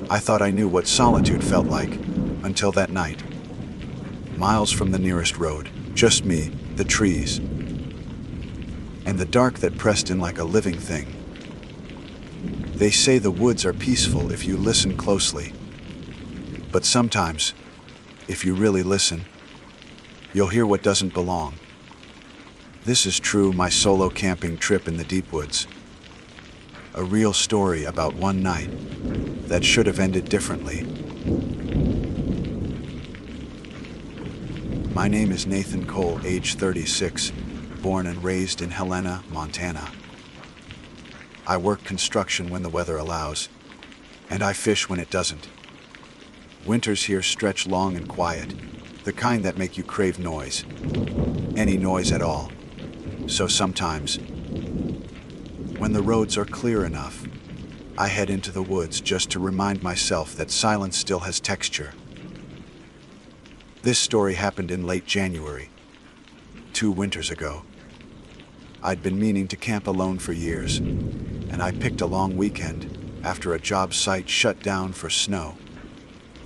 I thought I knew what solitude felt like, until that night. Miles from the nearest road, just me, the trees, and the dark that pressed in like a living thing. They say the woods are peaceful if you listen closely. But sometimes, if you really listen, you'll hear what doesn't belong. This is true my solo camping trip in the deep woods. A real story about one night that should have ended differently. My name is Nathan Cole, age 36, born and raised in Helena, Montana. I work construction when the weather allows, and I fish when it doesn't. Winters here stretch long and quiet, the kind that make you crave noise. Any noise at all. So sometimes, when the roads are clear enough, I head into the woods just to remind myself that silence still has texture. This story happened in late January, 2 winters ago. I'd been meaning to camp alone for years, and I picked a long weekend after a job site shut down for snow.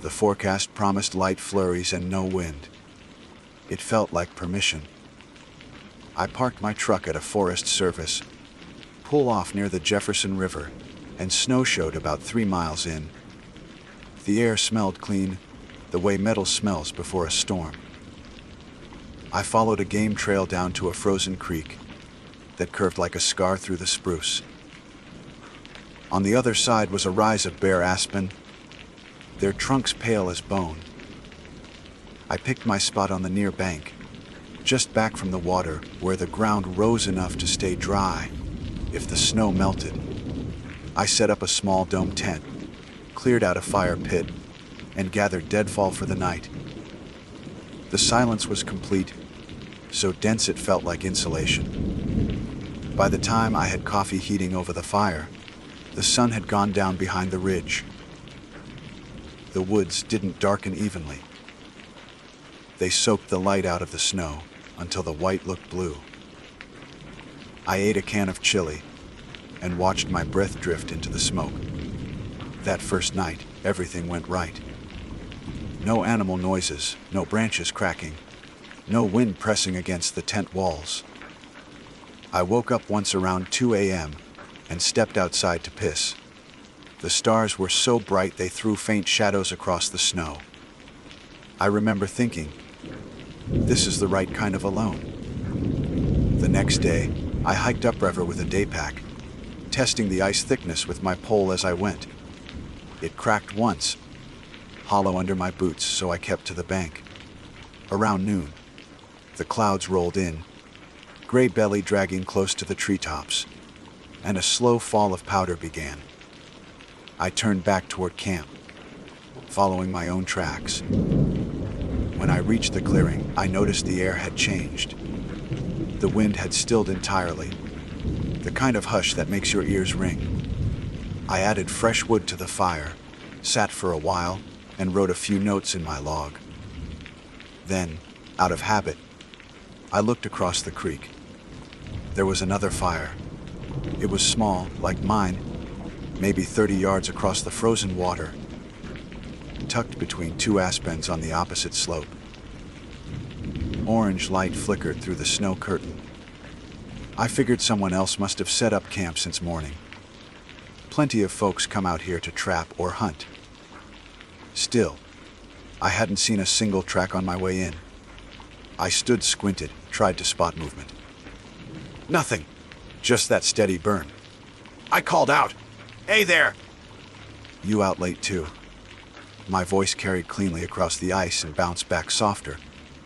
The forecast promised light flurries and no wind. It felt like permission. I parked my truck at a Forest Service, pull off near the Jefferson River, and snowshoed about 3 miles in. The air smelled clean, the way metal smells before a storm. I followed a game trail down to a frozen creek that curved like a scar through the spruce. On the other side was a rise of bare aspen, their trunks pale as bone. I picked my spot on the near bank, just back from the water where the ground rose enough to stay dry if the snow melted. I set up a small dome tent, cleared out a fire pit, and gathered deadfall for the night. The silence was complete, so dense it felt like insulation. By the time I had coffee heating over the fire, the sun had gone down behind the ridge. The woods didn't darken evenly. They soaked the light out of the snow until the white looked blue. I ate a can of chili and watched my breath drift into the smoke. That first night, everything went right. No animal noises, no branches cracking, no wind pressing against the tent walls. I woke up once around 2 a.m. and stepped outside to piss. The stars were so bright they threw faint shadows across the snow. I remember thinking, this is the right kind of alone. The next day, I hiked upriver with a day pack, testing the ice thickness with my pole as I went. It cracked once, hollow under my boots, so I kept to the bank. Around noon, the clouds rolled in, gray belly dragging close to the treetops, and a slow fall of powder began. I turned back toward camp, following my own tracks. When I reached the clearing, I noticed the air had changed. The wind had stilled entirely, the kind of hush that makes your ears ring. I added fresh wood to the fire, sat for a while, and wrote a few notes in my log. Then, out of habit, I looked across the creek. There was another fire. It was small, like mine, maybe 30 yards across the frozen water, tucked between 2 aspens on the opposite slope. Orange light flickered through the snow curtain. I figured someone else must have set up camp since morning. Plenty of folks come out here to trap or hunt. Still, I hadn't seen a single track on my way in. I stood squinted, tried to spot movement. Nothing, just that steady burn. I called out, "Hey there!" You out late too. My voice carried cleanly across the ice and bounced back softer,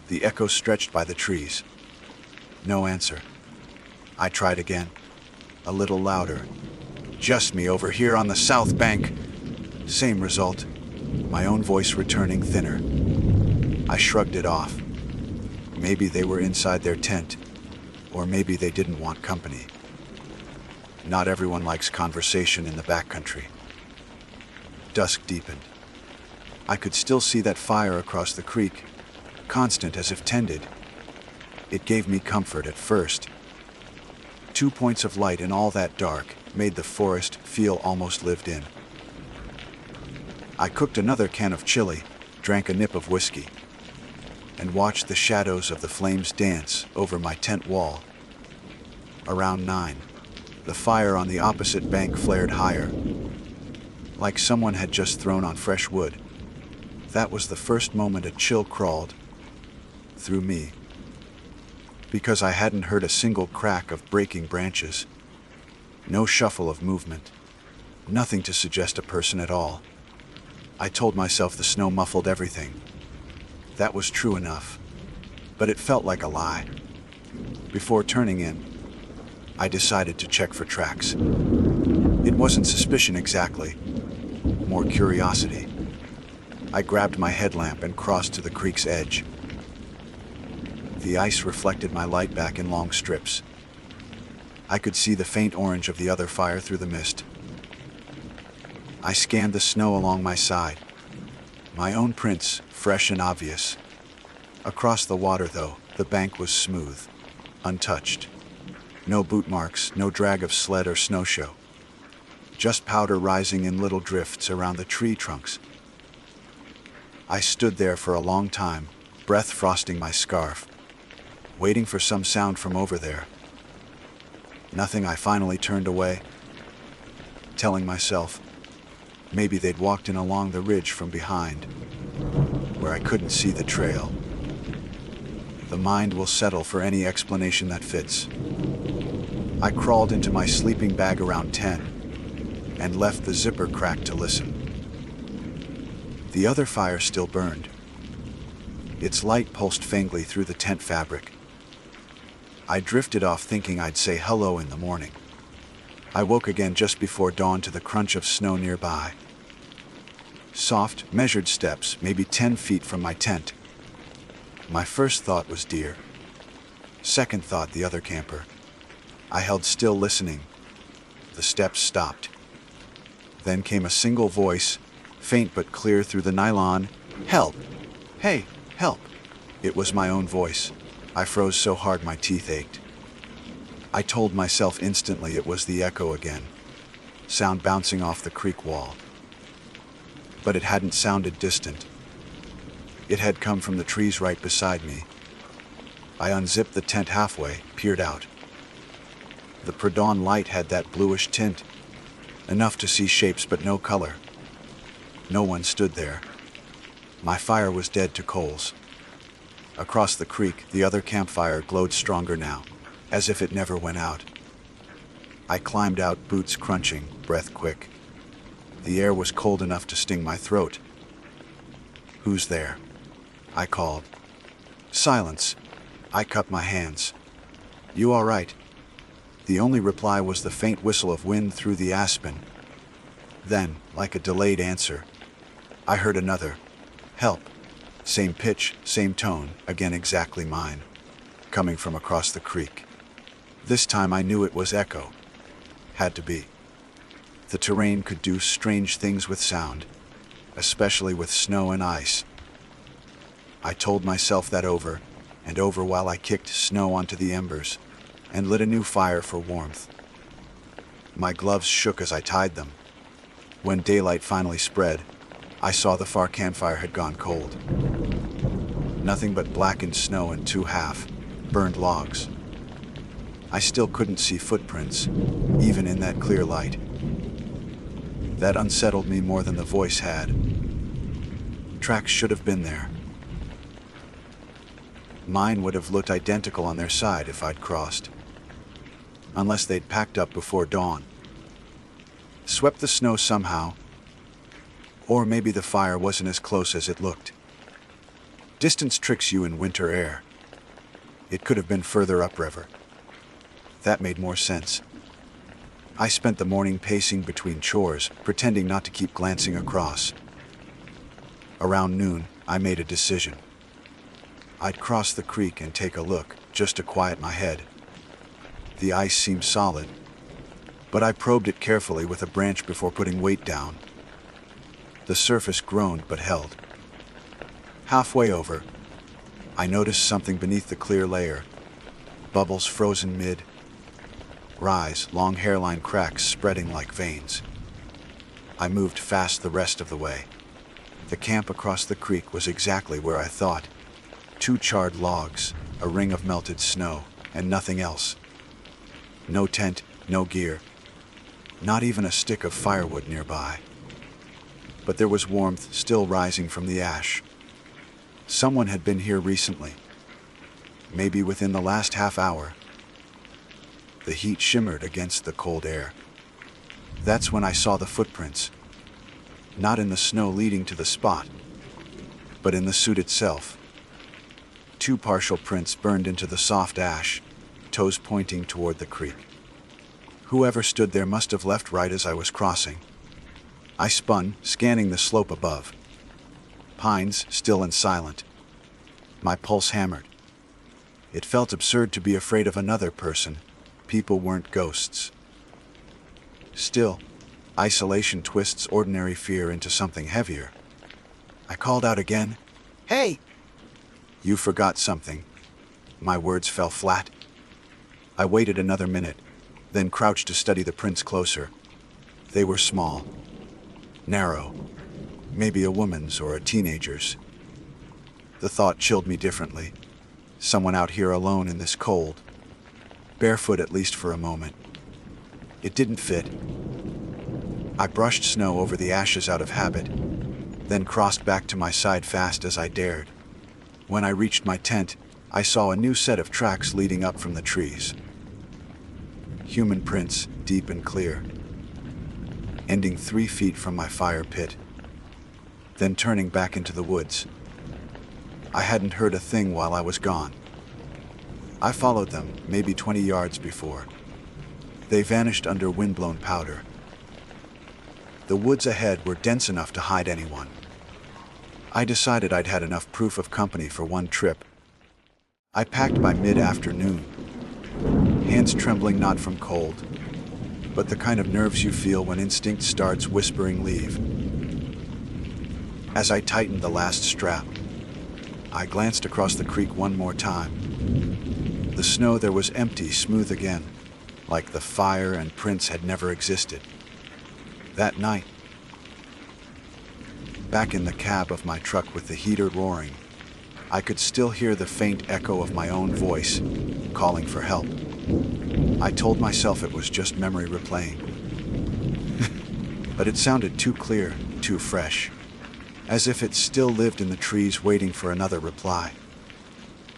the echo stretched by the trees. No answer. I tried again, a little louder. "Just me over here on the south bank." Same result, my own voice returning thinner. I shrugged it off. Maybe they were inside their tent, or maybe they didn't want company. Not everyone likes conversation in the backcountry. Dusk deepened. I could still see that fire across the creek, constant as if tended. It gave me comfort at first. 2 points of light in all that dark made the forest feel almost lived in. I cooked another can of chili, drank a nip of whiskey, and watched the shadows of the flames dance over my tent wall. Around 9, the fire on the opposite bank flared higher, like someone had just thrown on fresh wood. That was the first moment a chill crawled through me, because I hadn't heard a single crack of breaking branches, no shuffle of movement, nothing to suggest a person at all. I told myself the snow muffled everything. That was true enough, but it felt like a lie. Before turning in, I decided to check for tracks. It wasn't suspicion exactly, more curiosity. I grabbed my headlamp and crossed to the creek's edge. The ice reflected my light back in long strips. I could see the faint orange of the other fire through the mist. I scanned the snow along my side. My own prints, fresh and obvious. Across the water, though, the bank was smooth, untouched. No boot marks, no drag of sled or snowshoe. Just powder rising in little drifts around the tree trunks. I stood there for a long time, breath frosting my scarf, waiting for some sound from over there. Nothing. I finally turned away, telling myself maybe they'd walked in along the ridge from behind, where I couldn't see the trail. The mind will settle for any explanation that fits. I crawled into my sleeping bag around 10 and left the zipper cracked to listen. The other fire still burned. Its light pulsed faintly through the tent fabric. I drifted off thinking I'd say hello in the morning. I woke again just before dawn to the crunch of snow nearby. Soft, measured steps, maybe 10 feet from my tent. My first thought was deer. Second thought, the other camper. I held still, listening. The steps stopped. Then came a single voice, faint but clear through the nylon. "Help! Hey, help!" It was my own voice. I froze so hard my teeth ached. I told myself instantly it was the echo again, sound bouncing off the creek wall. But it hadn't sounded distant. It had come from the trees right beside me. I unzipped the tent halfway, peered out. The pre-dawn light had that bluish tint, enough to see shapes but no color. No one stood there. My fire was dead to coals. Across the creek, the other campfire glowed stronger now, as if it never went out. I climbed out, boots crunching, breath quick. The air was cold enough to sting my throat. "Who's there?" I called. Silence. I cupped my hands. "You all right?" The only reply was the faint whistle of wind through the aspen. Then, like a delayed answer, I heard another. "Help." Same pitch, same tone, again exactly mine, coming from across the creek. This time I knew it was echo. Had to be. The terrain could do strange things with sound, especially with snow and ice. I told myself that over and over while I kicked snow onto the embers and lit a new fire for warmth. My gloves shook as I tied them. When daylight finally spread, I saw the far campfire had gone cold. Nothing but blackened snow and 2 half-burned logs. I still couldn't see footprints, even in that clear light. That unsettled me more than the voice had. Tracks should have been there. Mine would have looked identical on their side if I'd crossed. Unless they'd packed up before dawn. Swept the snow somehow. Or maybe the fire wasn't as close as it looked. Distance tricks you in winter air. It could have been further upriver. That made more sense. I spent the morning pacing between chores, pretending not to keep glancing across. Around noon, I made a decision. I'd cross the creek and take a look, just to quiet my head. The ice seemed solid, but I probed it carefully with a branch before putting weight down. The surface groaned but held. Halfway over, I noticed something beneath the clear layer. Bubbles frozen mid-rise, long hairline cracks spreading like veins. I moved fast the rest of the way, The camp across the creek was exactly where I thought. 2 charred logs, a ring of melted snow, and nothing else. No tent, no gear, not even a stick of firewood nearby. But there was warmth still rising from the ash. Someone had been here recently, maybe within the last half hour. The heat shimmered against the cold air. That's when I saw the footprints, not in the snow leading to the spot, but in the suit itself. 2 partial prints burned into the soft ash, toes pointing toward the creek. Whoever stood there must have left right as I was crossing. I spun, scanning the slope above. Pines, still and silent. My pulse hammered. It felt absurd to be afraid of another person. People weren't ghosts. Still, isolation twists ordinary fear into something heavier. I called out again, "Hey!" "You forgot something." My words fell flat. I waited another minute, then crouched to study the prints closer. They were small, narrow, maybe a woman's or a teenager's. The thought chilled me differently. Someone out here alone in this cold, barefoot at least for a moment. It didn't fit. I brushed snow over the ashes out of habit, then crossed back to my side fast as I dared. When I reached my tent, I saw a new set of tracks leading up from the trees. Human prints, deep and clear, ending 3 feet from my fire pit, then turning back into the woods. I hadn't heard a thing while I was gone. I followed them, maybe 20 yards before. They vanished under wind-blown powder. The woods ahead were dense enough to hide anyone. I decided I'd had enough proof of company for one trip. I packed by mid-afternoon, hands trembling not from cold, but the kind of nerves you feel when instinct starts whispering leave. As I tightened the last strap, I glanced across the creek one more time. The snow there was empty, smooth again, like the fire and prints had never existed. That night, back in the cab of my truck with the heater roaring, I could still hear the faint echo of my own voice, calling for help. I told myself it was just memory replaying. But it sounded too clear, too fresh, as if it still lived in the trees waiting for another reply.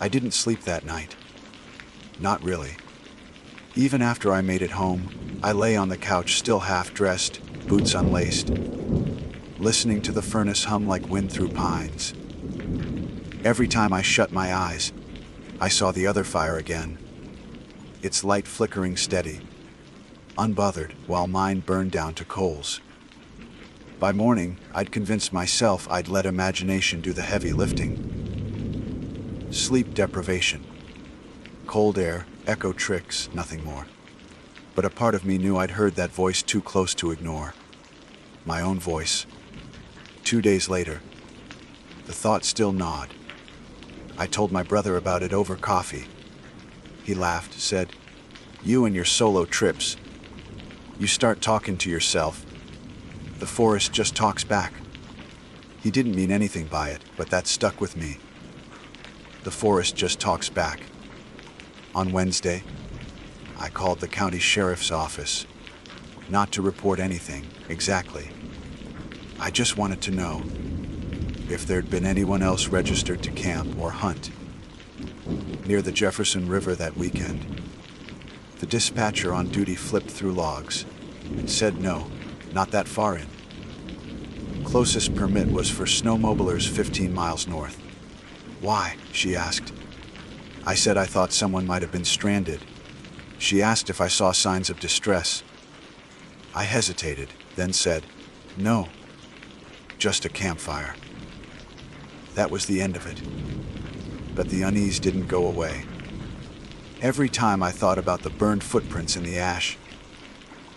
I didn't sleep that night. Not really. Even after I made it home, I lay on the couch still half-dressed, boots unlaced, listening to the furnace hum like wind through pines. Every time I shut my eyes, I saw the other fire again, its light flickering steady, unbothered, while mine burned down to coals. By morning, I'd convinced myself I'd let imagination do the heavy lifting. Sleep deprivation, cold air, echo tricks, nothing more. But a part of me knew I'd heard that voice too close to ignore. My own voice. 2 days later, the thought still gnawed. I told my brother about it over coffee. He laughed, said, "You and your solo trips. You start talking to yourself. The forest just talks back." He didn't mean anything by it, but that stuck with me. The forest just talks back. On Wednesday, I called the county sheriff's office. Not to report anything, exactly. I just wanted to know if there'd been anyone else registered to camp or hunt near the Jefferson River that weekend. The dispatcher on duty flipped through logs and said no, not that far in. Closest permit was for snowmobilers 15 miles north. "Why?" she asked. I said I thought someone might have been stranded. She asked if I saw signs of distress. I hesitated, then said, "No, just a campfire." That was the end of it. But the unease didn't go away. Every time I thought about the burned footprints in the ash,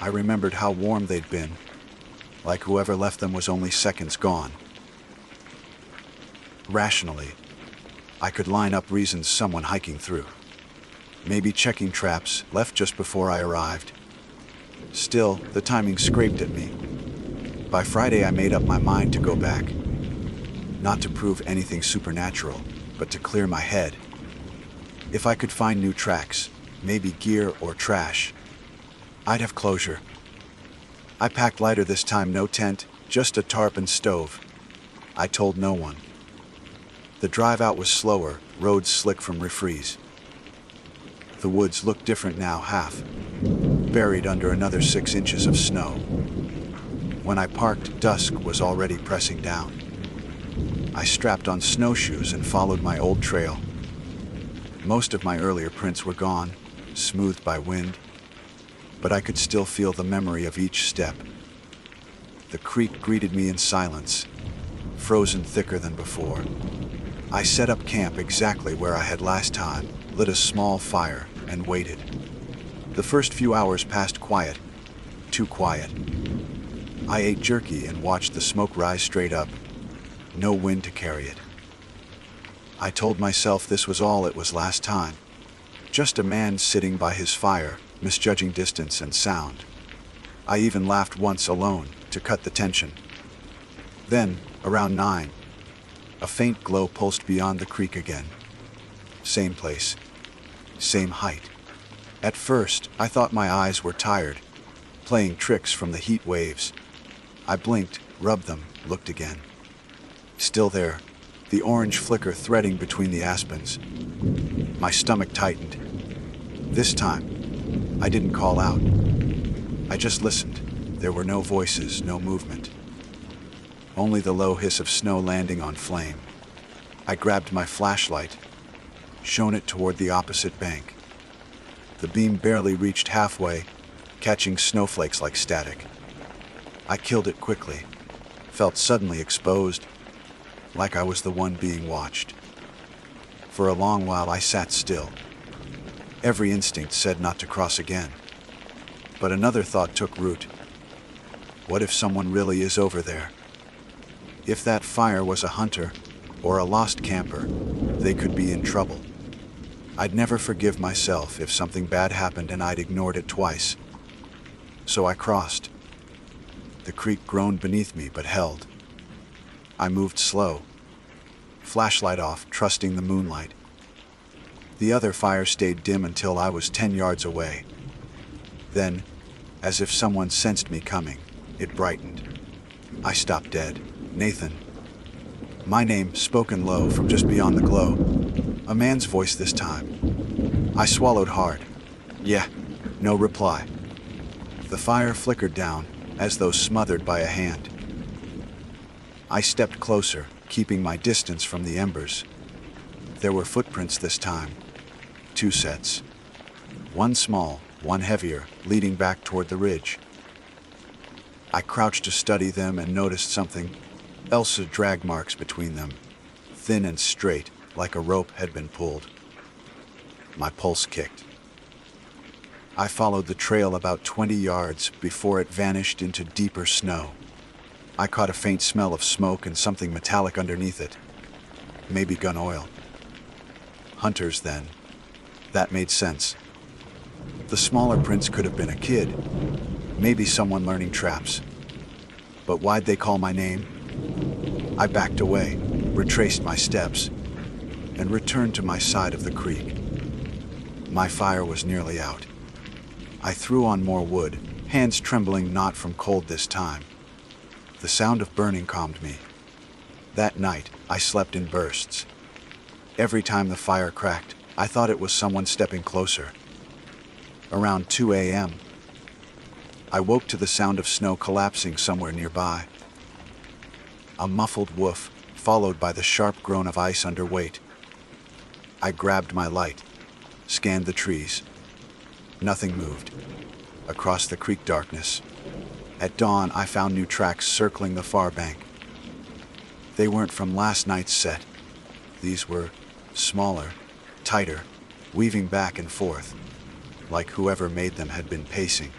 I remembered how warm they'd been, like whoever left them was only seconds gone. Rationally, I could line up reasons someone hiking through. Maybe checking traps left just before I arrived. Still, the timing scraped at me. By Friday, I made up my mind to go back. not to prove anything supernatural, but to clear my head. If I could find new tracks, maybe gear or trash, I'd have closure. I packed lighter this time, no tent, just a tarp and stove. I told no one. The drive out was slower, roads slick from refreeze. The woods looked different now, half buried under another 6 inches of snow. When I parked, dusk was already pressing down. I strapped on snowshoes and followed my old trail. Most of my earlier prints were gone, smoothed by wind, but I could still feel the memory of each step. The creek greeted me in silence, frozen thicker than before. I set up camp exactly where I had last time, lit a small fire, and waited. The first few hours passed quiet, too quiet. I ate jerky and watched the smoke rise straight up, no wind to carry it. I told myself this was all it was last time, just a man sitting by his fire, misjudging distance and sound. I even laughed once alone to cut the tension. Then, around 9, a faint glow pulsed beyond the creek again. Same place, same height. At first, I thought my eyes were tired, playing tricks from the heat waves. I blinked, rubbed them, looked again. Still there, the orange flicker threading between the aspens. My stomach tightened. This time, I didn't call out. I just listened. There were no voices, no movement. Only the low hiss of snow landing on flame. I grabbed my flashlight, shone it toward the opposite bank. The beam barely reached halfway, catching snowflakes like static. I killed it quickly, felt suddenly exposed, like I was the one being watched. For a long while I sat still. Every instinct said not to cross again. But another thought took root. What if someone really is over there? If that fire was a hunter or a lost camper, they could be in trouble. I'd never forgive myself if something bad happened and I'd ignored it twice. So I crossed. The creek groaned beneath me but held. I moved slow, flashlight off, trusting the moonlight. The other fire stayed dim until I was 10 yards away. Then, as if someone sensed me coming, it brightened. I stopped dead. Nathan. My name, spoken low from just beyond the glow. A man's voice this time. I swallowed hard. Yeah, no reply. The fire flickered down, as though smothered by a hand. I stepped closer, keeping my distance from the embers. There were footprints this time. 2 sets. One small, one heavier, leading back toward the ridge. I crouched to study them and noticed something else, drag marks between them, thin and straight, like a rope had been pulled. My pulse kicked. I followed the trail about 20 yards before it vanished into deeper snow. I caught a faint smell of smoke and something metallic underneath it. Maybe gun oil. Hunters, then. That made sense. The smaller prints could have been a kid. Maybe someone learning traps. But why'd they call my name? I backed away, retraced my steps, and returned to my side of the creek. My fire was nearly out. I threw on more wood, hands trembling not from cold this time. The sound of burning calmed me. That night, I slept in bursts. Every time the fire cracked, I thought it was someone stepping closer. Around 2 a.m., I woke to the sound of snow collapsing somewhere nearby. A muffled woof, followed by the sharp groan of ice under weight. I grabbed my light, scanned the trees. Nothing moved. Across the creek darkness. At dawn, I found new tracks circling the far bank. They weren't from last night's set. These were smaller, tighter, weaving back and forth, like whoever made them had been pacing.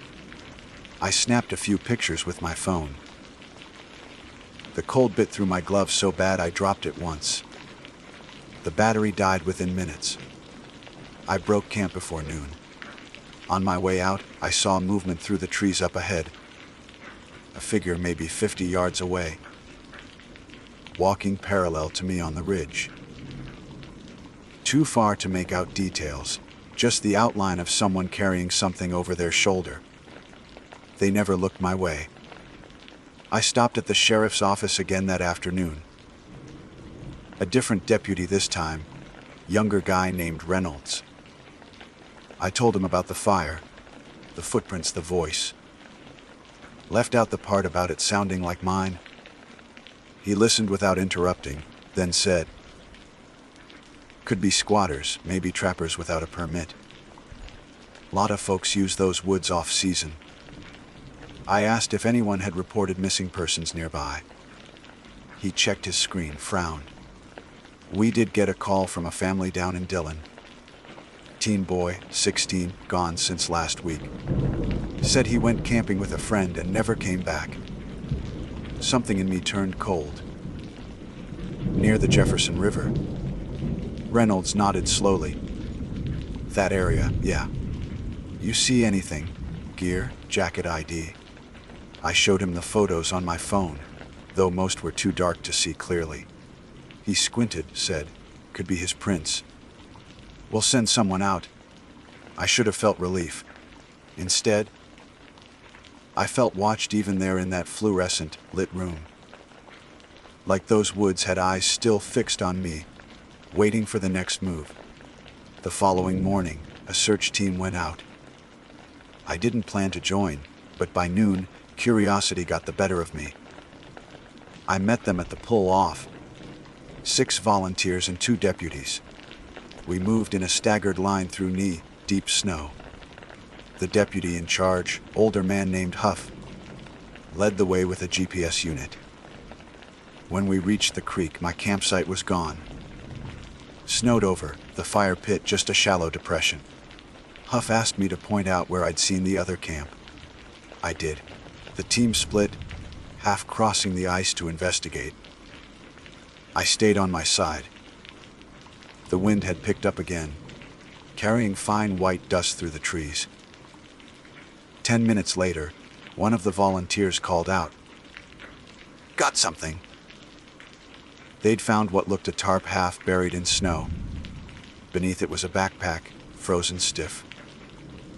I snapped a few pictures with my phone. The cold bit through my glove so bad I dropped it once. The battery died within minutes. I broke camp before noon. On my way out, I saw movement through the trees up ahead. A figure maybe 50 yards away. walking parallel to me on the ridge. Too far to make out details, just the outline of someone carrying something over their shoulder. They never looked my way. I stopped at the sheriff's office again that afternoon. A different deputy this time, younger guy named Reynolds. I told him about the fire, the footprints, the voice. Left out the part about it sounding like mine. He listened without interrupting, then said, "Could be squatters, maybe trappers without a permit. Lot of folks use those woods off-season." I asked if anyone had reported missing persons nearby. He checked his screen, frowned. "We did get a call from a family down in Dillon. Teen boy, 16, gone since last week. Said he went camping with a friend and never came back." Something in me turned cold. "Near the Jefferson River?" Reynolds nodded slowly. "That area, yeah. You see anything? Gear, jacket, ID?" I showed him the photos on my phone, though most were too dark to see clearly. He squinted, said, "Could be his prints. We'll send someone out." I should have felt relief. Instead, I felt watched even there in that fluorescent, lit room. Like those woods had eyes still fixed on me, waiting for the next move. The following morning, a search team went out. I didn't plan to join, but by noon, curiosity got the better of me. I met them at the pull-off. 6 volunteers and 2 deputies. We moved in a staggered line through knee-deep snow. The deputy in charge, older man named Huff, led the way with a GPS unit. When we reached the creek, my campsite was gone. Snowed over, the fire pit just a shallow depression. Huff asked me to point out where I'd seen the other camp. I did. The team split, half crossing the ice to investigate. I stayed on my side. The wind had picked up again, carrying fine white dust through the trees. 10 minutes later, one of the volunteers called out, "Got something." They'd found what looked a tarp half buried in snow. Beneath it was a backpack, frozen stiff.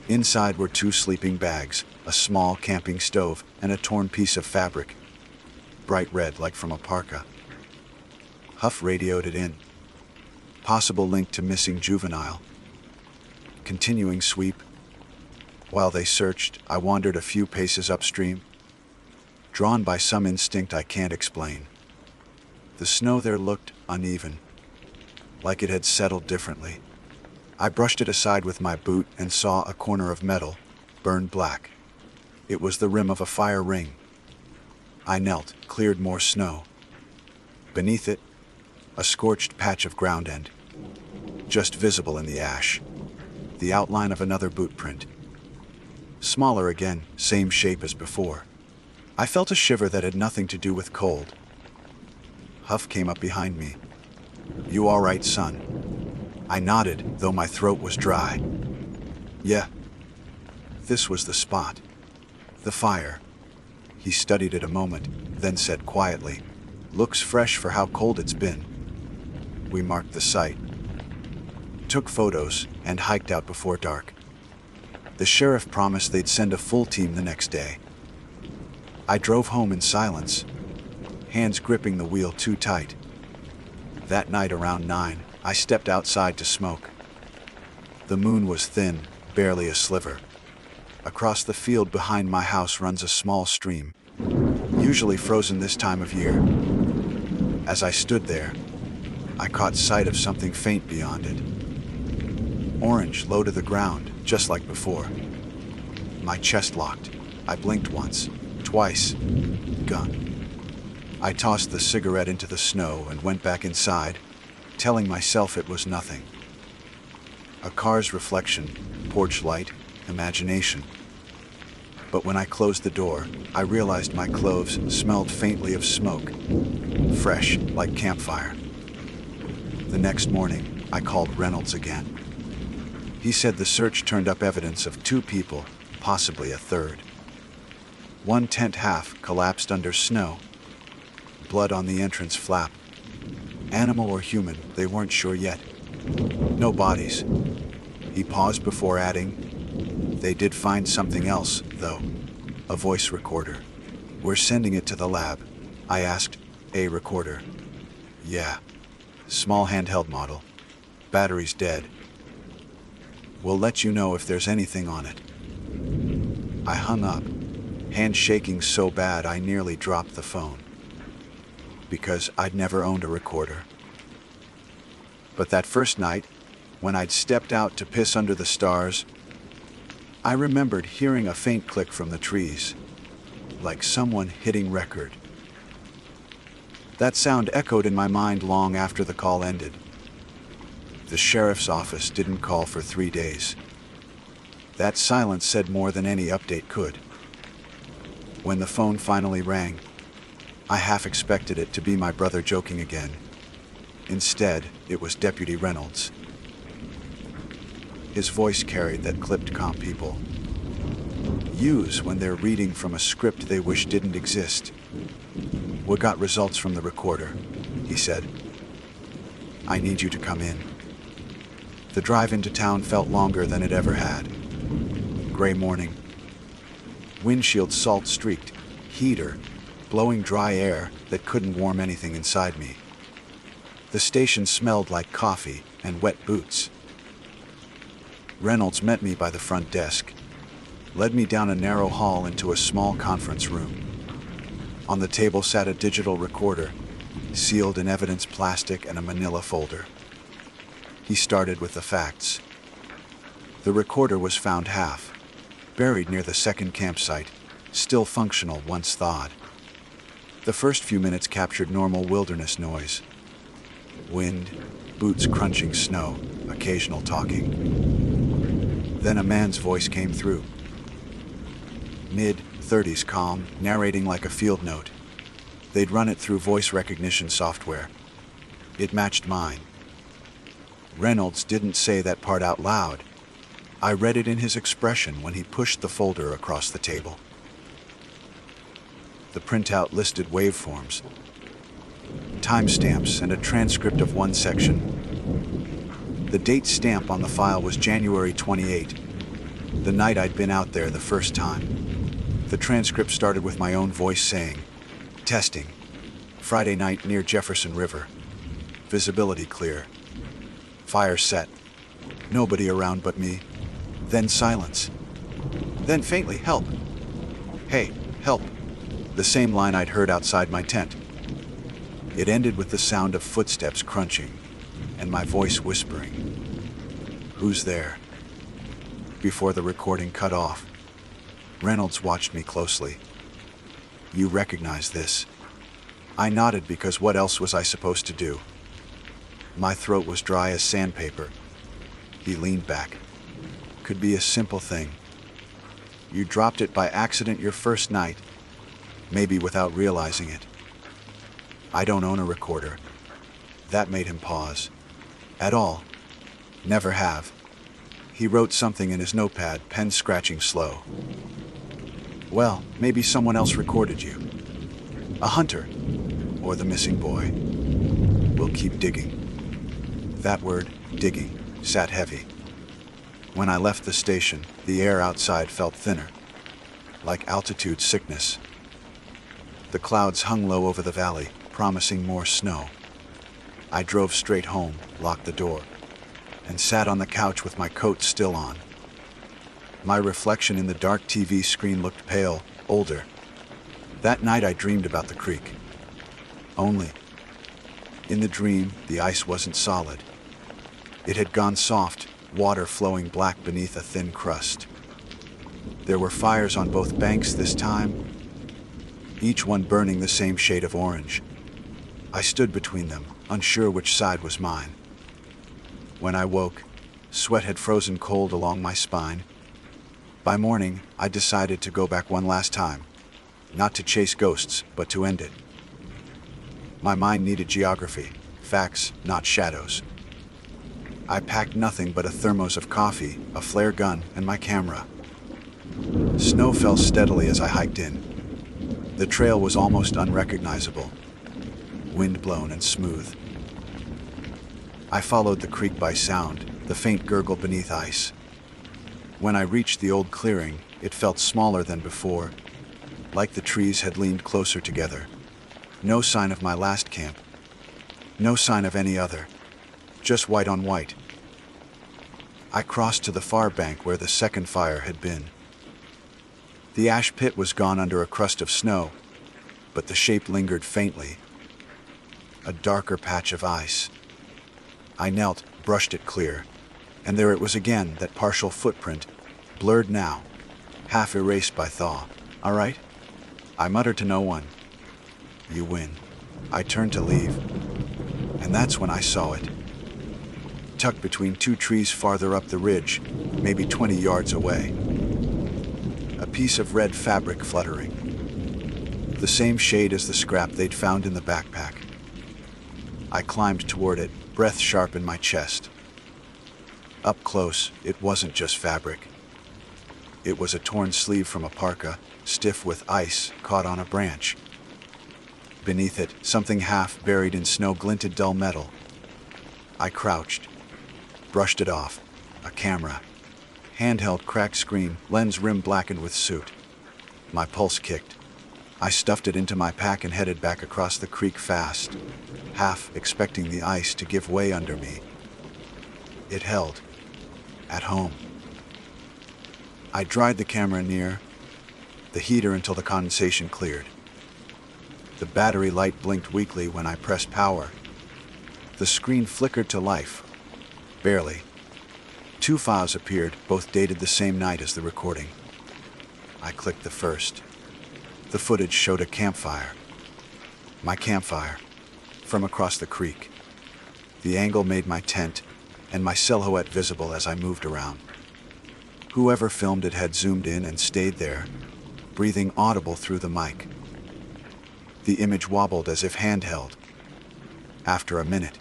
Inside were 2 sleeping bags, a small camping stove, and a torn piece of fabric, bright red like from a parka. Huff radioed it in. Possible link to missing juvenile. Continuing sweep. While they searched, I wandered a few paces upstream, drawn by some instinct I can't explain. The snow there looked uneven, like it had settled differently. I brushed it aside with my boot and saw a corner of metal, burned black. It was the rim of a fire ring. I knelt, cleared more snow. Beneath it, a scorched patch of ground end, just visible in the ash. The outline of another boot print. Smaller again, same shape as before. I felt a shiver that had nothing to do with cold. Huff came up behind me. "You all right, son?" I nodded, though my throat was dry. "Yeah." This was the spot. The fire. He studied it a moment, then said quietly, "Looks fresh for how cold it's been." We marked the site, took photos, and hiked out before dark. The sheriff promised they'd send a full team the next day. I drove home in silence, hands gripping the wheel too tight. That night around 9, I stepped outside to smoke. The moon was thin, barely a sliver. Across the field behind my house runs a small stream, usually frozen this time of year. As I stood there, I caught sight of something faint beyond it. Orange, low to the ground, just like before. My chest locked. I blinked once, twice. Gone. I tossed the cigarette into the snow and went back inside, telling myself it was nothing. A car's reflection, porch light, imagination. But when I closed the door, I realized my clothes smelled faintly of smoke, fresh like campfire. The next morning, I called Reynolds again. He said the search turned up evidence of 2 people, possibly a third. One tent half collapsed under snow, blood on the entrance flap. Animal or human, they weren't sure yet. No bodies. He paused before adding, "They did find something else, though. A voice recorder. We're sending it to the lab." I asked, "A recorder?" "Yeah. Small handheld model. Battery's dead. We'll let you know if there's anything on it." I hung up, hand shaking so bad I nearly dropped the phone. Because I'd never owned a recorder. But that first night, when I'd stepped out to piss under the stars, I remembered hearing a faint click from the trees, like someone hitting record. That sound echoed in my mind long after the call ended. The sheriff's office didn't call for 3 days. That silence said more than any update could. When the phone finally rang, I half expected it to be my brother joking again. Instead, it was Deputy Reynolds. His voice carried that clipped comp people use when they're reading from a script they wish didn't exist. "We got results from the recorder," he said. "I need you to come in." The drive into town felt longer than it ever had. Gray morning. Windshield salt-streaked, heater, blowing dry air that couldn't warm anything inside me. The station smelled like coffee and wet boots. Reynolds met me by the front desk, led me down a narrow hall into a small conference room. On the table sat a digital recorder, sealed in evidence plastic and a manila folder. He started with the facts. The recorder was found half, buried near the second campsite, still functional once thawed. The first few minutes captured normal wilderness noise. Wind, boots crunching snow, occasional talking. Then a man's voice came through. Mid-30s calm, narrating like a field note. They'd run it through voice recognition software. It matched mine. Reynolds didn't say that part out loud. I read it in his expression when he pushed the folder across the table. The printout listed waveforms, timestamps, and a transcript of one section. The date stamp on the file was January 28, the night I'd been out there the first time. The transcript started with my own voice saying, "Testing. Friday night near Jefferson River. Visibility clear. Fire set. Nobody around but me. Then silence. Then faintly, 'Help. Hey, help.' The same line I'd heard outside my tent. It ended with the sound of footsteps crunching and my voice whispering, 'Who's there?' Before the recording cut off, Reynolds watched me closely. 'You recognize this?' I nodded because what else was I supposed to do? My throat was dry as sandpaper. He leaned back. 'Could be a simple thing. You dropped it by accident your first night, maybe without realizing it. I don't own a recorder.' That made him pause. 'At all. Never have.' He wrote something in his notepad, pen scratching slow. 'Well, maybe someone else recorded you. A hunter, or the missing boy. We'll keep digging.' That word, digging, sat heavy. When I left the station, the air outside felt thinner, like altitude sickness. The clouds hung low over the valley, promising more snow. I drove straight home, locked the door, and sat on the couch with my coat still on. My reflection in the dark TV screen looked pale, older. That night I dreamed about the creek. Only, in the dream, the ice wasn't solid. It had gone soft, water flowing black beneath a thin crust. There were fires on both banks this time, each one burning the same shade of orange. I stood between them, unsure which side was mine. When I woke, sweat had frozen cold along my spine. By morning, I decided to go back one last time, not to chase ghosts, but to end it. My mind needed geography, facts, not shadows. I packed nothing but a thermos of coffee, a flare gun, and my camera. Snow fell steadily as I hiked in. The trail was almost unrecognizable, wind-blown and smooth. I followed the creek by sound, the faint gurgle beneath ice. When I reached the old clearing, it felt smaller than before, like the trees had leaned closer together. No sign of my last camp. No sign of any other. Just white on white. I crossed to the far bank where the second fire had been. The ash pit was gone under a crust of snow, but the shape lingered faintly. A darker patch of ice. I knelt, brushed it clear, and there it was again, that partial footprint, blurred now, half erased by thaw. "All right?" I muttered to no one. "You win." I turned to leave, and that's when I saw it. Tucked between two trees farther up the ridge, maybe 20 yards away. A piece of red fabric fluttering. The same shade as the scrap they'd found in the backpack. I climbed toward it, breath sharp in my chest. Up close, it wasn't just fabric. It was a torn sleeve from a parka, stiff with ice caught on a branch. Beneath it, something half buried in snow glinted dull metal. I crouched, brushed it off. A camera. Handheld cracked screen, lens rim blackened with soot. My pulse kicked. I stuffed it into my pack and headed back across the creek fast, half expecting the ice to give way under me. It held. At home. I dried the camera near the heater until the condensation cleared. The battery light blinked weakly when I pressed power. The screen flickered to life. Barely. 2 files appeared, both dated the same night as the recording. I clicked the first. The footage showed a campfire. My campfire. From across the creek. The angle made my tent and my silhouette visible as I moved around. Whoever filmed it had zoomed in and stayed there, breathing audible through the mic. The image wobbled as if handheld. After a minute,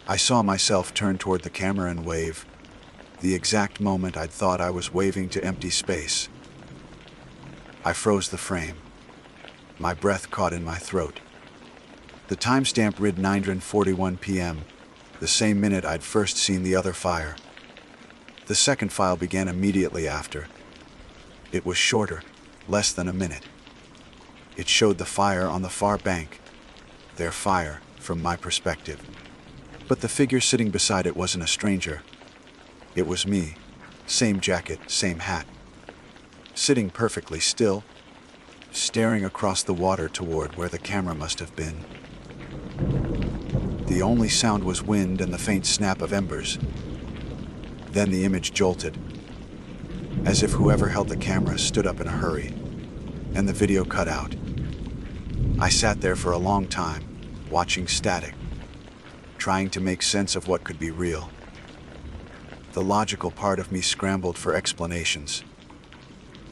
I saw myself turn toward the camera and wave, the exact moment I'd thought I was waving to empty space. I froze the frame. My breath caught in my throat. The timestamp read 9:41 p.m., the same minute I'd first seen the other fire. The second file began immediately after. It was shorter, less than a minute. It showed the fire on the far bank, their fire from my perspective. But the figure sitting beside it wasn't a stranger. It was me, same jacket, same hat. Sitting perfectly still, staring across the water toward where the camera must have been. The only sound was wind and the faint snap of embers. Then the image jolted, as if whoever held the camera stood up in a hurry, and the video cut out. I sat there for a long time, watching static, trying to make sense of what could be real. The logical part of me scrambled for explanations.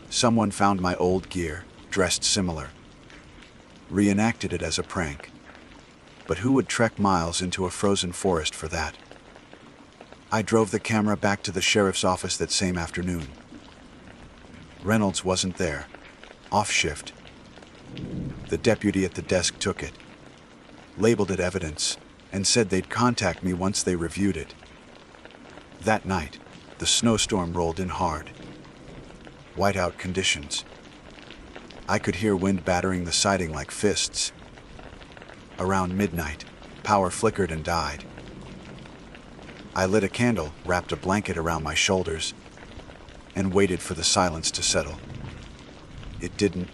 Someone found my old gear, dressed similar, reenacted it as a prank. But who would trek miles into a frozen forest for that? I drove the camera back to the sheriff's office that same afternoon. Reynolds wasn't there, off shift. The deputy at the desk took it, labeled it evidence, and said they'd contact me once they reviewed it. That night, the snowstorm rolled in hard. Whiteout conditions. I could hear wind battering the siding like fists. Around midnight, power flickered and died. I lit a candle, wrapped a blanket around my shoulders, and waited for the silence to settle. It didn't.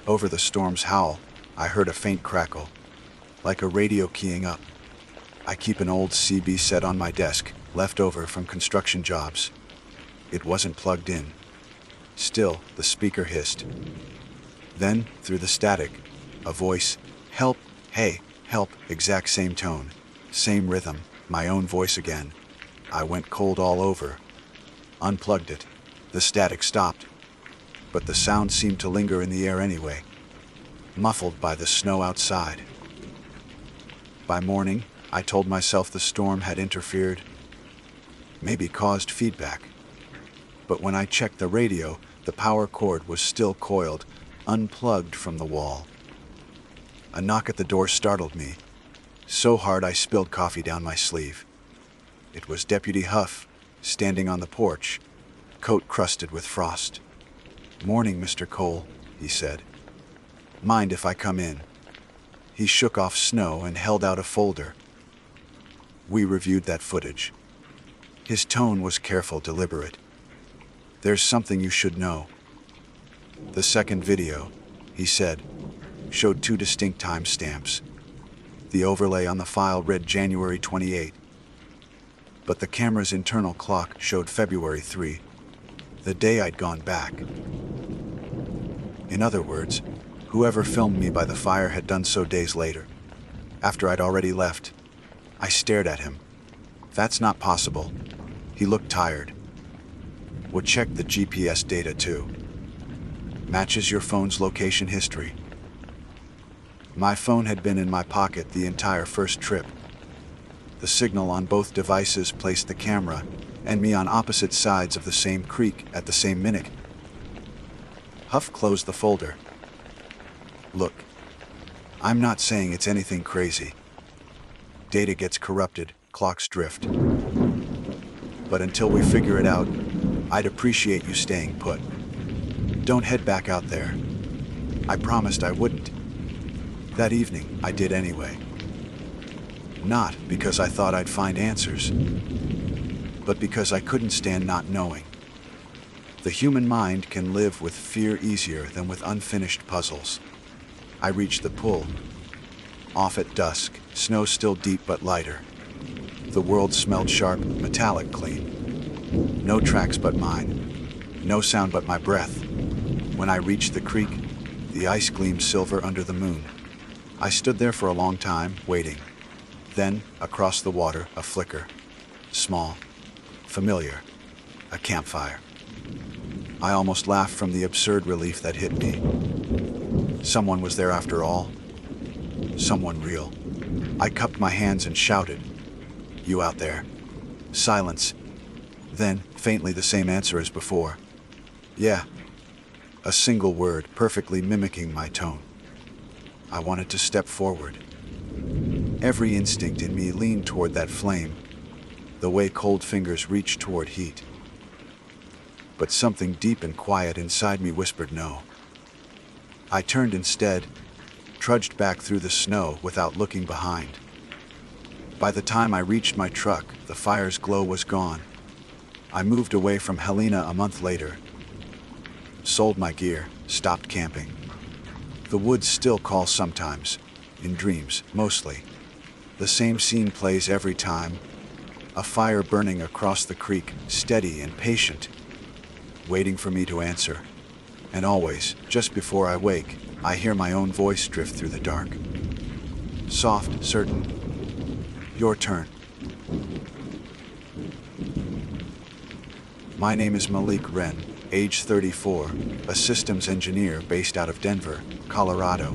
Over the storm's howl, I heard a faint crackle, like a radio keying up. I keep an old CB set on my desk, left over from construction jobs. It wasn't plugged in. Still, the speaker hissed. Then, through the static, a voice, "Help, hey, help," exact same tone, same rhythm, my own voice again. I went cold all over. Unplugged it. The static stopped, but the sound seemed to linger in the air anyway, muffled by the snow outside. By morning, I told myself the storm had interfered, maybe caused feedback. But when I checked the radio, the power cord was still coiled, unplugged from the wall. A knock at the door startled me, so hard I spilled coffee down my sleeve. It was Deputy Huff, standing on the porch, coat crusted with frost. "Morning, Mr. Cole," he said. "Mind if I come in?" He shook off snow and held out a folder. We reviewed that footage. His tone was careful, deliberate. "There's something you should know." The second video, he said, showed 2 distinct timestamps. The overlay on the file read January 28, but the camera's internal clock showed February 3, the day I'd gone back. In other words, whoever filmed me by the fire had done so days later, after I'd already left. I stared at him. "That's not possible." He looked tired. "We'll check the GPS data too. Matches your phone's location history." My phone had been in my pocket the entire first trip. The signal on both devices placed the camera and me on opposite sides of the same creek at the same minute. Huff closed the folder. "Look, I'm not saying it's anything crazy. Data gets corrupted, clocks drift. But until we figure it out, I'd appreciate you staying put. Don't head back out there." I promised I wouldn't. That evening, I did anyway. Not because I thought I'd find answers, but because I couldn't stand not knowing. The human mind can live with fear easier than with unfinished puzzles. I reached the pool. Off at dusk, snow still deep but lighter. The world smelled sharp, metallic clean. No tracks but mine. No sound but my breath. When I reached the creek, the ice gleamed silver under the moon. I stood there for a long time, waiting. Then, across the water, a flicker. Small. Familiar. A campfire. I almost laughed from the absurd relief that hit me. Someone was there after all. Someone real. I cupped my hands and shouted, "You out there?" Silence. Then, faintly the same answer as before. "Yeah." A single word, perfectly mimicking my tone. I wanted to step forward. Every instinct in me leaned toward that flame, the way cold fingers reach toward heat. But something deep and quiet inside me whispered no. I turned instead, trudged back through the snow without looking behind. By the time I reached my truck, the fire's glow was gone. I moved away from Helena a month later. Sold my gear, stopped camping. The woods still call sometimes, in dreams, mostly. The same scene plays every time. A fire burning across the creek, steady and patient, waiting for me to answer. And always, just before I wake, I hear my own voice drift through the dark. Soft, certain. Your turn. My name is Malik Wren, age 34, a systems engineer based out of Denver, Colorado.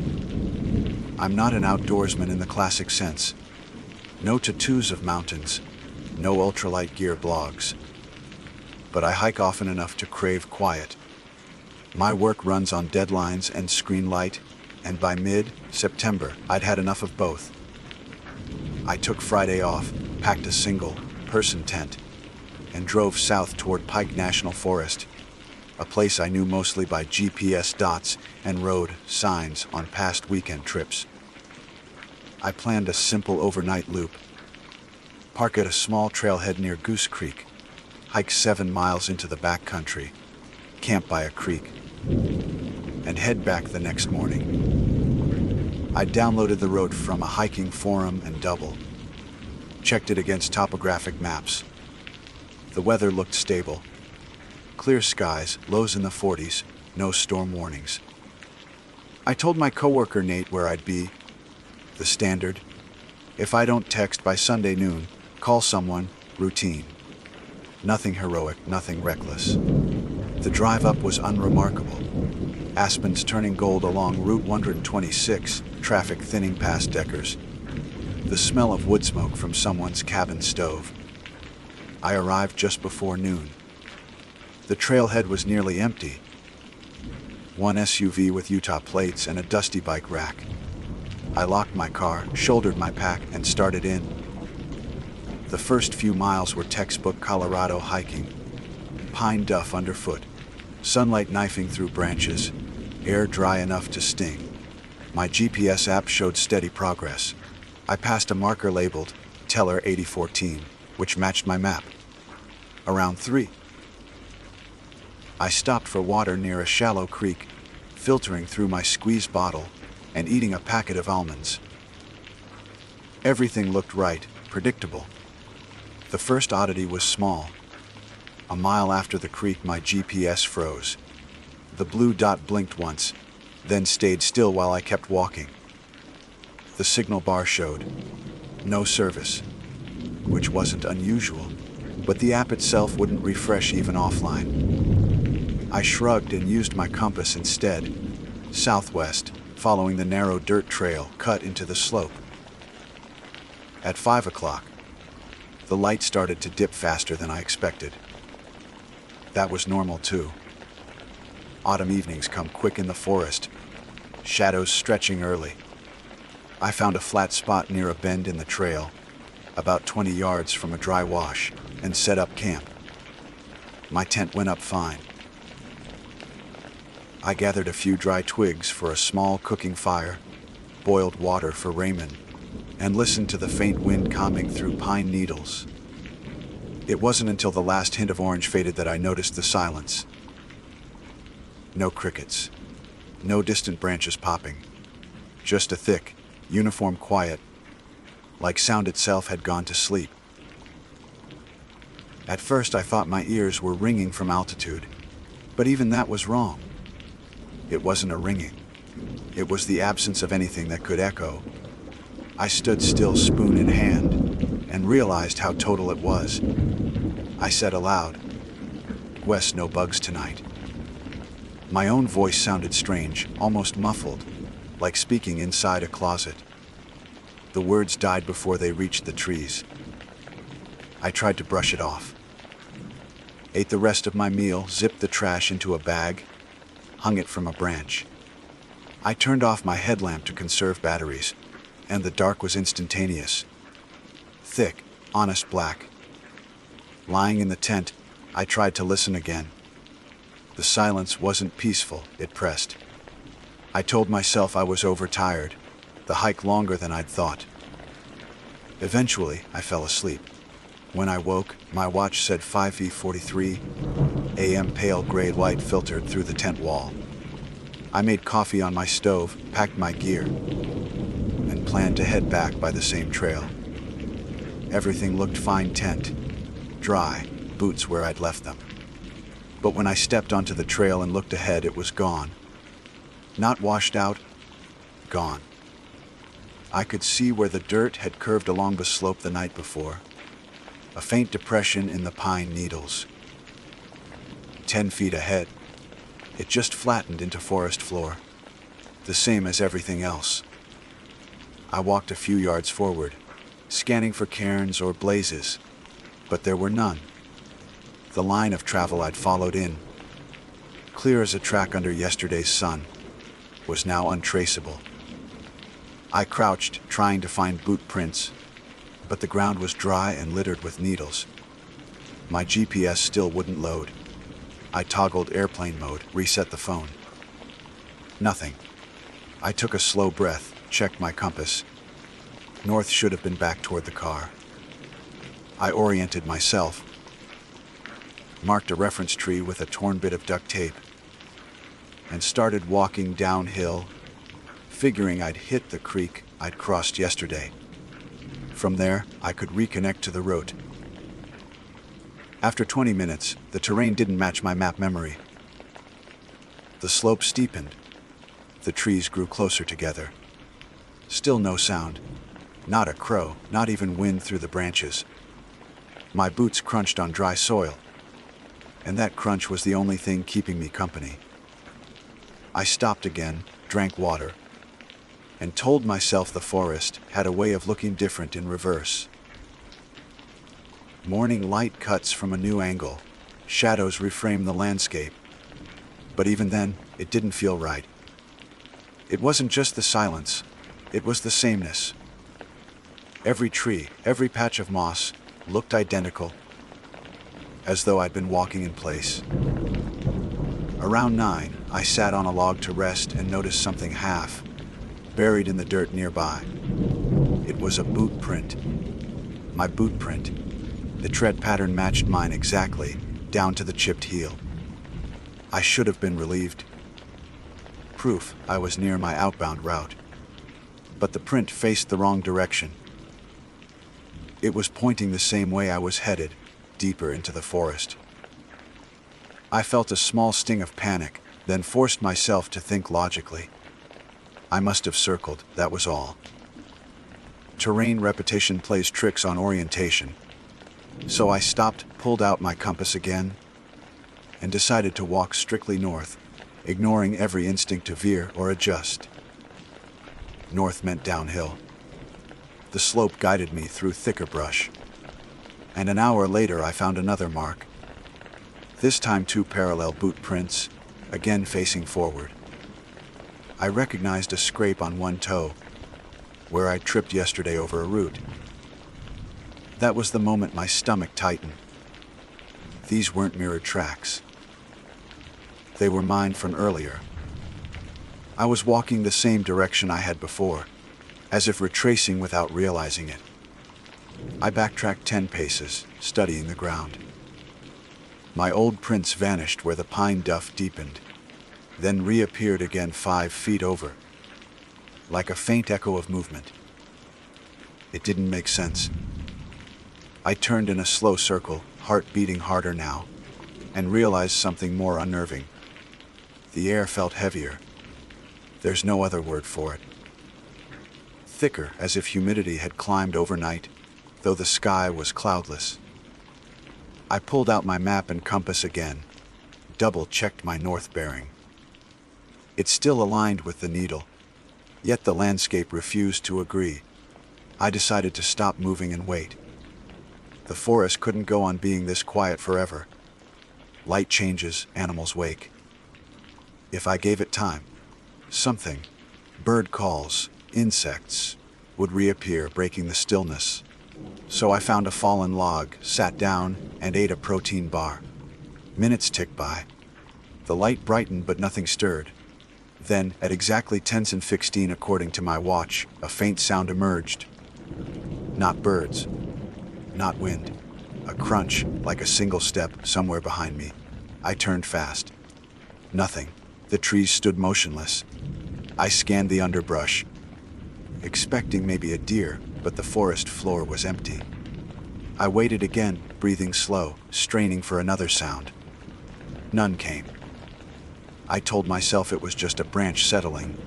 I'm not an outdoorsman in the classic sense. No tattoos of mountains, no ultralight gear blogs. But I hike often enough to crave quiet. My work runs on deadlines and screen light, and by mid-September, I'd had enough of both. I took Friday off, packed a single-person tent, and drove south toward Pike National Forest, a place I knew mostly by GPS dots and road signs on past weekend trips. I planned a simple overnight loop. Park at a small trailhead near Goose Creek, hike 7 miles into the backcountry, camp by a creek, and head back the next morning. I downloaded the road from a hiking forum and double, checked it against topographic maps. The weather looked stable. Clear skies, lows in the 40s, no storm warnings. I told my coworker Nate where I'd be. The standard. If I don't text by Sunday noon, call someone, routine. Nothing heroic, nothing reckless. The drive up was unremarkable. Aspens turning gold along Route 126, traffic thinning past Deckers. The smell of wood smoke from someone's cabin stove. I arrived just before noon. The trailhead was nearly empty. One SUV with Utah plates and a dusty bike rack. I locked my car, shouldered my pack, and started in. The first few miles were textbook Colorado hiking. Pine duff underfoot, sunlight knifing through branches, air dry enough to sting. My GPS app showed steady progress. I passed a marker labeled Teller 8014, which matched my map. Around 3. I stopped for water near a shallow creek, filtering through my squeeze bottle and eating a packet of almonds. Everything looked right, predictable. The first oddity was small. A mile after the creek, my GPS froze. The blue dot blinked once, then stayed still while I kept walking. The signal bar showed no service, which wasn't unusual, but the app itself wouldn't refresh even offline. I shrugged and used my compass instead, southwest, following the narrow dirt trail cut into the slope. At 5 o'clock, the light started to dip faster than I expected. That was normal too. Autumn evenings come quick in the forest, shadows stretching early. I found a flat spot near a bend in the trail, about 20 yards from a dry wash, and set up camp. My tent went up fine. I gathered a few dry twigs for a small cooking fire, boiled water for Raymond, and listened to the faint wind combing through pine needles. It wasn't until the last hint of orange faded that I noticed the silence. No crickets, no distant branches popping, just a thick, uniform quiet, like sound itself had gone to sleep. At first I thought my ears were ringing from altitude, but even that was wrong. It wasn't a ringing. It was the absence of anything that could echo. I stood still, spoon in hand, and realized how total it was. I said aloud, "Wes, no bugs tonight." My own voice sounded strange, almost muffled, like speaking inside a closet. The words died before they reached the trees. I tried to brush it off. Ate the rest of my meal, zipped the trash into a bag, hung it from a branch. I turned off my headlamp to conserve batteries, and the dark was instantaneous. Thick, honest black. Lying in the tent, I tried to listen again. The silence wasn't peaceful, it pressed. I told myself I was overtired, the hike longer than I'd thought. Eventually, I fell asleep. When I woke, my watch said 5:43 a.m. Pale gray light filtered through the tent wall. I made coffee on my stove, packed my gear, and planned to head back by the same trail. Everything looked fine: tent, dry, boots where I'd left them. But when I stepped onto the trail and looked ahead, it was gone. Not washed out, gone. I could see where the dirt had curved along the slope the night before. A faint depression in the pine needles. 10 feet ahead, it just flattened into forest floor, the same as everything else. I walked a few yards forward, scanning for cairns or blazes, but there were none. The line of travel I'd followed in, clear as a track under yesterday's sun, was now untraceable. I crouched, trying to find boot prints, but the ground was dry and littered with needles. My GPS still wouldn't load. I toggled airplane mode, reset the phone. Nothing. I took a slow breath, checked my compass. North should have been back toward the car. I oriented myself, marked a reference tree with a torn bit of duct tape, and started walking downhill, figuring I'd hit the creek I'd crossed yesterday. From there, I could reconnect to the route. After 20 minutes, the terrain didn't match my map memory. The slope steepened. The trees grew closer together. Still no sound. Not a crow, not even wind through the branches. My boots crunched on dry soil, and that crunch was the only thing keeping me company. I stopped again, drank water, and told myself the forest had a way of looking different in reverse. Morning light cuts from a new angle. Shadows reframe the landscape. But even then, it didn't feel right. It wasn't just the silence. It was the sameness. Every tree, every patch of moss looked identical, as though I'd been walking in place. Around 9, I sat on a log to rest and noticed something half buried in the dirt nearby. It was a boot print. My boot print. The tread pattern matched mine exactly, down to the chipped heel. I should have been relieved. Proof I was near my outbound route. But the print faced the wrong direction. It was pointing the same way I was headed, deeper into the forest. I felt a small sting of panic, then forced myself to think logically. I must have circled, that was all. Terrain repetition plays tricks on orientation. So I stopped, pulled out my compass again, and decided to walk strictly north, ignoring every instinct to veer or adjust. North meant downhill. The slope guided me through thicker brush. And an hour later I found another mark. This time 2 parallel boot prints, again facing forward. I recognized a scrape on one toe, where I tripped yesterday over a root. That was the moment my stomach tightened. These weren't mirrored tracks. They were mine from earlier. I was walking the same direction I had before, as if retracing without realizing it. I backtracked 10 paces, studying the ground. My old prints vanished where the pine duff deepened, then reappeared again 5 feet over, like a faint echo of movement. It didn't make sense. I turned in a slow circle, heart beating harder now, and realized something more unnerving. The air felt heavier. There's no other word for it. Thicker, as if humidity had climbed overnight, though the sky was cloudless. I pulled out my map and compass again, double-checked my north bearing. It still aligned with the needle, yet the landscape refused to agree. I decided to stop moving and wait. The forest couldn't go on being this quiet forever. Light changes, animals wake. If I gave it time, something, bird calls, insects, would reappear, breaking the stillness. So I found a fallen log, sat down, and ate a protein bar. Minutes ticked by. The light brightened, but nothing stirred. Then, at exactly 10:16 according to my watch, a faint sound emerged. Not birds, not wind. A crunch, like a single step, somewhere behind me. I turned fast. Nothing. The trees stood motionless. I scanned the underbrush, expecting maybe a deer, but the forest floor was empty. I waited again, breathing slow, straining for another sound. None came. I told myself it was just a branch settling,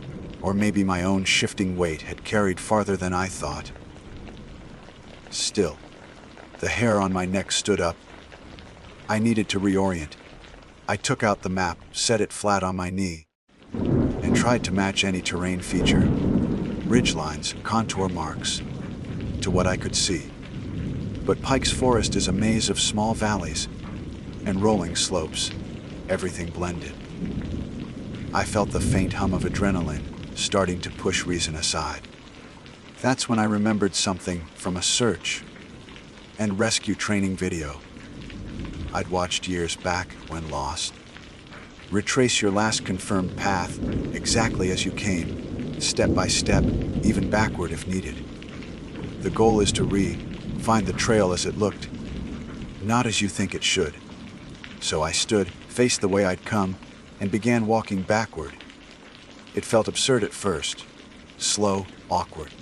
or maybe my own shifting weight had carried farther than I thought. Still, the hair on my neck stood up. I needed to reorient. I took out the map, set it flat on my knee, and tried to match any terrain feature, ridgelines, contour marks, to what I could see. But Pike's Forest is a maze of small valleys and rolling slopes, everything blended. I felt the faint hum of adrenaline starting to push reason aside. That's when I remembered something from a search and rescue training video I'd watched years back when lost. Retrace your last confirmed path exactly as you came, step by step, even backward if needed. The goal is to find the trail as it looked, not as you think it should. So I stood, faced the way I'd come, and began walking backward. It felt absurd at first, slow, awkward.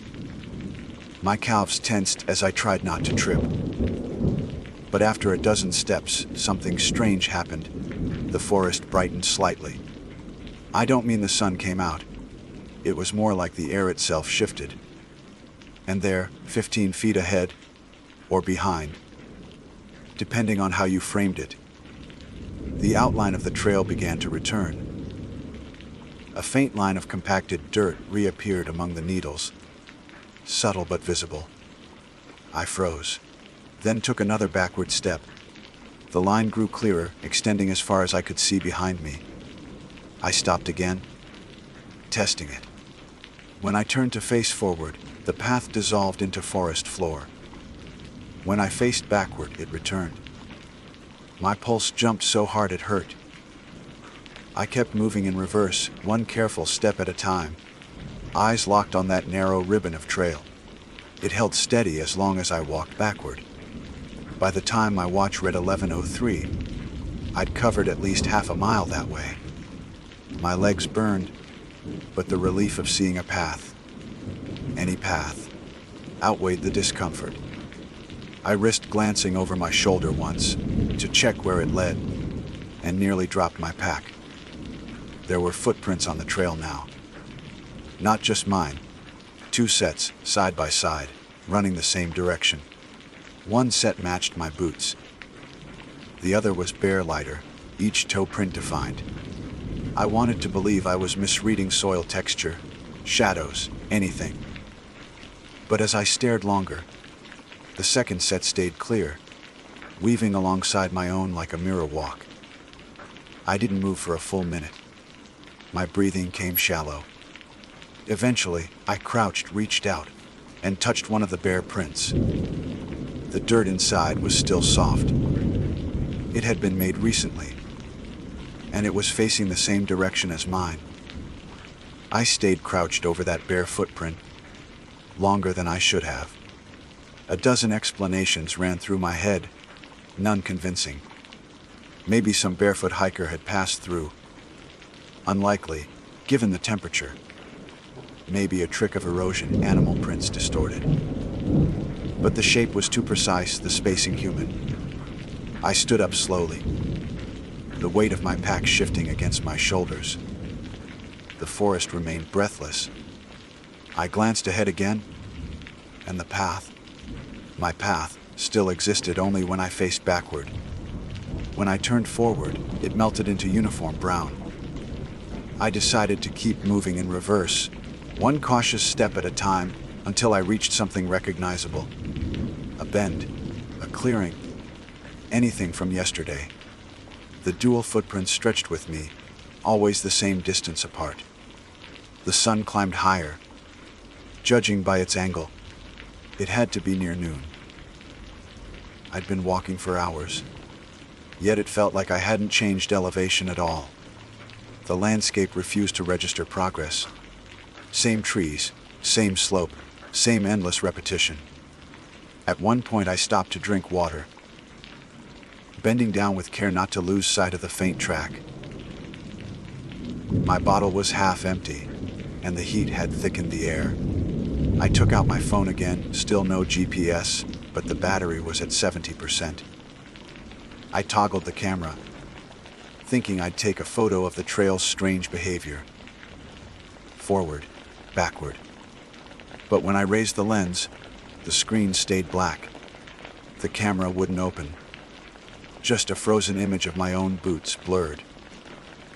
My calves tensed as I tried not to trip. But after a dozen steps, something strange happened. The forest brightened slightly. I don't mean the sun came out. It was more like the air itself shifted. And there, 15 feet ahead, or behind, depending on how you framed it, the outline of the trail began to return. A faint line of compacted dirt reappeared among the needles, subtle but visible. I froze, then took another backward step. The line grew clearer, extending as far as I could see behind me. I stopped again, testing it. When I turned to face forward, the path dissolved into forest floor. When I faced backward, it returned. My pulse jumped so hard it hurt. I kept moving in reverse, one careful step at a time, eyes locked on that narrow ribbon of trail. It held steady as long as I walked backward. By the time my watch read 11:03, I'd covered at least half a mile that way. My legs burned, but the relief of seeing a path, any path, outweighed the discomfort. I risked glancing over my shoulder once to check where it led, and nearly dropped my pack. There were footprints on the trail now. Not just mine. 2 sets, side by side, running the same direction. One set matched my boots. The other was bare lighter, each toe print defined. I wanted to believe I was misreading soil texture, shadows, anything. But as I stared longer, the second set stayed clear, weaving alongside my own like a mirror walk. I didn't move for a full minute. My breathing came shallow. Eventually, I crouched, reached out, and touched one of the bare prints. The dirt inside was still soft. It had been made recently, and it was facing the same direction as mine. I stayed crouched over that bare footprint, longer than I should have. A dozen explanations ran through my head, none convincing. Maybe some barefoot hiker had passed through. Unlikely, given the temperature. Maybe a trick of erosion, animal prints distorted. But the shape was too precise, the spacing human. I stood up slowly, the weight of my pack shifting against my shoulders. The forest remained breathless. I glanced ahead again, and the path, my path, still existed only when I faced backward. When I turned forward, it melted into uniform brown. I decided to keep moving in reverse, one cautious step at a time, until I reached something recognizable. A bend, a clearing, anything from yesterday. The dual footprints stretched with me, always the same distance apart. The sun climbed higher. Judging by its angle, it had to be near noon. I'd been walking for hours, yet it felt like I hadn't changed elevation at all. The landscape refused to register progress. Same trees, same slope, same endless repetition. At one point I stopped to drink water, bending down with care not to lose sight of the faint track. My bottle was half empty, and the heat had thickened the air. I took out my phone again, still no GPS, but the battery was at 70%. I toggled the camera, thinking I'd take a photo of the trail's strange behavior. Forward, backward. But when I raised the lens, the screen stayed black. The camera wouldn't open. Just a frozen image of my own boots, blurred.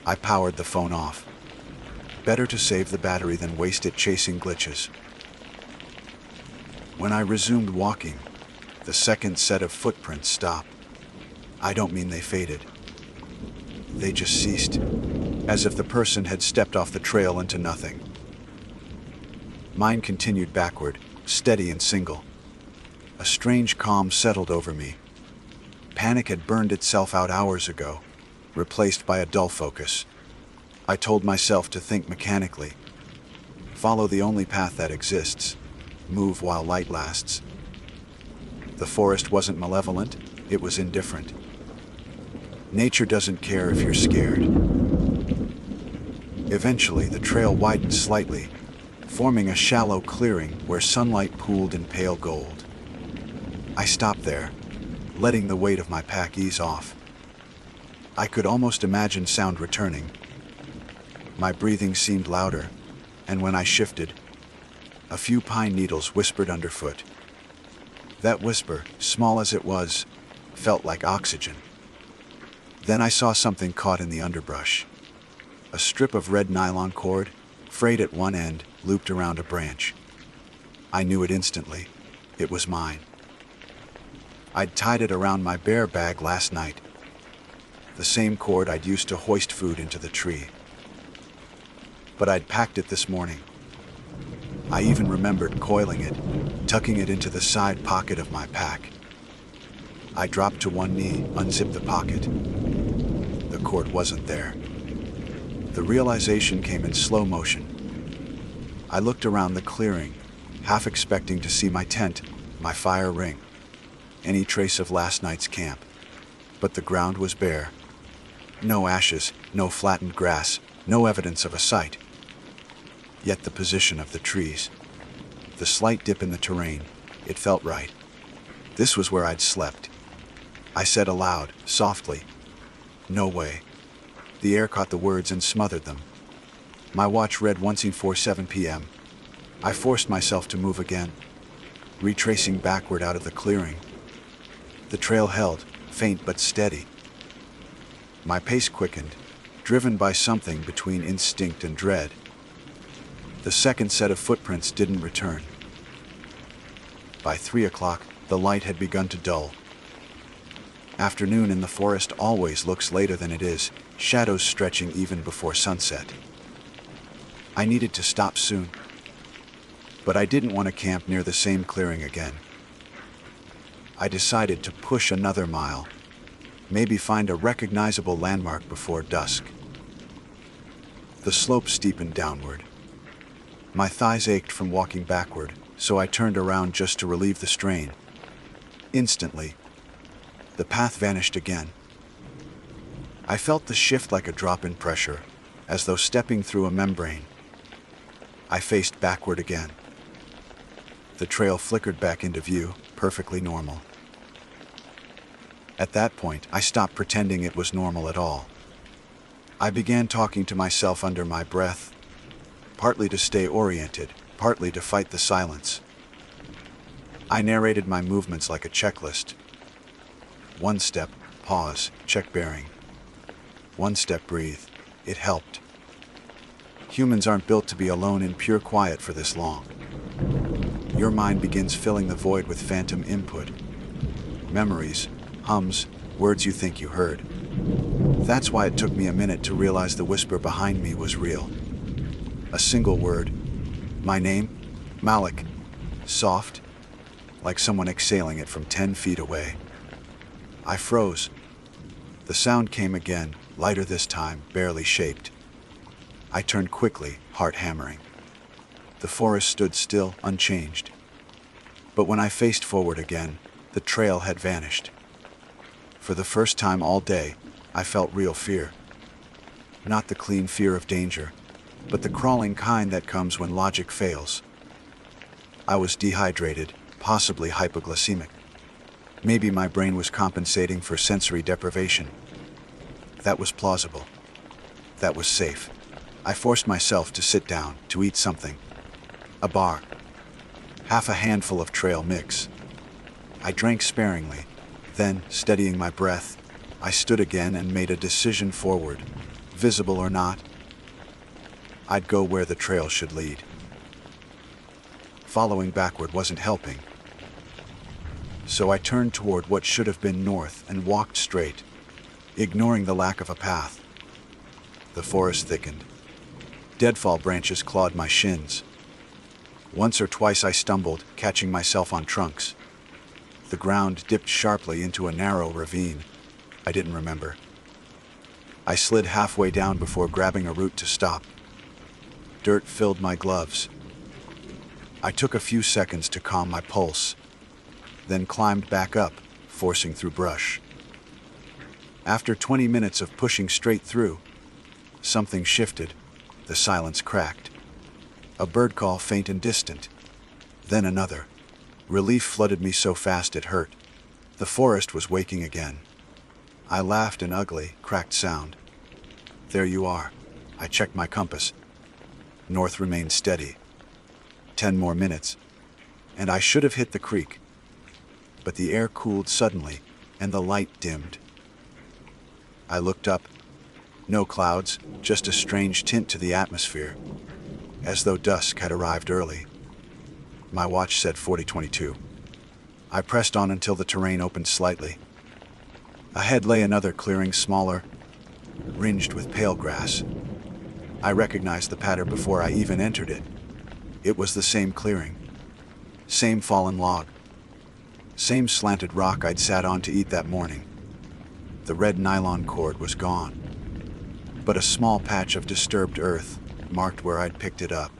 I powered the phone off. Better to save the battery than waste it chasing glitches. When I resumed walking, the second set of footprints stopped. I don't mean they faded. They just ceased, as if the person had stepped off the trail into nothing. Mine continued backward, steady and single. A strange calm settled over me. Panic had burned itself out hours ago, replaced by a dull focus. I told myself to think mechanically. Follow the only path that exists. Move while light lasts. The forest wasn't malevolent, it was indifferent. Nature doesn't care if you're scared. Eventually, the trail widened slightly, forming a shallow clearing where sunlight pooled in pale gold. I stopped there, letting the weight of my pack ease off. I could almost imagine sound returning. My breathing seemed louder, and when I shifted, a few pine needles whispered underfoot. That whisper, small as it was, felt like oxygen. Then I saw something caught in the underbrush. A strip of red nylon cord, frayed at one end, looped around a branch. I knew it instantly. It was mine. I'd tied it around my bear bag last night. The same cord I'd used to hoist food into the tree. But I'd packed it this morning. I even remembered coiling it, tucking it into the side pocket of my pack. I dropped to one knee, unzipped the pocket. The cord wasn't there. The realization came in slow motion. I looked around the clearing, half expecting to see my tent, my fire ring, any trace of last night's camp. But the ground was bare. No ashes, no flattened grass, no evidence of a site. Yet the position of the trees, the slight dip in the terrain, it felt right. This was where I'd slept. I said aloud, softly, "No way." The air caught the words and smothered them. My watch read 1:47 p.m. I forced myself to move again, retracing backward out of the clearing. The trail held, faint but steady. My pace quickened, driven by something between instinct and dread. The second set of footprints didn't return. By 3 o'clock, the light had begun to dull. Afternoon in the forest always looks later than it is, shadows stretching even before sunset. I needed to stop soon. But I didn't want to camp near the same clearing again. I decided to push another mile, maybe find a recognizable landmark before dusk. The slope steepened downward. My thighs ached from walking backward, so I turned around just to relieve the strain. Instantly, the path vanished again. I felt the shift like a drop in pressure, as though stepping through a membrane. I faced backward again. The trail flickered back into view, perfectly normal. At that point, I stopped pretending it was normal at all. I began talking to myself under my breath, partly to stay oriented, partly to fight the silence. I narrated my movements like a checklist. 1 step, pause, check bearing. 1 step, breathe. It helped. Humans aren't built to be alone in pure quiet for this long. Your mind begins filling the void with phantom input. Memories, hums, words you think you heard. That's why it took me a minute to realize the whisper behind me was real. A single word. My name, Malik. Soft, like someone exhaling it from 10 feet away. I froze. The sound came again, lighter this time, barely shaped. I turned quickly, heart hammering. The forest stood still, unchanged. But when I faced forward again, the trail had vanished. For the first time all day, I felt real fear. Not the clean fear of danger, but the crawling kind that comes when logic fails. I was dehydrated, possibly hypoglycemic. Maybe my brain was compensating for sensory deprivation. That was plausible. That was safe. I forced myself to sit down, to eat something. A bar. Half a handful of trail mix. I drank sparingly. Then, steadying my breath, I stood again and made a decision forward, visible or not. I'd go where the trail should lead. Following backward wasn't helping. So I turned toward what should have been north and walked straight, ignoring the lack of a path. The forest thickened. Deadfall branches clawed my shins. Once or twice I stumbled, catching myself on trunks. The ground dipped sharply into a narrow ravine. I didn't remember. I slid halfway down before grabbing a root to stop. Dirt filled my gloves. I took a few seconds to calm my pulse, then climbed back up, forcing through brush. After 20 minutes of pushing straight through, something shifted. The silence cracked. A bird call, faint and distant. Then another. Relief flooded me so fast it hurt. The forest was waking again. I laughed an ugly, cracked sound. There you are. I checked my compass. North remained steady. 10 more minutes, and I should have hit the creek. But the air cooled suddenly, and the light dimmed. I looked up. No clouds, just a strange tint to the atmosphere, as though dusk had arrived early. My watch said 40:22. I pressed on until the terrain opened slightly. Ahead lay another clearing, smaller, ringed with pale grass. I recognized the pattern before I even entered it. It was the same clearing, same fallen log, same slanted rock I'd sat on to eat that morning. The red nylon cord was gone, but a small patch of disturbed earth marked where I'd picked it up.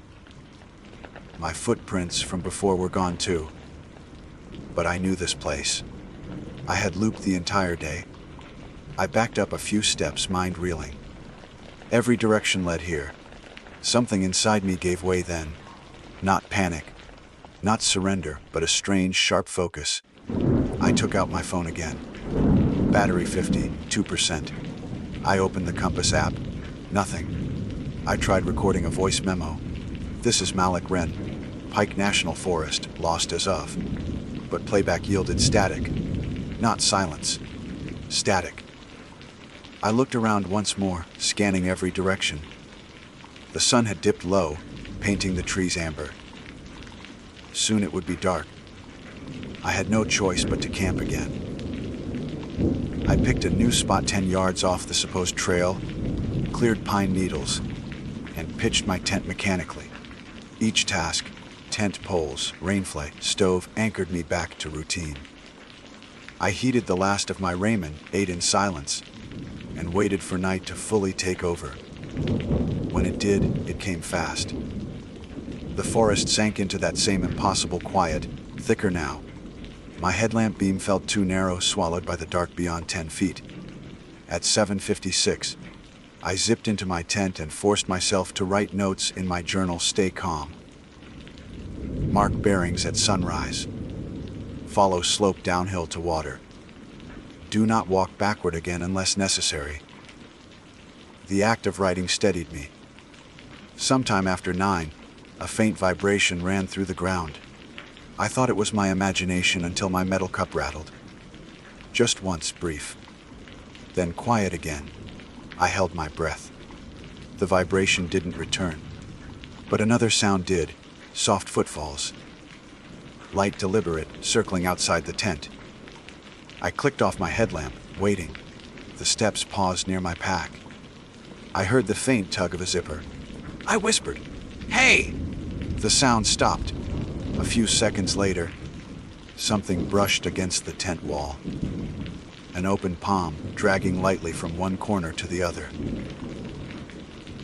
My footprints from before were gone too, but I knew this place. I had looped the entire day. I backed up a few steps, mind reeling. Every direction led here. Something inside me gave way then. Not panic, not surrender, but a strange, sharp focus. I took out my phone again. Battery 50, 2%. I opened the compass app. Nothing. I tried recording a voice memo. This is Malik Wren, Pike National Forest, lost as of. But playback yielded static. Not silence. Static. I looked around once more, scanning every direction. The sun had dipped low, painting the trees amber. Soon it would be dark. I had no choice but to camp again. I picked a new spot 10 yards off the supposed trail, cleared pine needles, and pitched my tent mechanically. Each task, tent poles, rainfly, stove, anchored me back to routine. I heated the last of my raiment, ate in silence, and waited for night to fully take over. When it did, it came fast. The forest sank into that same impossible quiet, thicker now. My headlamp beam felt too narrow, swallowed by the dark beyond 10 feet. At 7:56, I zipped into my tent and forced myself to write notes in my journal, stay calm. Mark bearings at sunrise. Follow slope downhill to water. Do not walk backward again unless necessary. The act of writing steadied me. Sometime after 9, a faint vibration ran through the ground. I thought it was my imagination until my metal cup rattled. Just once, brief. Then quiet again. I held my breath. The vibration didn't return. But another sound did, soft footfalls. Light, deliberate, circling outside the tent. I clicked off my headlamp, waiting. The steps paused near my pack. I heard the faint tug of a zipper. I whispered, "Hey!" The sound stopped. A few seconds later, something brushed against the tent wall. An open palm, dragging lightly from one corner to the other.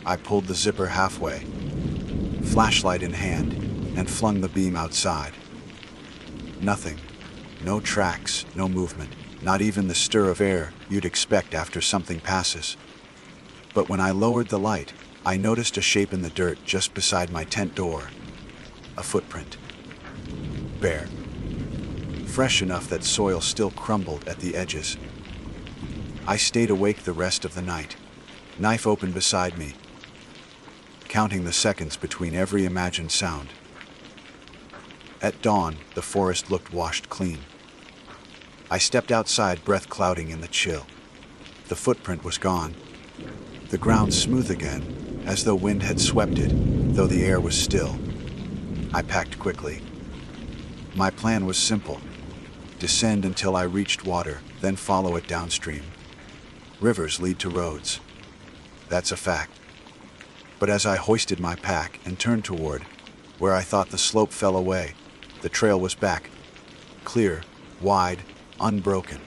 I pulled the zipper halfway, flashlight in hand, and flung the beam outside. Nothing. No tracks, no movement, not even the stir of air you'd expect after something passes. But when I lowered the light, I noticed a shape in the dirt just beside my tent door. A footprint. Bare. Fresh enough that soil still crumbled at the edges. I stayed awake the rest of the night, knife open beside me, counting the seconds between every imagined sound. At dawn, the forest looked washed clean. I stepped outside, breath clouding in the chill. The footprint was gone. The ground smooth again, as though wind had swept it, though the air was still. I packed quickly. My plan was simple. Descend until I reached water, then follow it downstream. Rivers lead to roads. That's a fact. But as I hoisted my pack and turned toward where I thought the slope fell away, the trail was back, clear, wide, unbroken.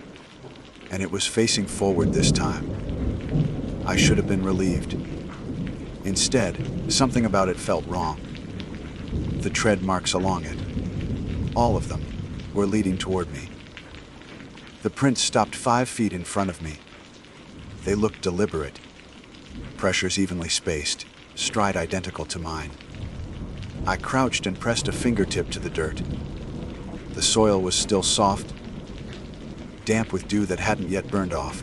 And it was facing forward this time. I should have been relieved. Instead, something about it felt wrong. The tread marks along it, all of them, were leading toward me. The prints stopped 5 feet in front of me. They looked deliberate, pressures evenly spaced, stride identical to mine. I crouched and pressed a fingertip to the dirt. The soil was still soft, damp with dew that hadn't yet burned off.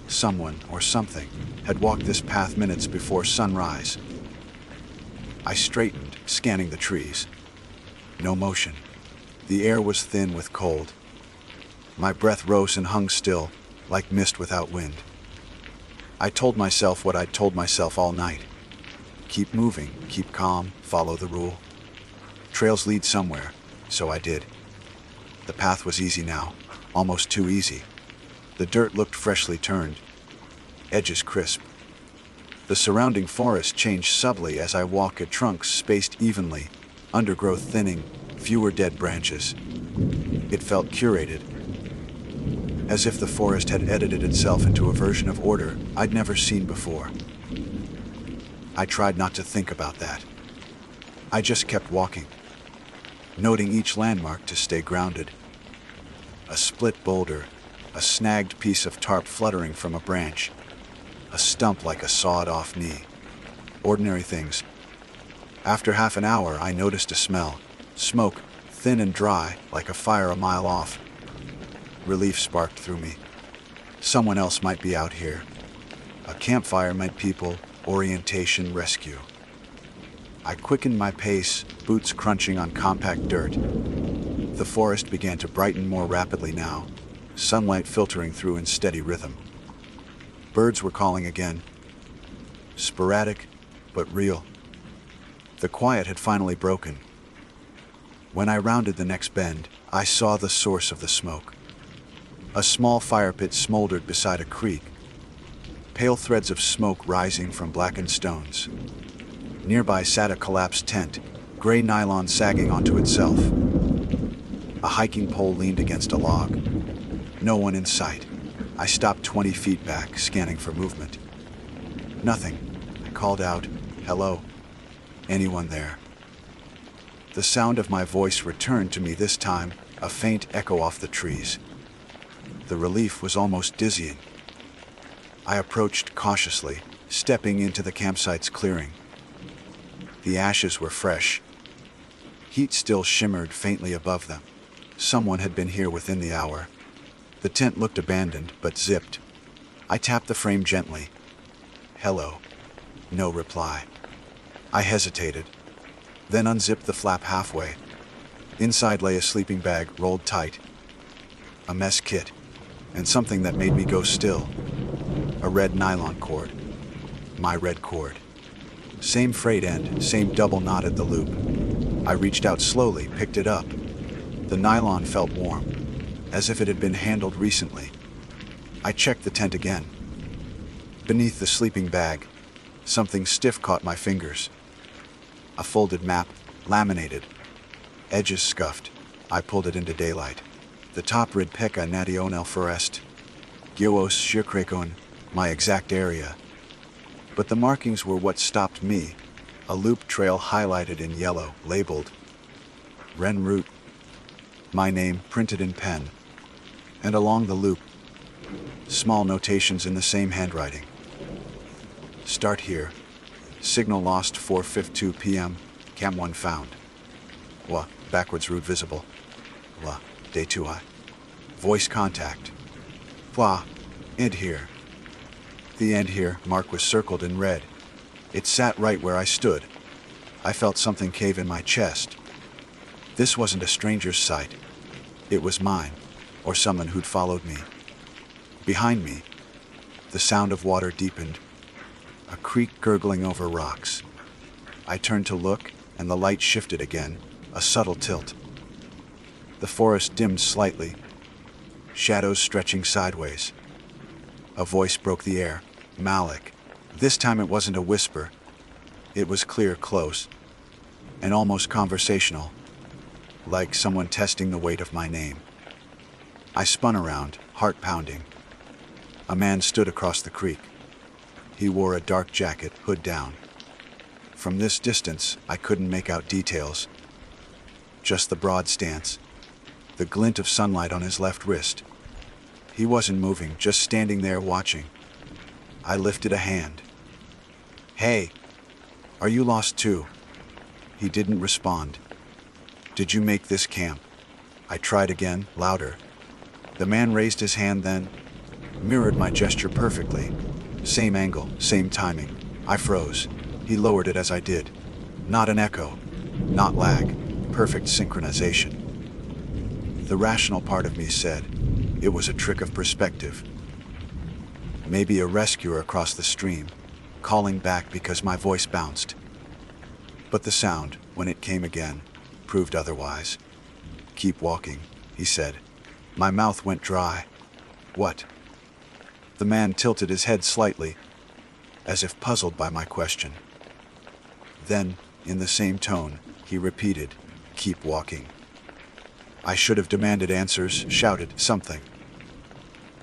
Someone or something had walked this path minutes before sunrise. I straightened, scanning the trees. No motion. The air was thin with cold. My breath rose and hung still, like mist without wind. I told myself what I'd told myself all night. Keep moving, keep calm, follow the rule. Trails lead somewhere, so I did. The path was easy now, almost too easy. The dirt looked freshly turned, edges crisp. The surrounding forest changed subtly as I walked, at trunks spaced evenly, undergrowth thinning, fewer dead branches. It felt curated, as if the forest had edited itself into a version of order I'd never seen before. I tried not to think about that. I just kept walking, noting each landmark to stay grounded. A split boulder, a snagged piece of tarp fluttering from a branch, a stump like a sawed-off knee. Ordinary things. After half an hour, I noticed a smell. Smoke, thin and dry, like a fire a mile off. Relief sparked through me. Someone else might be out here. A campfire meant people, orientation, rescue. I quickened my pace, boots crunching on compact dirt. The forest began to brighten more rapidly now, sunlight filtering through in steady rhythm. Birds were calling again. Sporadic, but real. The quiet had finally broken. When I rounded the next bend, I saw the source of the smoke. A small fire pit smoldered beside a creek, pale threads of smoke rising from blackened stones. Nearby sat a collapsed tent, gray nylon sagging onto itself. A hiking pole leaned against a log. No one in sight. I stopped 20 feet back, scanning for movement. Nothing. I called out, "Hello? Anyone there?" The sound of my voice returned to me this time, a faint echo off the trees. The relief was almost dizzying. I approached cautiously, stepping into the campsite's clearing. The ashes were fresh. Heat still shimmered faintly above them. Someone had been here within the hour. The tent looked abandoned, but zipped. I tapped the frame gently. "Hello." No reply. I hesitated, then unzipped the flap halfway. Inside lay a sleeping bag rolled tight. A mess kit, and something that made me go still. A red nylon cord. My red cord. Same frayed end, same double knot at the loop. I reached out slowly, picked it up. The nylon felt warm, as if it had been handled recently. I checked the tent again. Beneath the sleeping bag, something stiff caught my fingers. A folded map, laminated. Edges scuffed. I pulled it into daylight. The top read Peka National Forest. Gios Shirkrekon, my exact area. But the markings were what stopped me. A loop trail highlighted in yellow, labeled Ren Route. My name printed in pen. And along the loop, small notations in the same handwriting. Start here. Signal lost 4:52 p.m. Cam 1 found. Wa, backwards route visible. La, day 2I. Voice contact. Wa, end here. The end here mark was circled in red. It sat right where I stood. I felt something cave in my chest. This wasn't a stranger's sight. It was mine, or someone who'd followed me. Behind me, the sound of water deepened, a creek gurgling over rocks. I turned to look, and the light shifted again, a subtle tilt. The forest dimmed slightly, shadows stretching sideways. A voice broke the air. Malik. This time it wasn't a whisper. It was clear, close, and almost conversational, like someone testing the weight of my name. I spun around, heart pounding. A man stood across the creek. He wore a dark jacket, hood down. From this distance, I couldn't make out details. Just the broad stance, the glint of sunlight on his left wrist. He wasn't moving, just standing there watching. I lifted a hand. "Hey, are you lost too?" He didn't respond. "Did you make this camp?" I tried again, louder. The man raised his hand then, mirrored my gesture perfectly. Same angle, same timing. I froze. He lowered it as I did. Not an echo, not lag, perfect synchronization. The rational part of me said, it was a trick of perspective. Maybe a rescuer across the stream, calling back because my voice bounced. But the sound, when it came again, proved otherwise. "Keep walking," he said. My mouth went dry. "What?" The man tilted his head slightly, as if puzzled by my question. Then, in the same tone, he repeated, "Keep walking." I should have demanded answers, shouted something.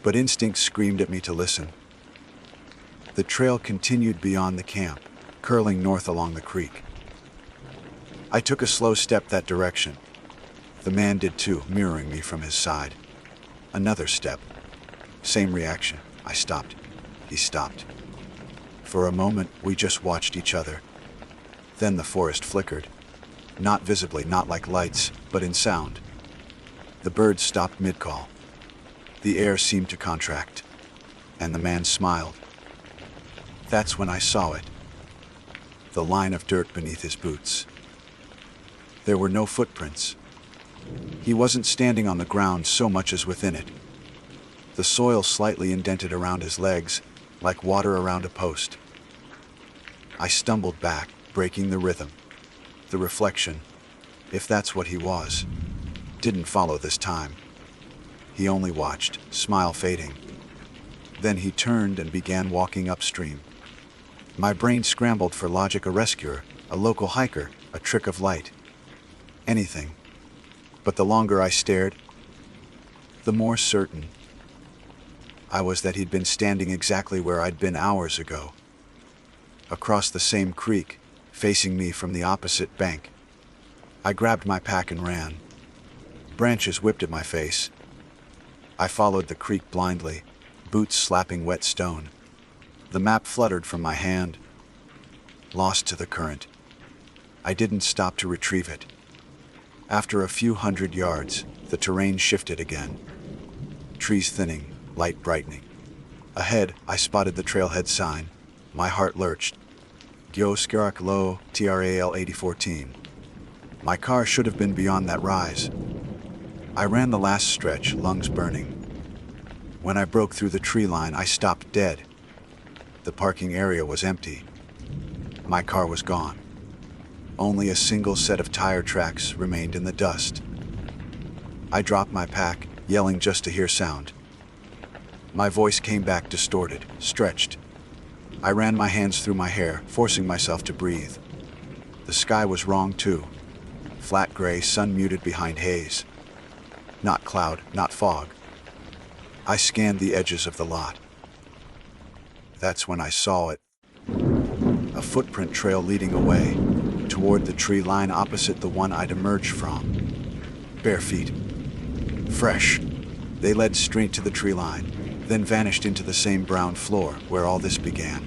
But instinct screamed at me to listen. The trail continued beyond the camp, curling north along the creek. I took a slow step that direction. The man did too, mirroring me from his side. Another step. Same reaction. I stopped. He stopped. For a moment, we just watched each other. Then the forest flickered. Not visibly, not like lights, but in sound. The birds stopped mid-call. The air seemed to contract. And the man smiled. That's when I saw it. The line of dirt beneath his boots. There were no footprints. He wasn't standing on the ground so much as within it. The soil slightly indented around his legs, like water around a post. I stumbled back, breaking the rhythm. The reflection, if that's what he was, didn't follow this time. He only watched, smile fading. Then he turned and began walking upstream. My brain scrambled for logic: a rescuer, a local hiker, a trick of light. Anything. But the longer I stared, the more certain I was that he'd been standing exactly where I'd been hours ago. Across the same creek, facing me from the opposite bank. I grabbed my pack and ran. Branches whipped at my face. I followed the creek blindly, boots slapping wet stone. The map fluttered from my hand. Lost to the current. I didn't stop to retrieve it. After a few hundred yards, the terrain shifted again. Trees thinning, light brightening. Ahead, I spotted the trailhead sign. My heart lurched. Gyoskarak Lo, TRAL 8014. My car should have been beyond that rise. I ran the last stretch, lungs burning. When I broke through the tree line, I stopped dead. The parking area was empty. My car was gone. Only a single set of tire tracks remained in the dust. I dropped my pack, yelling just to hear sound. My voice came back distorted, stretched. I ran my hands through my hair, forcing myself to breathe. The sky was wrong too. Flat gray, sun muted behind haze. Not cloud, not fog. I scanned the edges of the lot. That's when I saw it. A footprint trail leading away, toward the tree line opposite the one I'd emerged from. Bare feet. Fresh. They led straight to the tree line, then vanished into the same brown floor where all this began.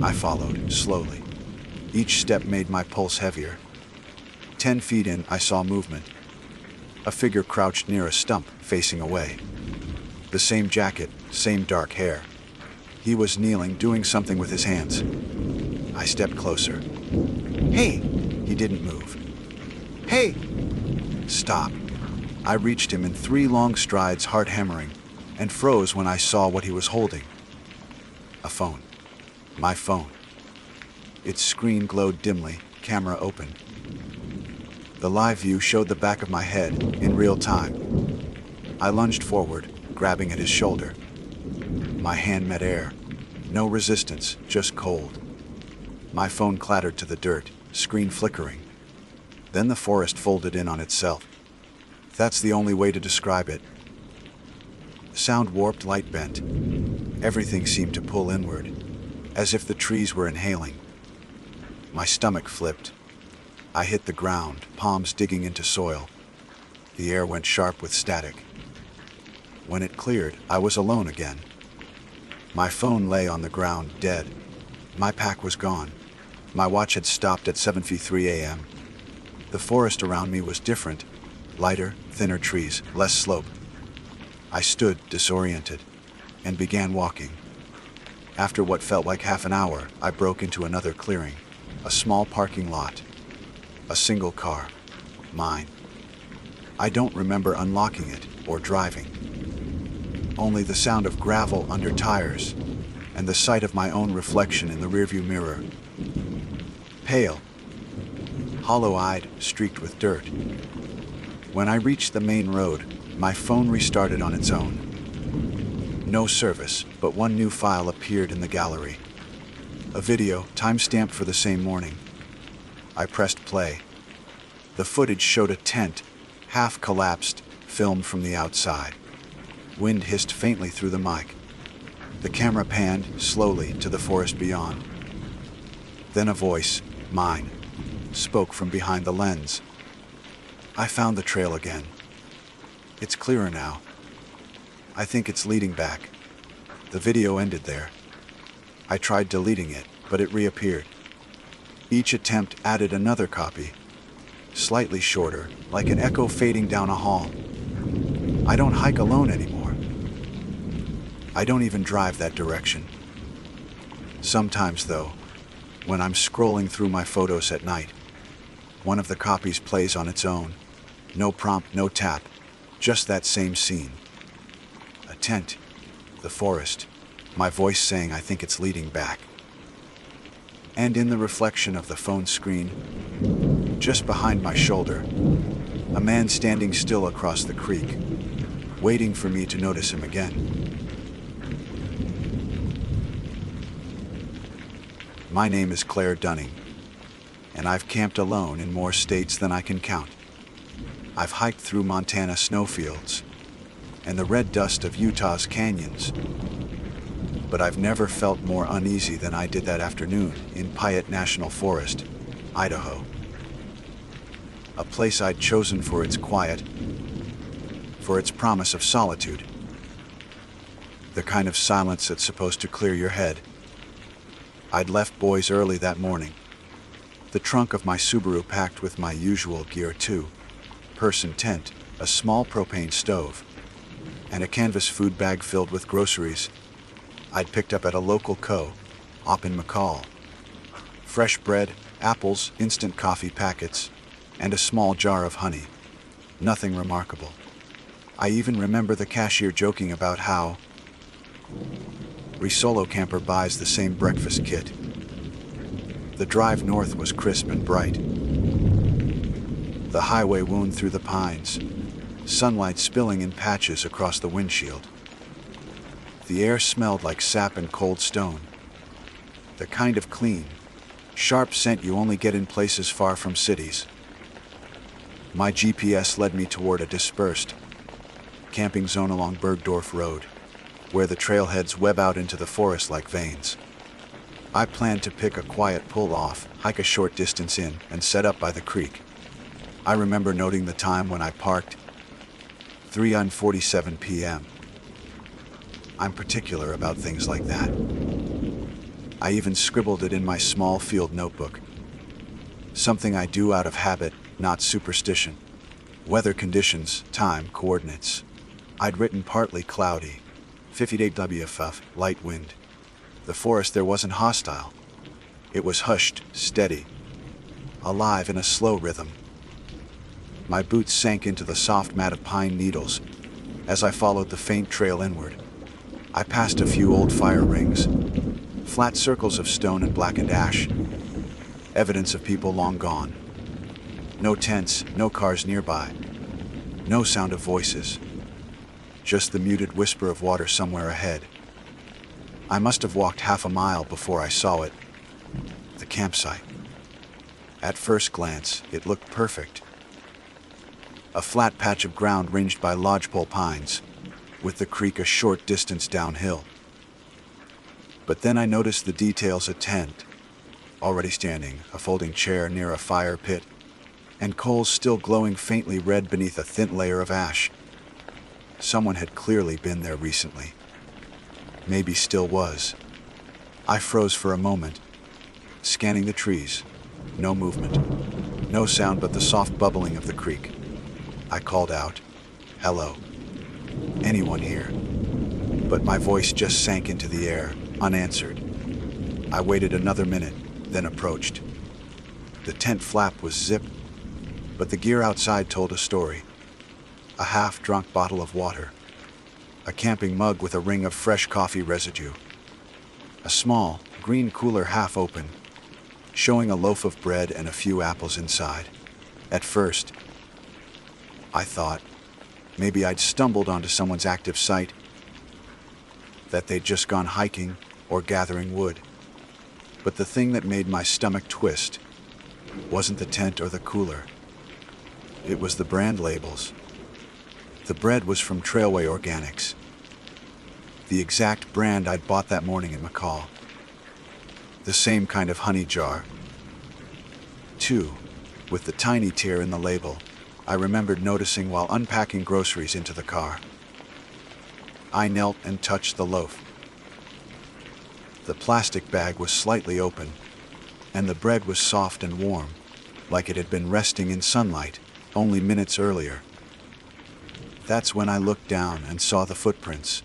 I followed, slowly. Each step made my pulse heavier. 10 feet in, I saw movement. A figure crouched near a stump, facing away. The same jacket, same dark hair. He was kneeling, doing something with his hands. I stepped closer. "Hey!" He didn't move. "Hey!" "Stop." I reached him in 3 long strides, heart hammering, and froze when I saw what he was holding. A phone. My phone. Its screen glowed dimly, camera open. The live view showed the back of my head, in real time. I lunged forward, grabbing at his shoulder. My hand met air. No resistance, just cold. My phone clattered to the dirt, screen flickering. Then the forest folded in on itself. That's the only way to describe it. Sound warped, light bent. Everything seemed to pull inward, as if the trees were inhaling. My stomach flipped. I hit the ground, palms digging into soil. The air went sharp with static. When it cleared, I was alone again. My phone lay on the ground, dead. My pack was gone. My watch had stopped at 7:03 a.m. The forest around me was different. Lighter, thinner trees, less slope. I stood, disoriented, and began walking. After what felt like half an hour, I broke into another clearing. A small parking lot. A single car. Mine. I don't remember unlocking it or driving. Only the sound of gravel under tires, and the sight of my own reflection in the rearview mirror. Pale. Hollow-eyed, streaked with dirt. When I reached the main road, my phone restarted on its own. No service, but one new file appeared in the gallery. A video, time-stamped for the same morning. I pressed play. The footage showed a tent, half collapsed, filmed from the outside. Wind hissed faintly through the mic. The camera panned, slowly, to the forest beyond. Then a voice, mine, spoke from behind the lens. I found the trail again. It's clearer now. I think it's leading back. The video ended there. I tried deleting it, but it reappeared. Each attempt added another copy, slightly shorter, like an echo fading down a hall. I don't hike alone anymore. I don't even drive that direction. Sometimes, though, when I'm scrolling through my photos at night, one of the copies plays on its own. No prompt, no tap, just that same scene. A tent, the forest, my voice saying I think it's leading back. And in the reflection of the phone screen, just behind my shoulder, a man standing still across the creek, waiting for me to notice him again. My name is Claire Dunning, and I've camped alone in more states than I can count. I've hiked through Montana snowfields and the red dust of Utah's canyons, but I've never felt more uneasy than I did that afternoon in Piatt National Forest, Idaho. A place I'd chosen for its quiet, for its promise of solitude. The kind of silence that's supposed to clear your head. I'd left Boise early that morning, the trunk of my Subaru packed with my usual gear too, person tent, a small propane stove, and a canvas food bag filled with groceries I'd picked up at a local co-op in McCall. Fresh bread, apples, instant coffee packets, and a small jar of honey. Nothing remarkable. I even remember the cashier joking about how Solo Camper buys the same breakfast kit. The drive north was crisp and bright. The highway wound through the pines, sunlight spilling in patches across the windshield. The air smelled like sap and cold stone. The kind of clean, sharp scent you only get in places far from cities. My GPS led me toward a dispersed camping zone along Bergdorf Road, where the trailheads web out into the forest like veins. I planned to pick a quiet pull-off, hike a short distance in, and set up by the creek. I remember noting the time when I parked, 3:47 p.m. I'm particular about things like that. I even scribbled it in my small field notebook. Something I do out of habit, not superstition. Weather conditions, time, coordinates. I'd written partly cloudy, 58 WFF, light wind. The forest there wasn't hostile. It was hushed, steady, alive in a slow rhythm. My boots sank into the soft mat of pine needles as I followed the faint trail inward. I passed a few old fire rings, flat circles of stone and blackened ash, evidence of people long gone. No tents, no cars nearby, no sound of voices, just the muted whisper of water somewhere ahead. I must have walked half a mile before I saw it, the campsite. At first glance, it looked perfect. A flat patch of ground ringed by lodgepole pines, with the creek a short distance downhill. But then I noticed the details: a tent, already standing, a folding chair near a fire pit, and coals still glowing faintly red beneath a thin layer of ash. Someone had clearly been there recently. Maybe still was. I froze for a moment, scanning the trees. No movement, no sound but the soft bubbling of the creek. I called out, "Hello. Anyone here?" But my voice just sank into the air, unanswered. I waited another minute, then approached. The tent flap was zipped, but the gear outside told a story. A half-drunk bottle of water, a camping mug with a ring of fresh coffee residue, a small, green cooler half open, showing a loaf of bread and a few apples inside. At first, I thought maybe I'd stumbled onto someone's active site, that they'd just gone hiking or gathering wood. But the thing that made my stomach twist wasn't the tent or the cooler. It was the brand labels. The bread was from Trailway Organics, the exact brand I'd bought that morning in McCall. The same kind of honey jar, too, with the tiny tear in the label I remembered noticing while unpacking groceries into the car. I knelt and touched the loaf. The plastic bag was slightly open, and the bread was soft and warm, like it had been resting in sunlight only minutes earlier. That's when I looked down and saw the footprints.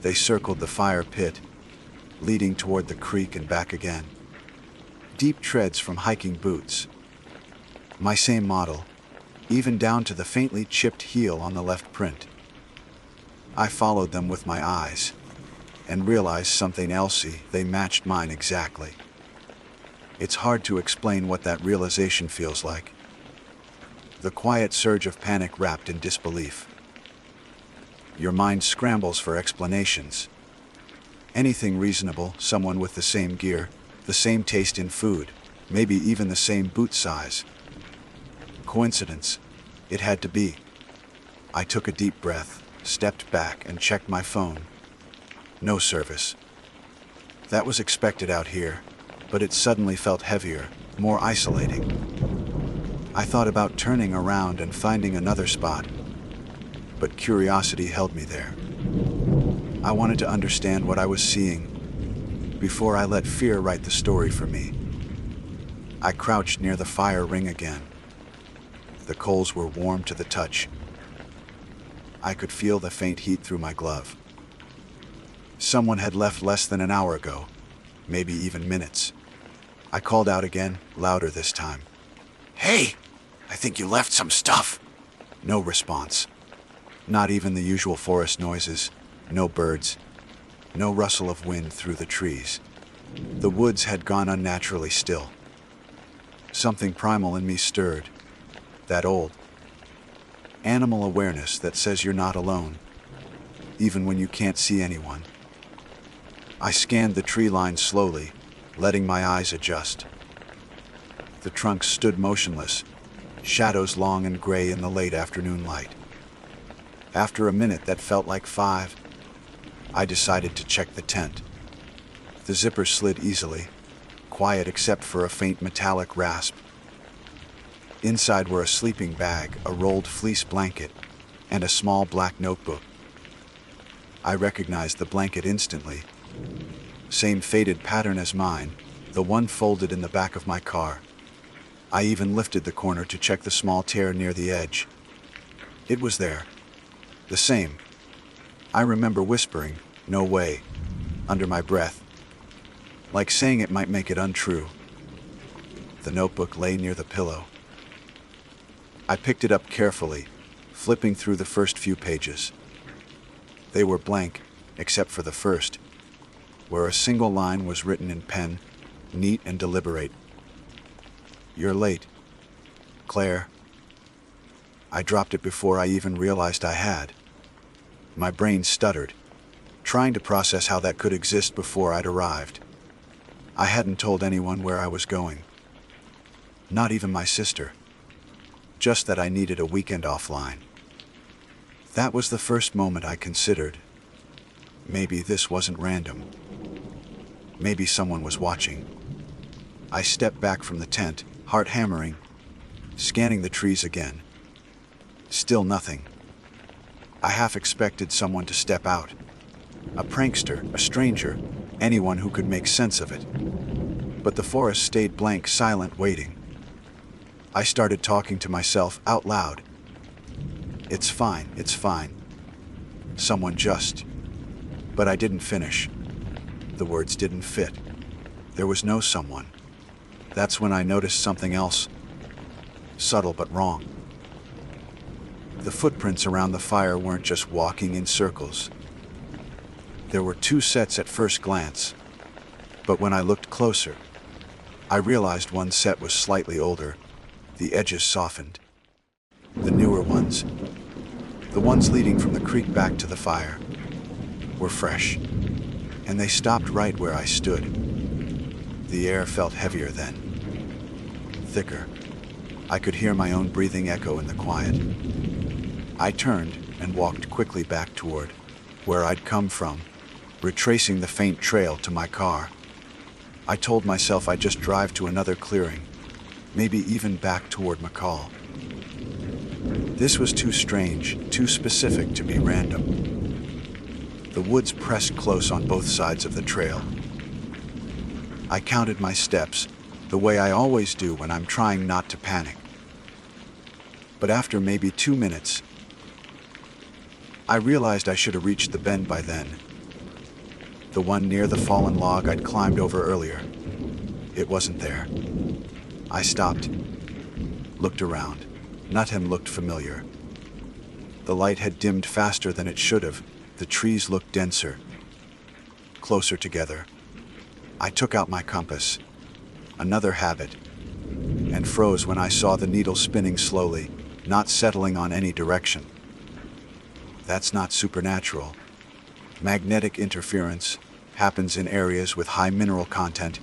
They circled the fire pit, leading toward the creek and back again. Deep treads from hiking boots. My same model, even down to the faintly chipped heel on the left print. I followed them with my eyes and realized something else. They matched mine exactly. It's hard to explain what that realization feels like. The quiet surge of panic wrapped in disbelief. Your mind scrambles for explanations. Anything reasonable, someone with the same gear, the same taste in food, maybe even the same boot size. Coincidence? It had to be. I took a deep breath, stepped back, and checked my phone. No service. That was expected out here, but it suddenly felt heavier, more isolating. I thought about turning around and finding another spot, but curiosity held me there. I wanted to understand what I was seeing before I let fear write the story for me. I crouched near the fire ring again. The coals were warm to the touch. I could feel the faint heat through my glove. Someone had left less than an hour ago, maybe even minutes. I called out again, louder this time. "Hey, I think you left some stuff." No response. Not even the usual forest noises. No birds. No rustle of wind through the trees. The woods had gone unnaturally still. Something primal in me stirred. That old animal awareness that says you're not alone, even when you can't see anyone. I scanned the tree line slowly, letting my eyes adjust. The trunks stood motionless, shadows long and gray in the late afternoon light. After a minute that felt like 5, I decided to check the tent. The zipper slid easily, quiet except for a faint metallic rasp. Inside were a sleeping bag, a rolled fleece blanket, and a small black notebook. I recognized the blanket instantly. Same faded pattern as mine, the one folded in the back of my car. I even lifted the corner to check the small tear near the edge. It was there. The same. I remember whispering, "No way," under my breath, like saying it might make it untrue. The notebook lay near the pillow. I picked it up carefully, flipping through the first few pages. They were blank, except for the first, where a single line was written in pen, neat and deliberate. "You're late, Claire." I dropped it before I even realized I had. My brain stuttered, trying to process how that could exist before I'd arrived. I hadn't told anyone where I was going. Not even my sister. Just that I needed a weekend offline. That was the first moment I considered, maybe this wasn't random. Maybe someone was watching. I stepped back from the tent, heart hammering, scanning the trees again. Still nothing. I half expected someone to step out. A prankster, a stranger, anyone who could make sense of it. But the forest stayed blank, silent, waiting. I started talking to myself out loud. It's fine. Someone just... But I didn't finish. The words didn't fit. There was no someone. That's when I noticed something else. Subtle but wrong. The footprints around the fire weren't just walking in circles. There were 2 sets at first glance, but when I looked closer, I realized one set was slightly older. The edges softened. The newer ones, the ones leading from the creek back to the fire, were fresh, and they stopped right where I stood. The air felt heavier then, thicker. I could hear my own breathing echo in the quiet. I turned and walked quickly back toward where I'd come from, retracing the faint trail to my car. I told myself I'd just drive to another clearing, maybe even back toward McCall. This was too strange, too specific to be random. The woods pressed close on both sides of the trail. I counted my steps, the way I always do when I'm trying not to panic. But after maybe 2 minutes, I realized I should have reached the bend by then. The one near the fallen log I'd climbed over earlier. It wasn't there. I stopped, looked around. Nothing looked familiar. The light had dimmed faster than it should have. The trees looked denser, closer together. I took out my compass, another habit, and froze when I saw the needle spinning slowly, not settling on any direction. That's not supernatural. Magnetic interference happens in areas with high mineral content,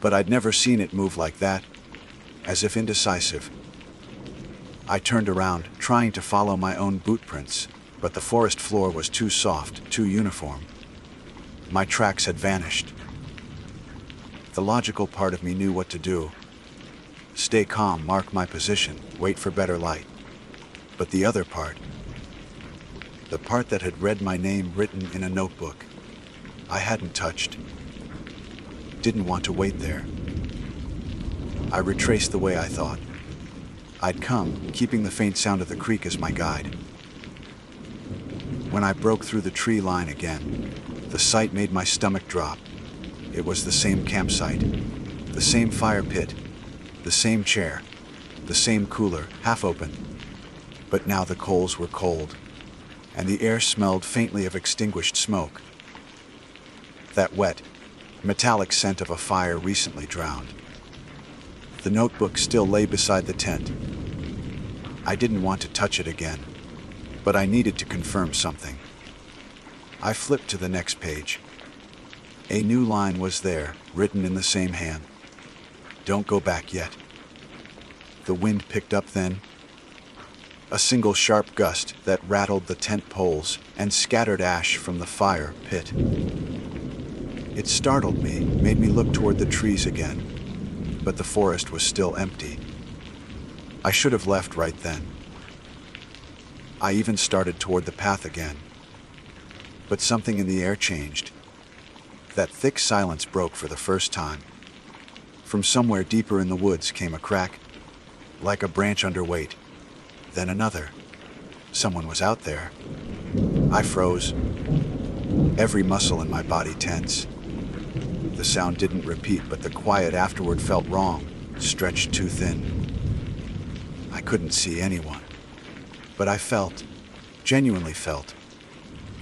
but I'd never seen it move like that, as if indecisive. I turned around, trying to follow my own boot prints, but the forest floor was too soft, too uniform. My tracks had vanished. The logical part of me knew what to do. Stay calm, mark my position, wait for better light. But the other part, the part that had read my name written in a notebook, I hadn't touched. Didn't want to wait there. I retraced the way I thought I'd come, keeping the faint sound of the creek as my guide. When I broke through the tree line again, the sight made my stomach drop. It was the same campsite, the same fire pit, the same chair, the same cooler, half open. But now the coals were cold, and the air smelled faintly of extinguished smoke. That wet, metallic scent of a fire recently drowned. The notebook still lay beside the tent. I didn't want to touch it again, but I needed to confirm something. I flipped to the next page. A new line was there, written in the same hand. Don't go back yet. The wind picked up then. A single sharp gust that rattled the tent poles and scattered ash from the fire pit. It startled me, made me look toward the trees again, but the forest was still empty. I should have left right then. I even started toward the path again. But something in the air changed. That thick silence broke for the first time. From somewhere deeper in the woods came a crack, like a branch under weight. Then another. Someone was out there. I froze, every muscle in my body tense. The sound didn't repeat, but the quiet afterward felt wrong, stretched too thin. I couldn't see anyone, but I felt, genuinely felt,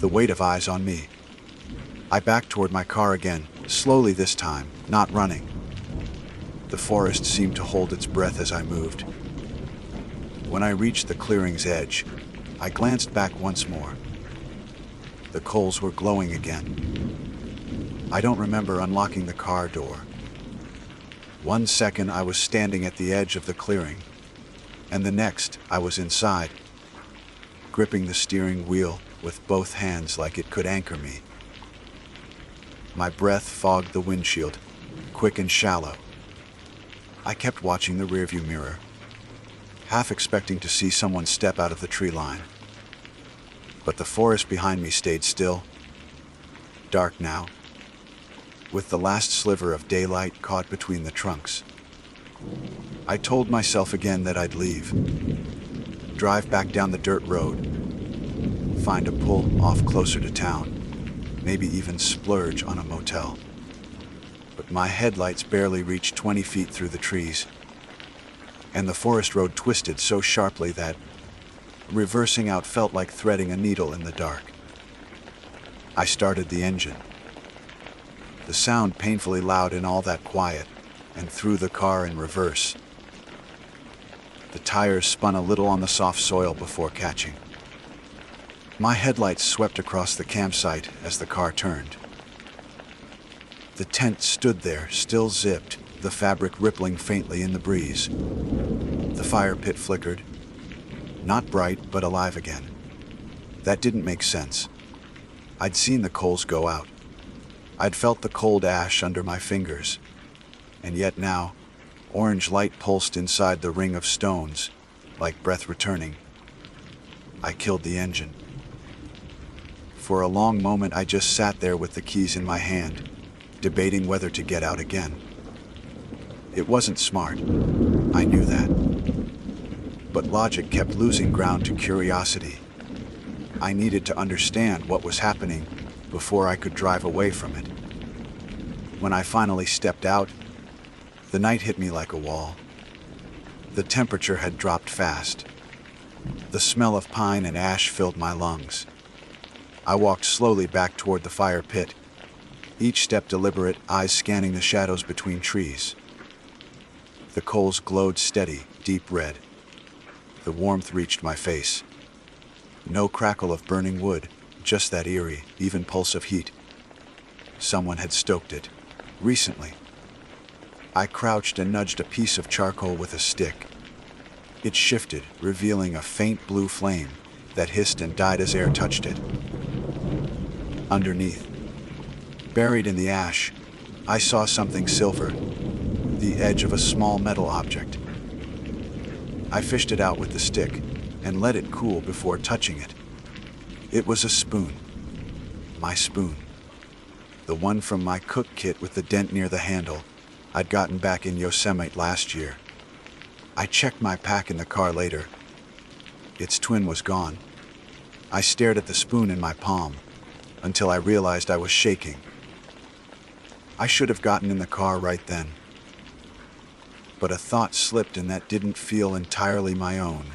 the weight of eyes on me. I backed toward my car again, slowly this time, not running. The forest seemed to hold its breath as I moved. When I reached the clearing's edge, I glanced back once more. The coals were glowing again. I don't remember unlocking the car door. 1 second I was standing at the edge of the clearing, and the next I was inside, gripping the steering wheel with both hands like it could anchor me. My breath fogged the windshield, quick and shallow. I kept watching the rearview mirror, half expecting to see someone step out of the tree line. But the forest behind me stayed still, dark now, with the last sliver of daylight caught between the trunks. I told myself again that I'd leave, drive back down the dirt road, find a pull off closer to town, maybe even splurge on a motel. But my headlights barely reached 20 feet through the trees, and the forest road twisted so sharply that reversing out felt like threading a needle in the dark. I started the engine. The sound painfully loud in all that quiet, and threw the car in reverse. The tires spun a little on the soft soil before catching. My headlights swept across the campsite as the car turned. The tent stood there, still zipped, the fabric rippling faintly in the breeze. The fire pit flickered, not bright, but alive again. That didn't make sense. I'd seen the coals go out. I'd felt the cold ash under my fingers. And yet now, orange light pulsed inside the ring of stones, like breath returning. I killed the engine. For a long moment I just sat there with the keys in my hand, debating whether to get out again. It wasn't smart. I knew that. But logic kept losing ground to curiosity. I needed to understand what was happening before I could drive away from it. When I finally stepped out, the night hit me like a wall. The temperature had dropped fast. The smell of pine and ash filled my lungs. I walked slowly back toward the fire pit, each step deliberate, eyes scanning the shadows between trees. The coals glowed steady, deep red. The warmth reached my face. No crackle of burning wood, just that eerie, even pulse of heat. Someone had stoked it, recently. I crouched and nudged a piece of charcoal with a stick. It shifted, revealing a faint blue flame that hissed and died as air touched it. Underneath, buried in the ash, I saw something silver, the edge of a small metal object. I fished it out with the stick and let it cool before touching it. It was a spoon. My spoon. The one from my cook kit with the dent near the handle I'd gotten back in Yosemite last year. I checked my pack in the car later. Its twin was gone. I stared at the spoon in my palm until I realized I was shaking. I should have gotten in the car right then. But a thought slipped and that didn't feel entirely my own.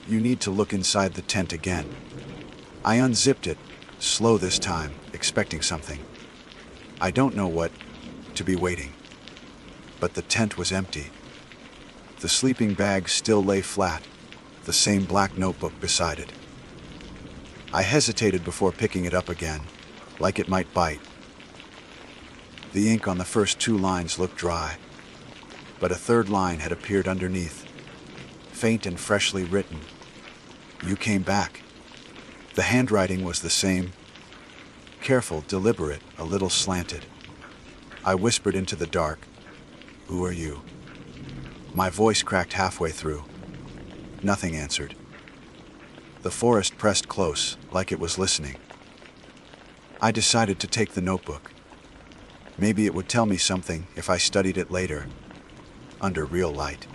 You need to look inside the tent again. I unzipped it, slow this time, expecting something. I don't know what, to be waiting. But the tent was empty. The sleeping bag still lay flat, the same black notebook beside it. I hesitated before picking it up again, like it might bite. The ink on the first 2 lines looked dry, but a third line had appeared underneath, faint and freshly written. You came back. The handwriting was the same, careful, deliberate, a little slanted. I whispered into the dark, "Who are you?" My voice cracked halfway through. Nothing answered. The forest pressed close, like it was listening. I decided to take the notebook. Maybe it would tell me something if I studied it later, under real light.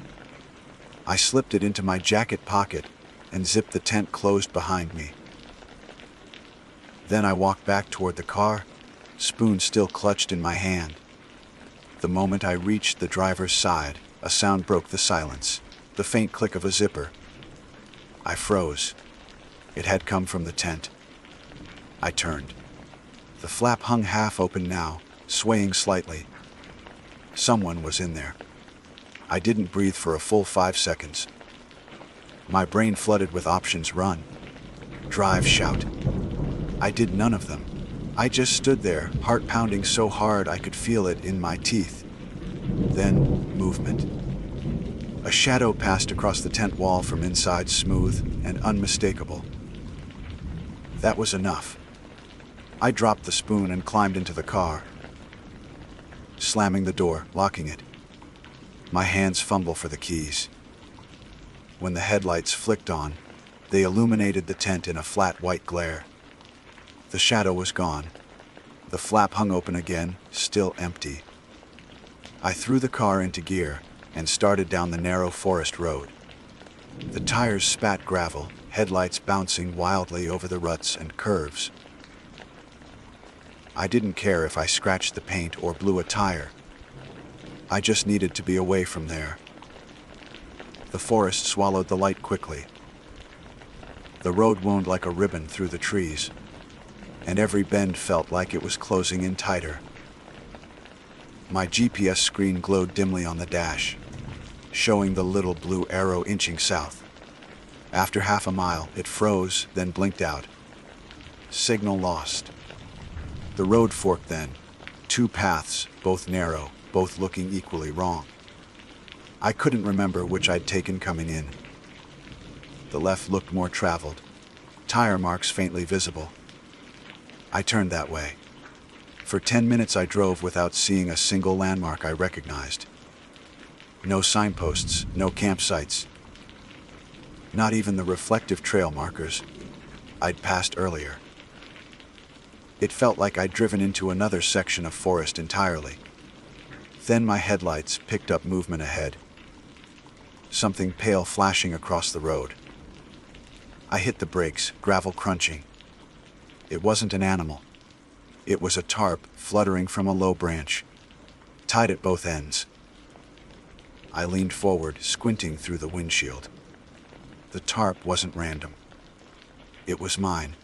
I slipped it into my jacket pocket and zipped the tent closed behind me. Then I walked back toward the car, spoon still clutched in my hand. The moment I reached the driver's side, a sound broke the silence, the faint click of a zipper. I froze. It had come from the tent. I turned. The flap hung half open now, swaying slightly. Someone was in there. I didn't breathe for a full 5 seconds. My brain flooded with options: run, drive, shout. I did none of them. I just stood there, heart pounding so hard I could feel it in my teeth. Then, movement. A shadow passed across the tent wall from inside, smooth and unmistakable. That was enough. I dropped the spoon and climbed into the car, slamming the door, locking it. My hands fumble for the keys. When the headlights flicked on, they illuminated the tent in a flat white glare. The shadow was gone. The flap hung open again, still empty. I threw the car into gear and started down the narrow forest road. The tires spat gravel, headlights bouncing wildly over the ruts and curves. I didn't care if I scratched the paint or blew a tire. I just needed to be away from there. The forest swallowed the light quickly. The road wound like a ribbon through the trees, and every bend felt like it was closing in tighter. My GPS screen glowed dimly on the dash, showing the little blue arrow inching south. After half a mile, it froze, then blinked out. Signal lost. The road forked then, Two paths, both narrow, both looking equally wrong. I couldn't remember which I'd taken coming in. The left looked more traveled, tire marks faintly visible. I turned that way. For 10 minutes I drove without seeing a single landmark I recognized. No signposts, no campsites. Not even the reflective trail markers I'd passed earlier. It felt like I'd driven into another section of forest entirely. Then my headlights picked up movement ahead. Something pale flashing across the road. I hit the brakes, gravel crunching. It wasn't an animal. It was a tarp fluttering from a low branch, tied at both ends. I leaned forward, squinting through the windshield. The tarp wasn't random. It was mine.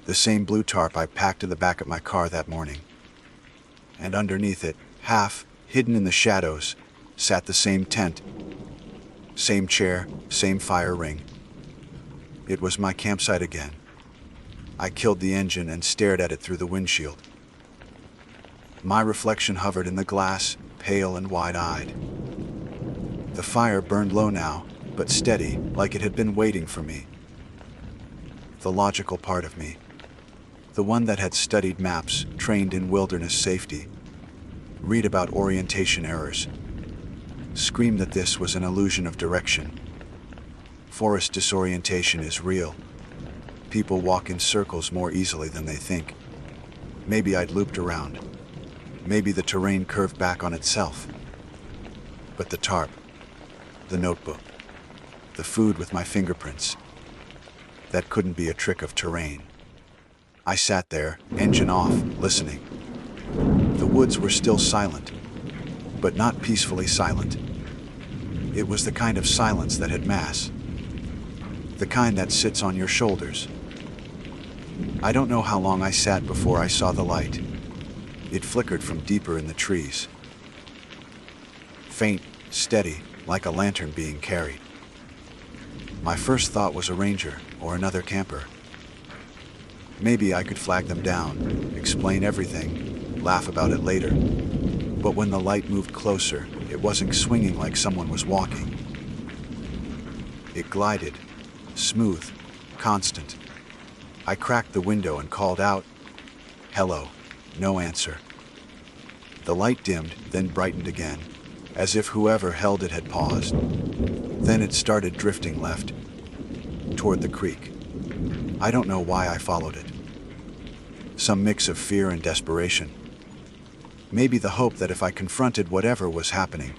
The same blue tarp I packed to the back of my car that morning. And underneath it, half hidden in the shadows, sat the same tent. Same chair, same fire ring. It was my campsite again. I killed the engine and stared at it through the windshield. My reflection hovered in the glass, pale and wide-eyed. The fire burned low now, but steady, like it had been waiting for me. The logical part of me, the one that had studied maps, trained in wilderness safety, read about orientation errors, screamed that this was an illusion of direction. Forest disorientation is real. People walk in circles more easily than they think. Maybe I'd looped around. Maybe the terrain curved back on itself. But the tarp, the notebook, the food with my fingerprints, that couldn't be a trick of terrain. I sat there, engine off, listening. The woods were still silent, but not peacefully silent. It was the kind of silence that had mass. The kind that sits on your shoulders. I don't know how long I sat before I saw the light. It flickered from deeper in the trees. Faint, steady, like a lantern being carried. My first thought was a ranger or another camper. Maybe I could flag them down, explain everything, laugh about it later. But when the light moved closer, it wasn't swinging like someone was walking. It glided, smooth, constant. I cracked the window and called out, "Hello." No answer. The light dimmed, then brightened again, as if whoever held it had paused. Then it started drifting left, toward the creek. I don't know why I followed it. Some mix of fear and desperation. Maybe the hope that if I confronted whatever was happening,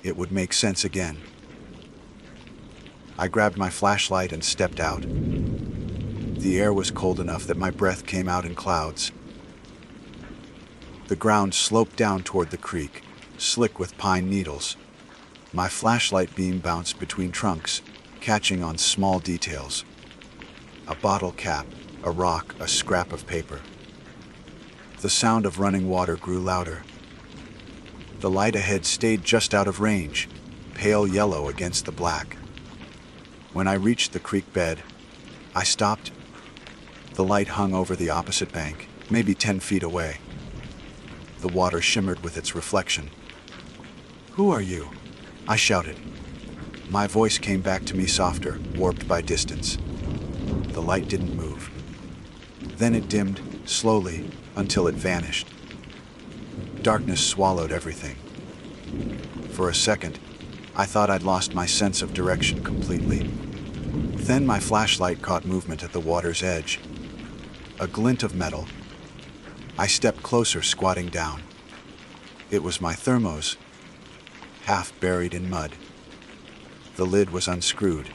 it would make sense again. I grabbed my flashlight and stepped out. The air was cold enough that my breath came out in clouds. The ground sloped down toward the creek, slick with pine needles. My flashlight beam bounced between trunks, catching on small details. A bottle cap, a rock, a scrap of paper. The sound of running water grew louder. The light ahead stayed just out of range, pale yellow against the black. When I reached the creek bed, I stopped. The light hung over the opposite bank, maybe 10 feet away. The water shimmered with its reflection. "Who are you?" I shouted. My voice came back to me softer, warped by distance. The light didn't move. Then it dimmed, slowly, until it vanished. Darkness swallowed everything. For a second, I thought I'd lost my sense of direction completely. Then my flashlight caught movement at the water's edge. A glint of metal. I stepped closer, squatting down. It was my thermos, half buried in mud. The lid was unscrewed,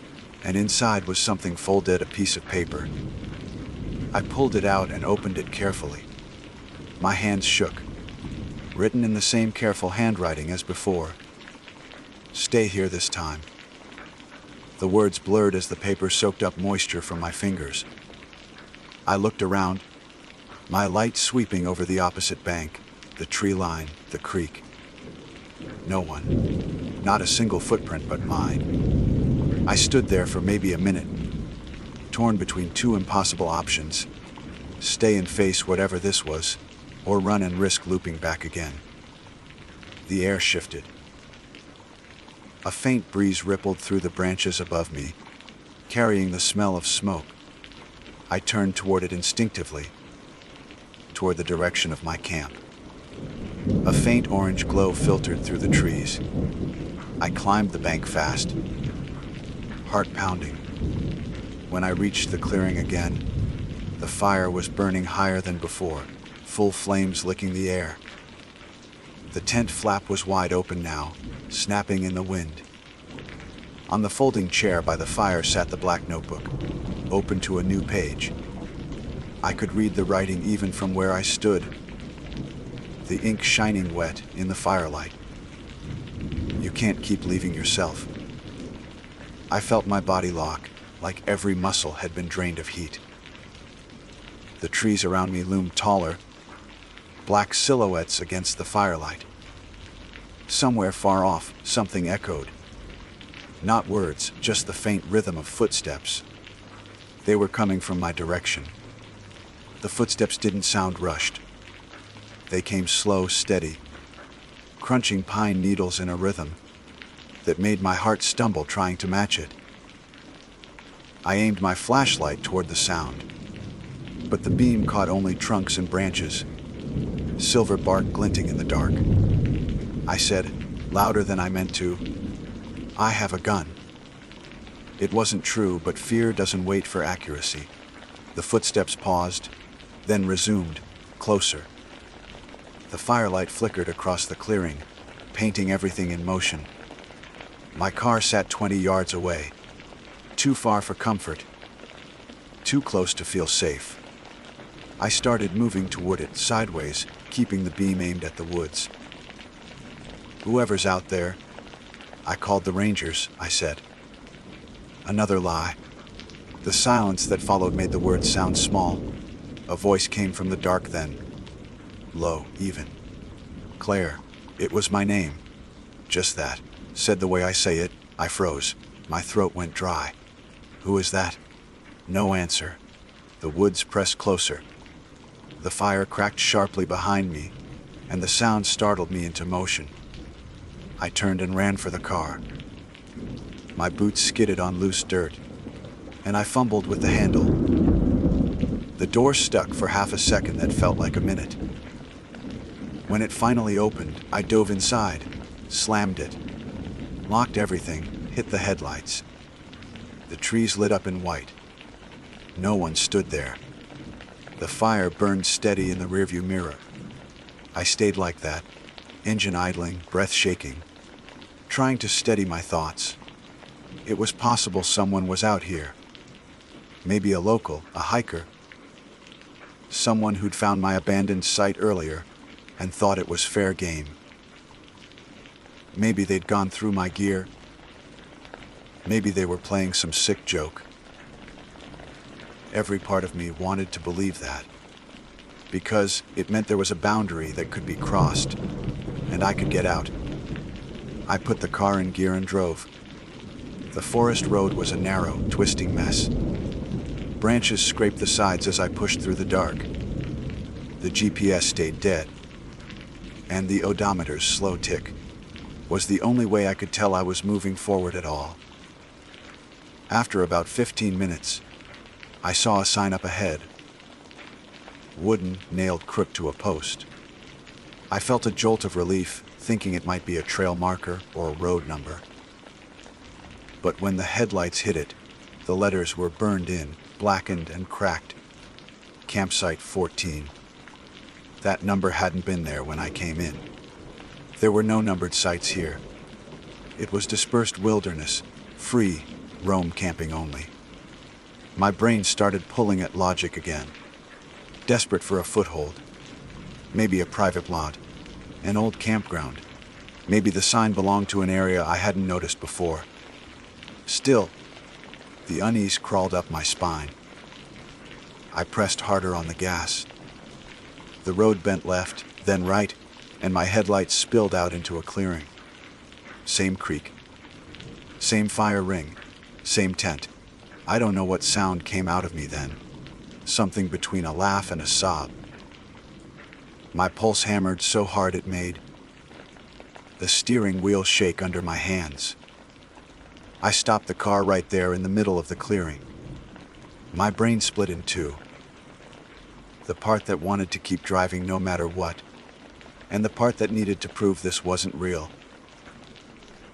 and inside was something folded, a piece of paper. I pulled it out and opened it carefully. My hands shook, written in the same careful handwriting as before. "Stay here this time." The words blurred as the paper soaked up moisture from my fingers. I looked around, my light sweeping over the opposite bank, the tree line, the creek. No one. Not a single footprint but mine. I stood there for maybe a minute, torn between two impossible options. Stay and face whatever this was, or run and risk looping back again. The air shifted. A faint breeze rippled through the branches above me, carrying the smell of smoke. I turned toward it instinctively, toward the direction of my camp. A faint orange glow filtered through the trees. I climbed the bank fast, heart pounding. When I reached the clearing again, the fire was burning higher than before, full flames licking the air. The tent flap was wide open now, snapping in the wind. On the folding chair by the fire sat the black notebook, open to a new page. I could read the writing even from where I stood, the ink shining wet in the firelight. You can't keep leaving yourself. I felt my body lock, like every muscle had been drained of heat. The trees around me loomed taller, black silhouettes against the firelight. Somewhere far off, something echoed. Not words, just the faint rhythm of footsteps. They were coming from my direction. The footsteps didn't sound rushed. They came slow, steady, crunching pine needles in a rhythm that made my heart stumble trying to match it. I aimed my flashlight toward the sound, but the beam caught only trunks and branches, silver bark glinting in the dark. I said, louder than I meant to, "I have a gun." It wasn't true, but fear doesn't wait for accuracy. The footsteps paused, then resumed, closer. The firelight flickered across the clearing, painting everything in motion. My car sat 20 yards away, too far for comfort, too close to feel safe. I started moving toward it, sideways, keeping the beam aimed at the woods. "Whoever's out there," I called the Rangers, I said. Another lie. The silence that followed made the words sound small. A voice came from the dark then, low, even. "Claire." It was my name. Just that. Said the way I say it, I froze. My throat went dry. "Who is that?" No answer. The woods pressed closer. The fire cracked sharply behind me, and the sound startled me into motion. I turned and ran for the car. My boots skidded on loose dirt, and I fumbled with the handle. The door stuck for half a second that felt like a minute. When it finally opened, I dove inside, slammed it, locked everything, hit the headlights. The trees lit up in white. No one stood there. The fire burned steady in the rearview mirror. I stayed like that, engine idling, breath shaking, trying to steady my thoughts. It was possible someone was out here. Maybe a local, a hiker. Someone who'd found my abandoned site earlier and thought it was fair game. Maybe they'd gone through my gear. Maybe they were playing some sick joke. Every part of me wanted to believe that, because it meant there was a boundary that could be crossed, and I could get out. I put the car in gear and drove. The forest road was a narrow, twisting mess. Branches scraped the sides as I pushed through the dark. The GPS stayed dead, and the odometer's slow tick was the only way I could tell I was moving forward at all. After about 15 minutes, I saw a sign up ahead, wooden, nailed crook to a post. I felt a jolt of relief, thinking it might be a trail marker or a road number. But when the headlights hit it, the letters were burned in, blackened and cracked. Campsite 14. That number hadn't been there when I came in. There were no numbered sites here. It was dispersed wilderness, free, roam camping only. My brain started pulling at logic again, desperate for a foothold. Maybe a private lot, an old campground. Maybe the sign belonged to an area I hadn't noticed before. Still, the unease crawled up my spine. I pressed harder on the gas. The road bent left, then right, and my headlights spilled out into a clearing. Same creek. Same fire ring. Same tent. I don't know what sound came out of me then. Something between a laugh and a sob. My pulse hammered so hard it made the steering wheel shake under my hands. I stopped the car right there in the middle of the clearing. My brain split in two. The part that wanted to keep driving no matter what, and the part that needed to prove this wasn't real.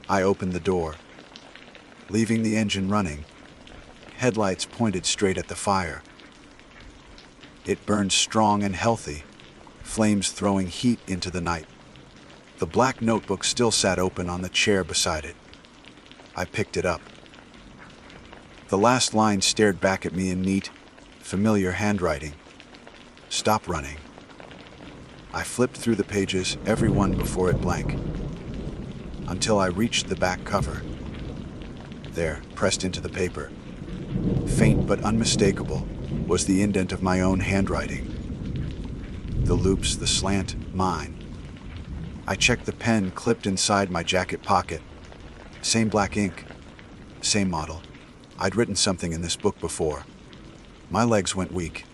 I opened the door, leaving the engine running, headlights pointed straight at the fire. It burned strong and healthy, flames throwing heat into the night. The black notebook still sat open on the chair beside it. I picked it up. The last line stared back at me in neat, familiar handwriting. "Stop running." I flipped through the pages, every one before it blank, until I reached the back cover. There, pressed into the paper, faint but unmistakable, was the indent of my own handwriting. The loops, the slant, mine. I checked the pen clipped inside my jacket pocket. Same black ink, same model. I'd written something in this book before. My legs went weak.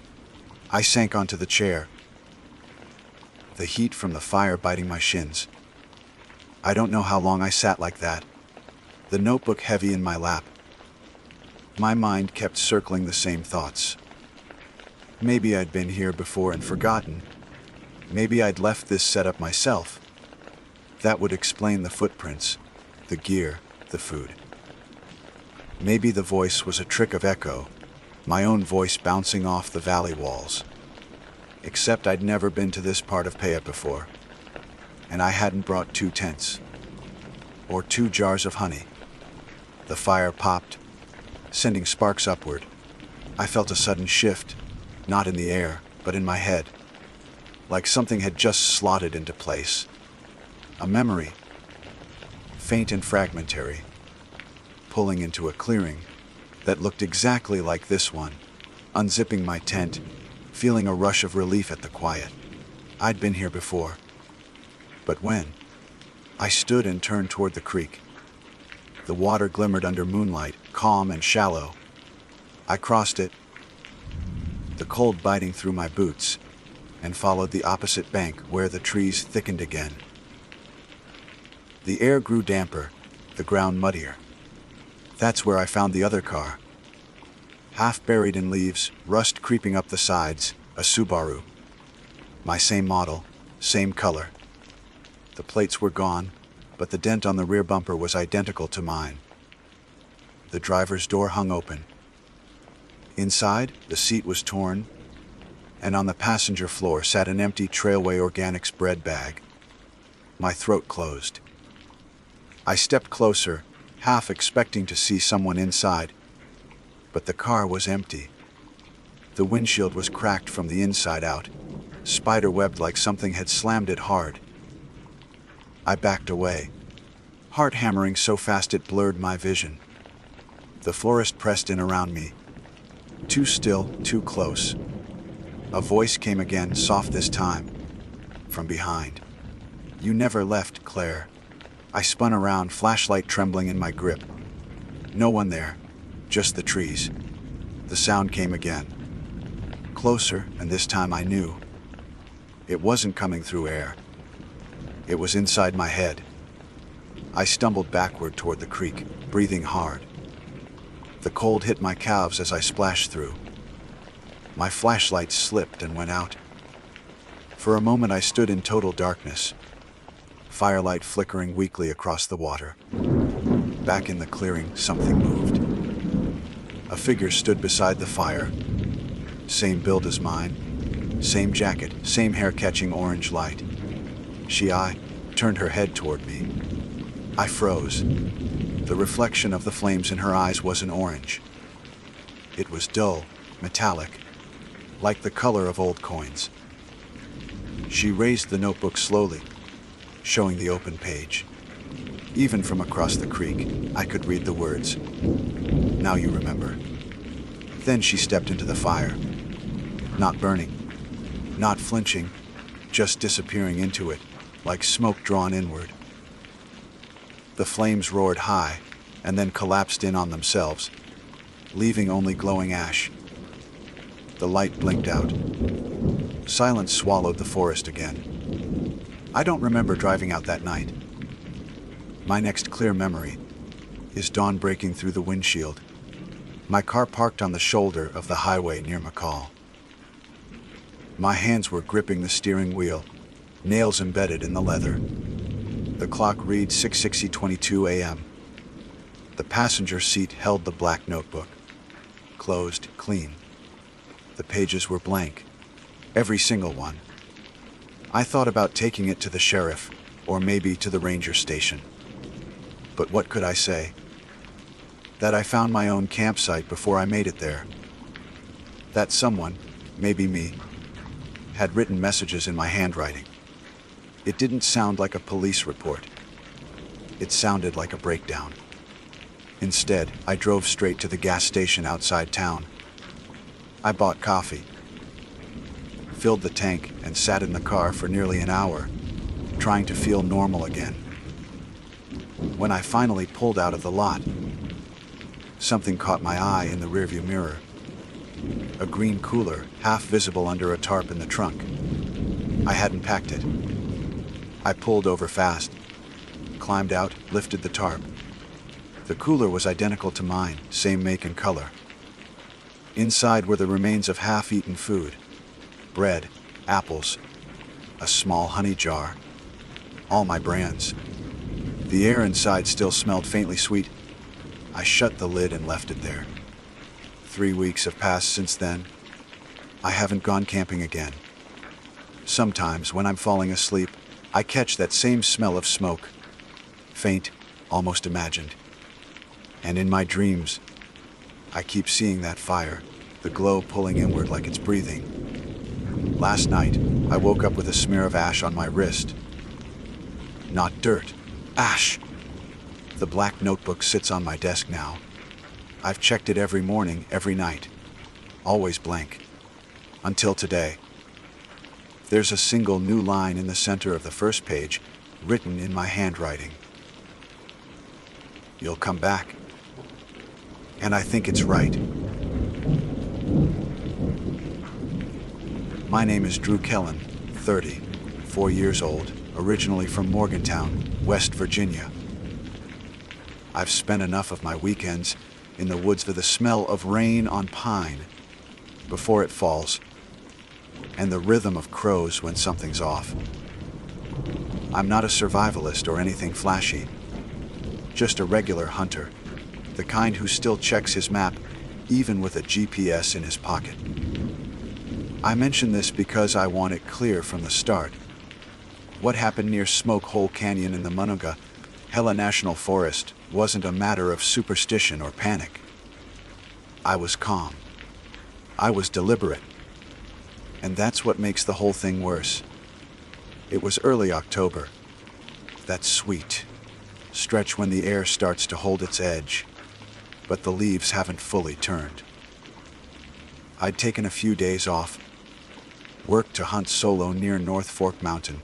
I sank onto the chair, the heat from the fire biting my shins. I don't know how long I sat like that, the notebook heavy in my lap. My mind kept circling the same thoughts. Maybe I'd been here before and forgotten. Maybe I'd left this setup myself. That would explain the footprints, the gear, the food. Maybe the voice was a trick of echo, my own voice bouncing off the valley walls. Except I'd never been to this part of Paya before, and I hadn't brought 2 tents, or 2 jars of honey. The fire popped, sending sparks upward. I felt a sudden shift, not in the air, but in my head, like something had just slotted into place. A memory, faint and fragmentary, pulling into a clearing that looked exactly like this one. Unzipping my tent, feeling a rush of relief at the quiet. I'd been here before. But when? I stood and turned toward the creek. The water glimmered under moonlight, calm and shallow. I crossed it, the cold biting through my boots, and followed the opposite bank where the trees thickened again. The air grew damper, the ground muddier. That's where I found the other car. Half buried in leaves, rust creeping up the sides, a Subaru. My same model, same color. The plates were gone, but the dent on the rear bumper was identical to mine. The driver's door hung open. Inside, the seat was torn, and on the passenger floor sat an empty Trailway Organics bread bag. My throat closed. I stepped closer, half expecting to see someone inside, but the car was empty. The windshield was cracked from the inside out, spider-webbed like something had slammed it hard. I backed away, heart hammering so fast it blurred my vision. The forest pressed in around me, too still, too close. A voice came again, soft this time, from behind. "You never left, Claire." I spun around, flashlight trembling in my grip. No one there, just the trees. The sound came again. Closer, and this time I knew. It wasn't coming through air. It was inside my head. I stumbled backward toward the creek, breathing hard. The cold hit my calves as I splashed through. My flashlight slipped and went out. For a moment I stood in total darkness, firelight flickering weakly across the water. Back in the clearing, something moved. A figure stood beside the fire. Same build as mine, same jacket, same hair catching orange light. She turned her head toward me. I froze. The reflection of the flames in her eyes wasn't orange. It was dull, metallic, like the color of old coins. She raised the notebook slowly, showing the open page. Even from across the creek, I could read the words. "Now you remember." Then she stepped into the fire. Not burning, not flinching, just disappearing into it, like smoke drawn inward. The flames roared high, and then collapsed in on themselves, leaving only glowing ash. The light blinked out. Silence swallowed the forest again. I don't remember driving out that night. My next clear memory is dawn breaking through the windshield. My car parked on the shoulder of the highway near McCall. My hands were gripping the steering wheel, nails embedded in the leather. The clock read 6:22 a.m. The passenger seat held the black notebook. Closed, clean. The pages were blank. Every single one. I thought about taking it to the sheriff, or maybe to the ranger station. But what could I say? That I found my own campsite before I made it there. That someone, maybe me, had written messages in my handwriting. It didn't sound like a police report. It sounded like a breakdown. Instead, I drove straight to the gas station outside town. I bought coffee, filled the tank, and sat in the car for nearly an hour, trying to feel normal again. When I finally pulled out of the lot, something caught my eye in the rearview mirror. A green cooler, half visible under a tarp in the trunk. I hadn't packed it. I pulled over fast, climbed out, lifted the tarp. The cooler was identical to mine, same make and color. Inside were the remains of half-eaten food. Bread, apples, a small honey jar. All my brands. The air inside still smelled faintly sweet. I shut the lid and left it there. 3 weeks have passed since then. I haven't gone camping again. Sometimes, when I'm falling asleep, I catch that same smell of smoke. Faint, almost imagined. And in my dreams, I keep seeing that fire, the glow pulling inward like it's breathing. Last night, I woke up with a smear of ash on my wrist. Not dirt, ash. The black notebook sits on my desk now. I've checked it every morning, every night. Always blank. Until today. There's a single new line in the center of the first page, written in my handwriting. You'll come back. And I think it's right. My name is Drew Kellen, 30, 4 years old, originally from Morgantown, West Virginia. I've spent enough of my weekends in the woods for the smell of rain on pine before it falls, and the rhythm of crows when something's off. I'm not a survivalist or anything flashy, just a regular hunter, the kind who still checks his map even with a GPS in his pocket. I mention this because I want it clear from the start. What happened near Smoke Hole Canyon in the Monongahela National Forest wasn't a matter of superstition or panic. I was calm. I was deliberate. And that's what makes the whole thing worse. It was early October. That sweet stretch when the air starts to hold its edge, but the leaves haven't fully turned. I'd taken a few days off, worked to hunt solo near North Fork Mountain,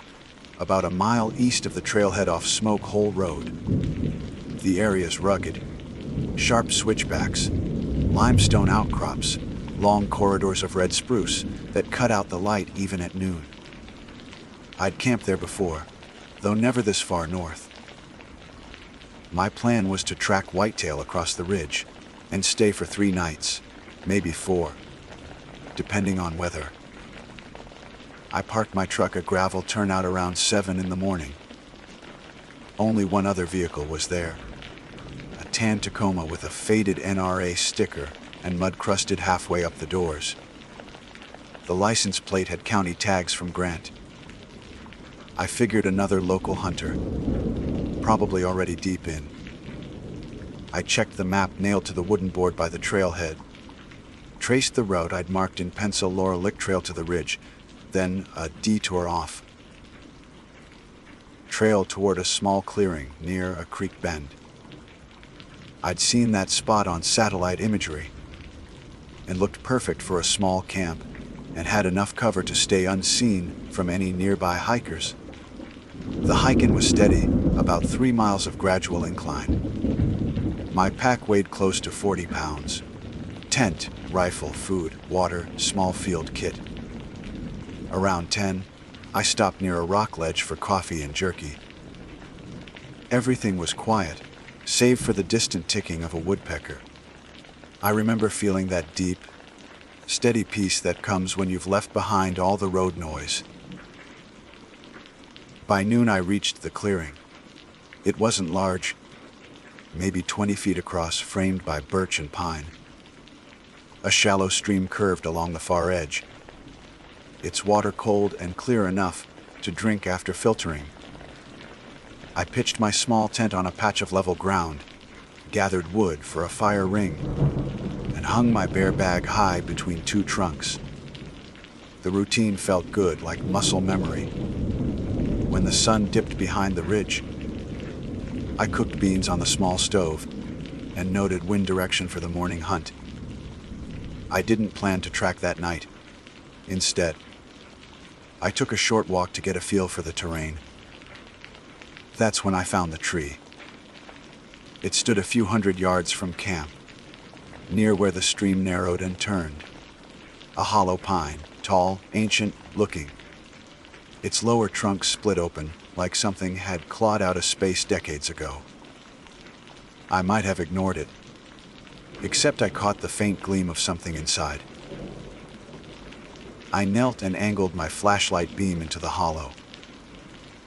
about a mile east of the trailhead off Smoke Hole Road. The area's rugged. Sharp switchbacks, limestone outcrops, long corridors of red spruce that cut out the light even at noon. I'd camped there before, though never this far north. My plan was to track whitetail across the ridge and stay for 3 nights, maybe 4, depending on weather. I parked my truck a gravel turnout around 7 in the morning. Only one other vehicle was there. A tan Tacoma with a faded NRA sticker and mud-crusted halfway up the doors. The license plate had county tags from Grant. I figured another local hunter, probably already deep in. I checked the map nailed to the wooden board by the trailhead, traced the route I'd marked in pencil Laurel Lick Trail to the ridge, then a detour off. Trail toward a small clearing near a creek bend. I'd seen that spot on satellite imagery. It looked perfect for a small camp and had enough cover to stay unseen from any nearby hikers. The hiking was steady, about 3 miles of gradual incline. My pack weighed close to 40 pounds. Tent, rifle, food, water, small field kit. Around 10, I stopped near a rock ledge for coffee and jerky. Everything was quiet, save for the distant ticking of a woodpecker. I remember feeling that deep, steady peace that comes when you've left behind all the road noise. By noon, I reached the clearing. It wasn't large, maybe 20 feet across, framed by birch and pine. A shallow stream curved along the far edge, its water cold and clear enough to drink after filtering. I pitched my small tent on a patch of level ground, gathered wood for a fire ring, and hung my bear bag high between two trunks. The routine felt good, like muscle memory. When the sun dipped behind the ridge, I cooked beans on the small stove and noted wind direction for the morning hunt. I didn't plan to track that night. Instead, I took a short walk to get a feel for the terrain. That's when I found the tree. It stood a few hundred yards from camp, near where the stream narrowed and turned. A hollow pine, tall, ancient-looking. Its lower trunk split open, like something had clawed out of space decades ago. I might have ignored it, except I caught the faint gleam of something inside. I knelt and angled my flashlight beam into the hollow.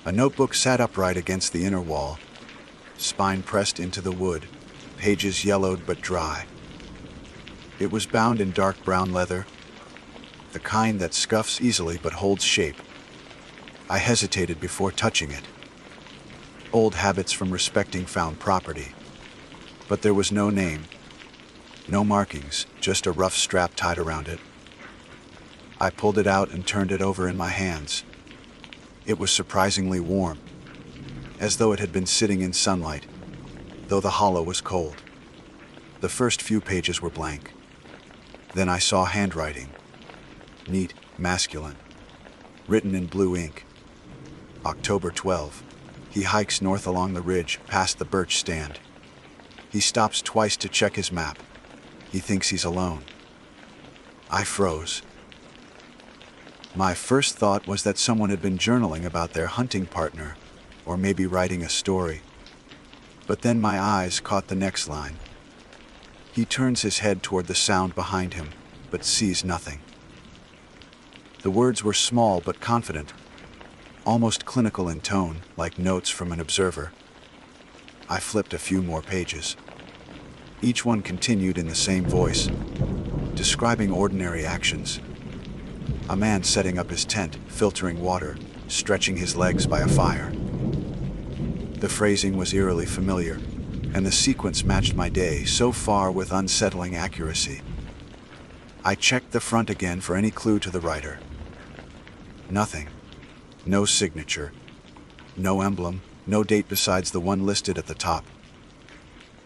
A notebook sat upright against the inner wall, spine pressed into the wood, pages yellowed but dry. It was bound in dark brown leather, the kind that scuffs easily but holds shape. I hesitated before touching it. Old habits from respecting found property. But there was no name, no markings, just a rough strap tied around it. I pulled it out and turned it over in my hands. It was surprisingly warm, as though it had been sitting in sunlight, though the hollow was cold. The first few pages were blank. Then I saw handwriting, neat, masculine, written in blue ink. October 12. He hikes north along the ridge, past the birch stand. He stops twice to check his map. He thinks he's alone. I froze. My first thought was that someone had been journaling about their hunting partner, or maybe writing a story. But then my eyes caught the next line. He turns his head toward the sound behind him, but sees nothing. The words were small but confident, almost clinical in tone, like notes from an observer. I flipped a few more pages. Each one continued in the same voice, describing ordinary actions. A man setting up his tent, filtering water, stretching his legs by a fire. The phrasing was eerily familiar, and the sequence matched my day so far with unsettling accuracy. I checked the front again for any clue to the writer. Nothing. No signature. No emblem, no date besides the one listed at the top.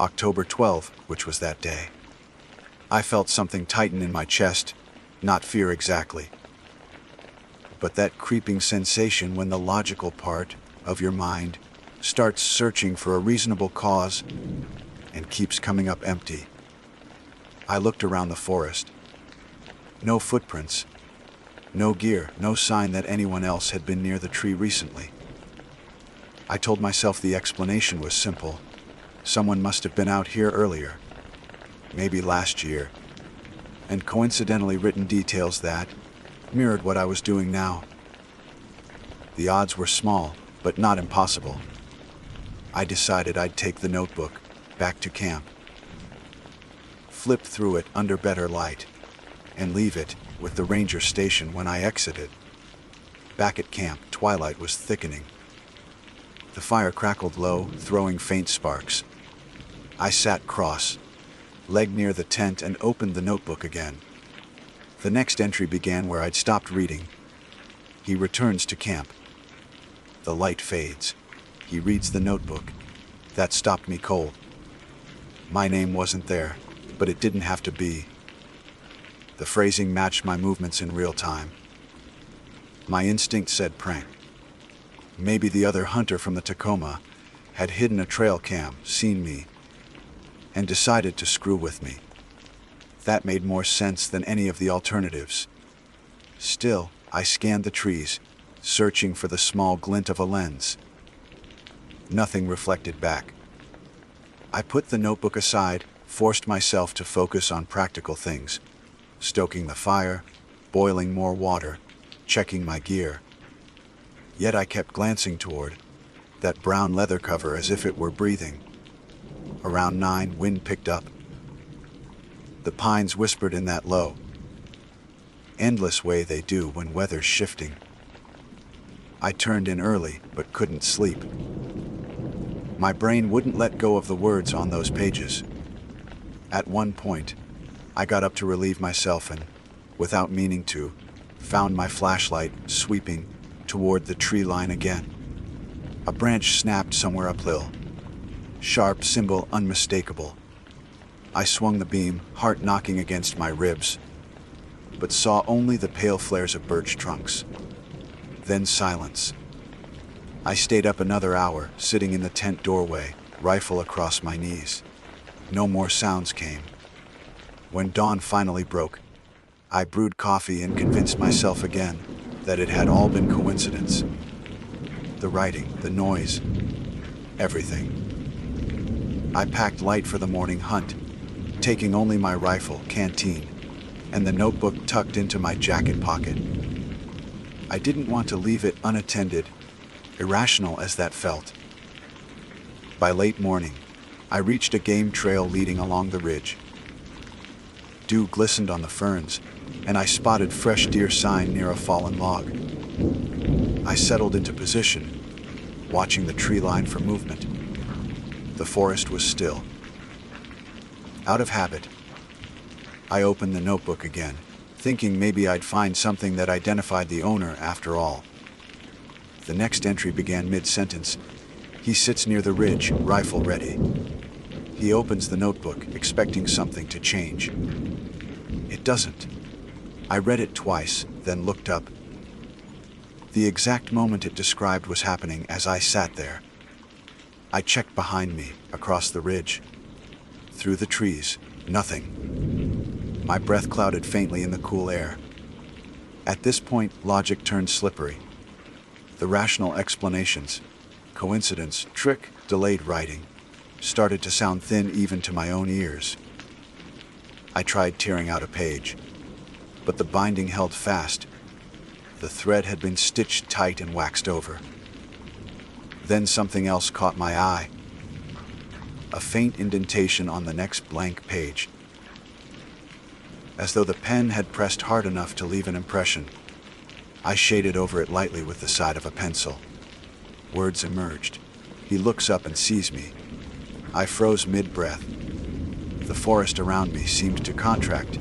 October 12, which was that day. I felt something tighten in my chest, not fear exactly, but that creeping sensation when the logical part of your mind starts searching for a reasonable cause and keeps coming up empty. I looked around the forest. No footprints, no gear, no sign that anyone else had been near the tree recently. I told myself the explanation was simple. Someone must have been out here earlier, maybe last year, and coincidentally written details that mirrored what I was doing now. The odds were small, but not impossible. I decided I'd take the notebook back to camp, flip through it under better light, and leave it with the ranger station when I exited. Back at camp, twilight was thickening. The fire crackled low, throwing faint sparks. I sat cross, leg near the tent, and opened the notebook again. The next entry began where I'd stopped reading. He returns to camp. The light fades. He reads the notebook. That stopped me cold. My name wasn't there, but it didn't have to be. The phrasing matched my movements in real time. My instinct said prank. Maybe the other hunter from the Tacoma had hidden a trail cam, seen me, and decided to screw with me. That made more sense than any of the alternatives. Still, I scanned the trees, searching for the small glint of a lens. Nothing reflected back. I put the notebook aside, forced myself to focus on practical things, stoking the fire, boiling more water, checking my gear. Yet I kept glancing toward that brown leather cover as if it were breathing. Around 9, wind picked up. The pines whispered in that low, endless way they do when weather's shifting. I turned in early, but couldn't sleep. My brain wouldn't let go of the words on those pages. At one point, I got up to relieve myself and, without meaning to, found my flashlight sweeping toward the tree line again. A branch snapped somewhere uphill. Sharp symbol unmistakable. I swung the beam, heart knocking against my ribs, but saw only the pale flares of birch trunks. Then silence. I stayed up another hour, sitting in the tent doorway, rifle across my knees. No more sounds came. When dawn finally broke, I brewed coffee and convinced myself again that it had all been coincidence. The writing, the noise, everything. I packed light for the morning hunt, taking only my rifle, canteen, and the notebook tucked into my jacket pocket. I didn't want to leave it unattended, irrational as that felt. By late morning, I reached a game trail leading along the ridge. Dew glistened on the ferns, and I spotted fresh deer sign near a fallen log. I settled into position, watching the tree line for movement. The forest was still. Out of habit, I opened the notebook again, thinking maybe I'd find something that identified the owner after all. The next entry began mid-sentence. He sits near the ridge, rifle ready. He opens the notebook, expecting something to change. It doesn't. I read it twice, then looked up. The exact moment it described was happening as I sat there. I checked behind me, across the ridge. Through the trees, nothing. My breath clouded faintly in the cool air. At this point, logic turned slippery. The rational explanations, coincidence, trick, delayed writing, started to sound thin even to my own ears. I tried tearing out a page, but the binding held fast. The thread had been stitched tight and waxed over. Then something else caught my eye. A faint indentation on the next blank page. As though the pen had pressed hard enough to leave an impression, I shaded over it lightly with the side of a pencil. Words emerged. He looks up and sees me. I froze mid-breath. The forest around me seemed to contract,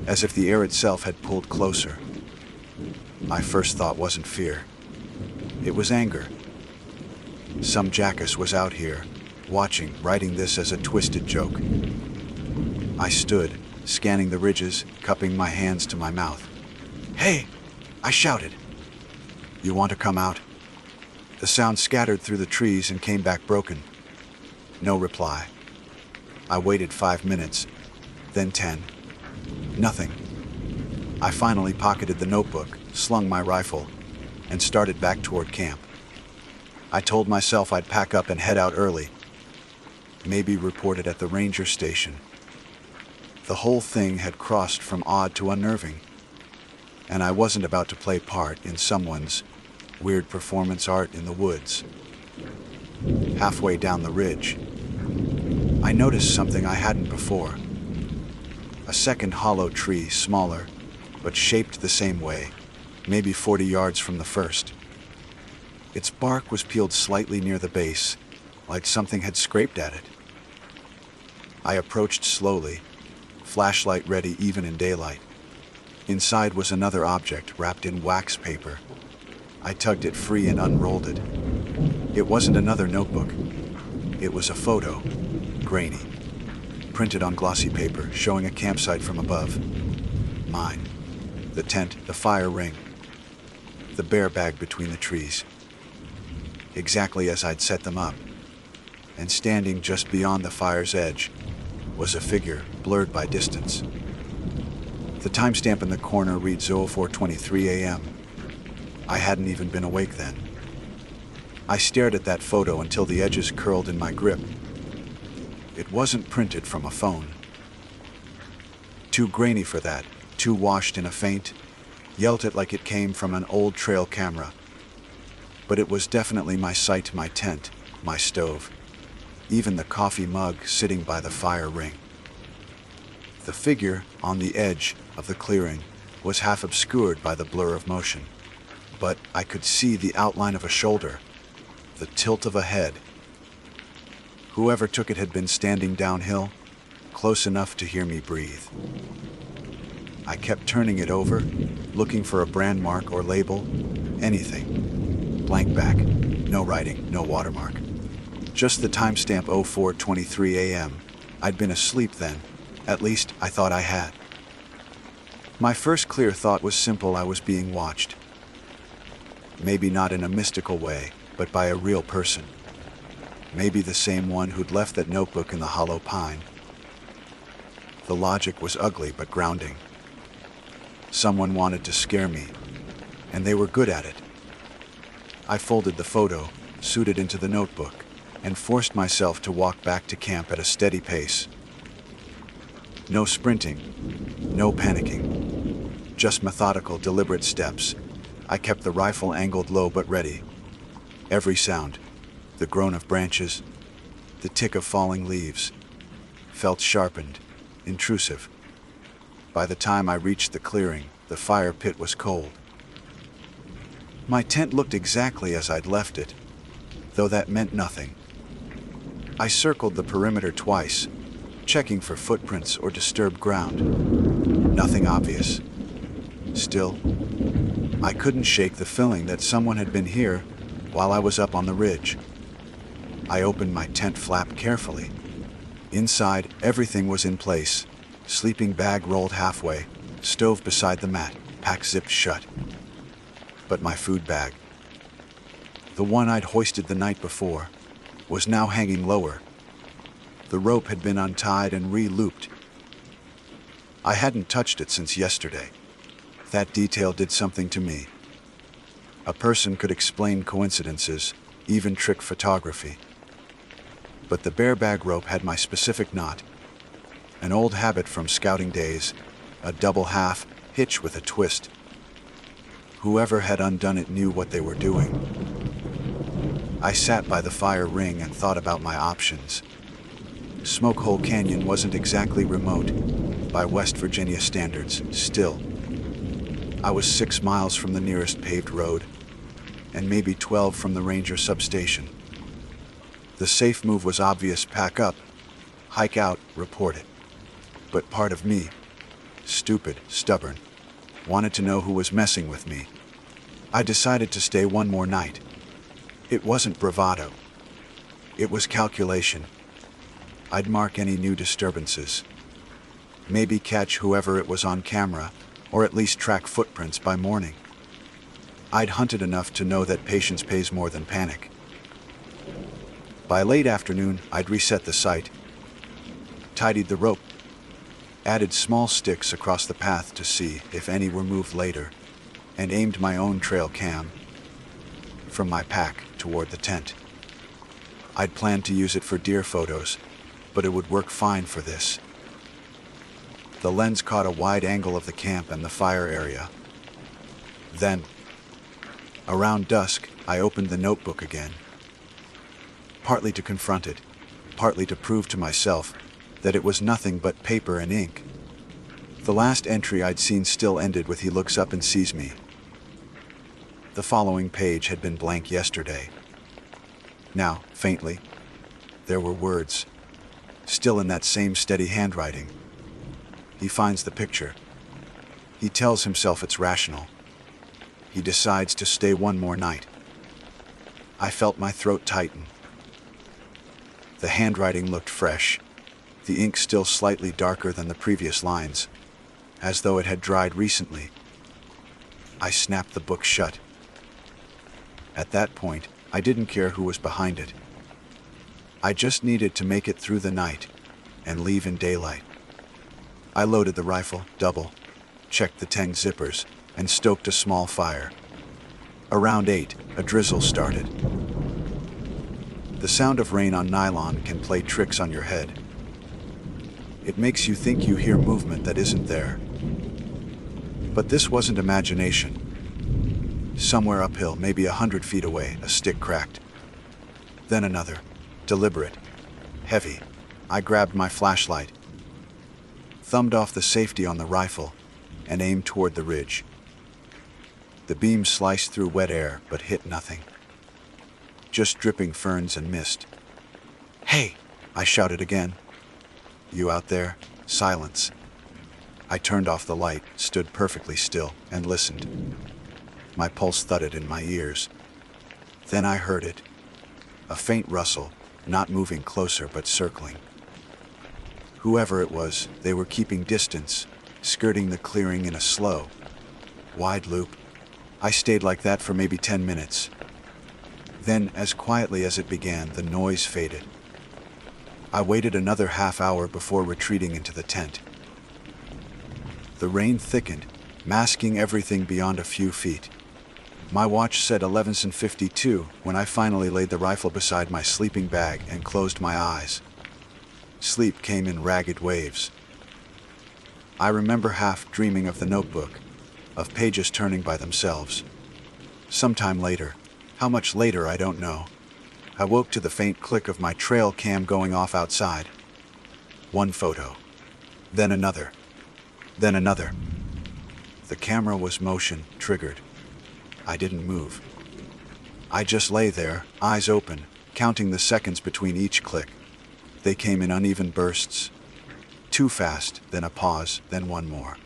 as if the air itself had pulled closer. My first thought wasn't fear. It was anger. Some jackass was out here, watching, writing this as a twisted joke. I stood, scanning the ridges, cupping my hands to my mouth. "Hey!" I shouted. "You want to come out?" The sound scattered through the trees and came back broken. No reply. I waited 5 minutes, then 10. Nothing. I finally pocketed the notebook, slung my rifle, and started back toward camp. I told myself I'd pack up and head out early. Maybe report it at the ranger station. The whole thing had crossed from odd to unnerving, and I wasn't about to play part in someone's weird performance art in the woods. Halfway down the ridge, I noticed something I hadn't before. A second hollow tree, smaller, but shaped the same way, maybe 40 yards from the first. Its bark was peeled slightly near the base, like something had scraped at it. I approached slowly, flashlight ready even in daylight. Inside was another object wrapped in wax paper. I tugged it free and unrolled it. It wasn't another notebook. It was a photo, grainy, printed on glossy paper, showing a campsite from above. Mine. The tent, the fire ring, the bear bag between the trees. Exactly as I'd set them up. And standing just beyond the fire's edge was a figure, blurred by distance. The timestamp in the corner reads 04:23 a.m. I hadn't even been awake then. I stared at that photo until the edges curled in my grip. It wasn't printed from a phone. Too grainy for that, too washed in a faint, yelled it like it came from an old trail camera. But it was definitely my site, my tent, my stove, even the coffee mug sitting by the fire ring. The figure on the edge of the clearing was half obscured by the blur of motion, but I could see the outline of a shoulder, the tilt of a head. Whoever took it had been standing downhill, close enough to hear me breathe. I kept turning it over, looking for a brand mark or label, anything. Blank back, no writing, no watermark. Just the timestamp 04:23 a.m. I'd been asleep then, at least I thought I had. My first clear thought was simple: I was being watched. Maybe not in a mystical way, but by a real person. Maybe the same one who'd left that notebook in the hollow pine. The logic was ugly but grounding. Someone wanted to scare me, and they were good at it. I folded the photo, suited into the notebook, and forced myself to walk back to camp at a steady pace. No sprinting, no panicking, just methodical, deliberate steps. I kept the rifle angled low but ready. Every sound, the groan of branches, the tick of falling leaves, felt sharpened, intrusive. By the time I reached the clearing, the fire pit was cold. My tent looked exactly as I'd left it, though that meant nothing. I circled the perimeter twice, checking for footprints or disturbed ground. Nothing obvious. Still, I couldn't shake the feeling that someone had been here while I was up on the ridge. I opened my tent flap carefully. Inside, everything was in place. Sleeping bag rolled halfway, stove beside the mat, pack zipped shut. But my food bag, the one I'd hoisted the night before, was now hanging lower. The rope had been untied and re-looped. I hadn't touched it since yesterday. That detail did something to me. A person could explain coincidences, even trick photography. But the bare bag rope had my specific knot. An old habit from scouting days, a double half hitch with a twist. Whoever had undone it knew what they were doing. I sat by the fire ring and thought about my options. Smoke Hole Canyon wasn't exactly remote, by West Virginia standards, still. I was 6 miles from the nearest paved road, and maybe 12 from the ranger substation. The safe move was obvious: pack up, hike out, report it. But part of me, stupid, stubborn, wanted to know who was messing with me. I decided to stay one more night. It wasn't bravado. It was calculation. I'd mark any new disturbances. Maybe catch whoever it was on camera, or at least track footprints by morning. I'd hunted enough to know that patience pays more than panic. By late afternoon, I'd reset the site, tidied the rope, added small sticks across the path to see if any were moved later, and aimed my own trail cam from my pack toward the tent. I'd planned to use it for deer photos, but it would work fine for this. The lens caught a wide angle of the camp and the fire area. Then, around dusk, I opened the notebook again. Partly to confront it, partly to prove to myself that it was nothing but paper and ink. The last entry I'd seen still ended with "He looks up and sees me." The following page had been blank yesterday. Now, faintly, there were words, still in that same steady handwriting. He finds the picture. He tells himself it's rational. He decides to stay one more night. I felt my throat tighten. The handwriting looked fresh, the ink still slightly darker than the previous lines, as though it had dried recently. I snapped the book shut. At that point, I didn't care who was behind it. I just needed to make it through the night and leave in daylight. I loaded the rifle, double, checked the 10 zippers, and stoked a small fire. Around 8, a drizzle started. The sound of rain on nylon can play tricks on your head. It makes you think you hear movement that isn't there. But this wasn't imagination. Somewhere uphill, maybe 100 feet away, a stick cracked. Then another, deliberate, heavy. I grabbed my flashlight, thumbed off the safety on the rifle, and aimed toward the ridge. The beam sliced through wet air, but hit nothing. Just dripping ferns and mist. "Hey!" I shouted again. "You out there?" Silence. I turned off the light, stood perfectly still, and listened. My pulse thudded in my ears. Then I heard it. A faint rustle, not moving closer but circling. Whoever it was, they were keeping distance, skirting the clearing in a slow, wide loop. I stayed like that for maybe 10 minutes. Then, as quietly as it began, the noise faded. I waited another half hour before retreating into the tent. The rain thickened, masking everything beyond a few feet. My watch said 11:52 when I finally laid the rifle beside my sleeping bag and closed my eyes. Sleep came in ragged waves. I remember half dreaming of the notebook, of pages turning by themselves. Sometime later, how much later I don't know, I woke to the faint click of my trail cam going off outside. One photo, then another, then another. The camera was motion triggered. I didn't move. I just lay there, eyes open, counting the seconds between each click. They came in uneven bursts. Too fast, then a pause, then one more.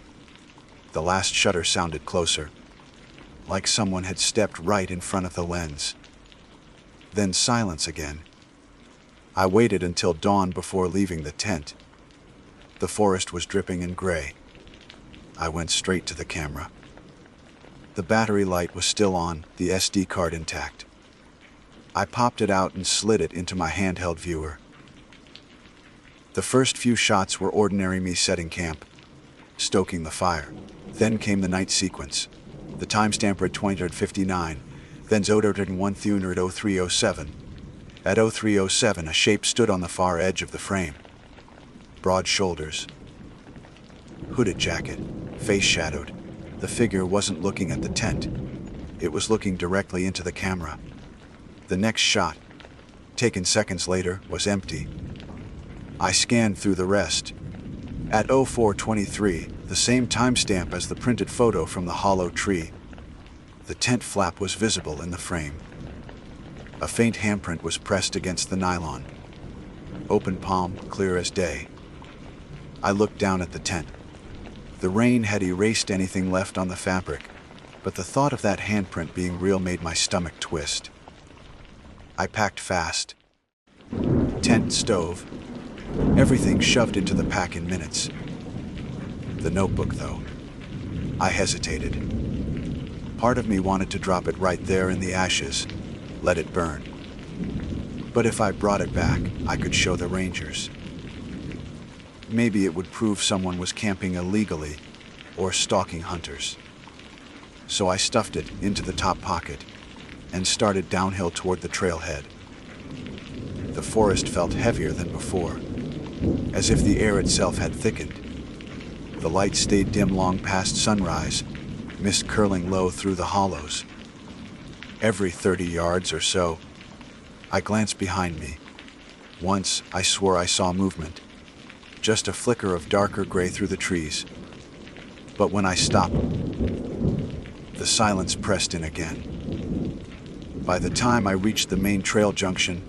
The last shutter sounded closer, like someone had stepped right in front of the lens. Then silence again. I waited until dawn before leaving the tent. The forest was dripping in gray. I went straight to the camera. The battery light was still on, the SD card intact. I popped it out and slid it into my handheld viewer. The first few shots were ordinary me setting camp, stoking the fire. Then came the night sequence. The timestamp read 20:59, then 03:07. At 03:07, a shape stood on the far edge of the frame. Broad shoulders, hooded jacket, face shadowed. The figure wasn't looking at the tent. It was looking directly into the camera. The next shot, taken seconds later, was empty. I scanned through the rest. At 04:23, the same timestamp as the printed photo from the hollow tree. The tent flap was visible in the frame. A faint handprint was pressed against the nylon. Open palm, clear as day. I looked down at the tent. The rain had erased anything left on the fabric, but the thought of that handprint being real made my stomach twist. I packed fast. Tent, stove, everything shoved into the pack in minutes. The notebook, though, I hesitated. Part of me wanted to drop it right there in the ashes, let it burn. But if I brought it back, I could show the rangers. Maybe it would prove someone was camping illegally or stalking hunters. So I stuffed it into the top pocket and started downhill toward the trailhead. The forest felt heavier than before, as if the air itself had thickened. The light stayed dim long past sunrise, mist curling low through the hollows. Every 30 yards or so, I glanced behind me. Once, I swore I saw movement, just a flicker of darker gray through the trees. But when I stopped, the silence pressed in again. By the time I reached the main trail junction,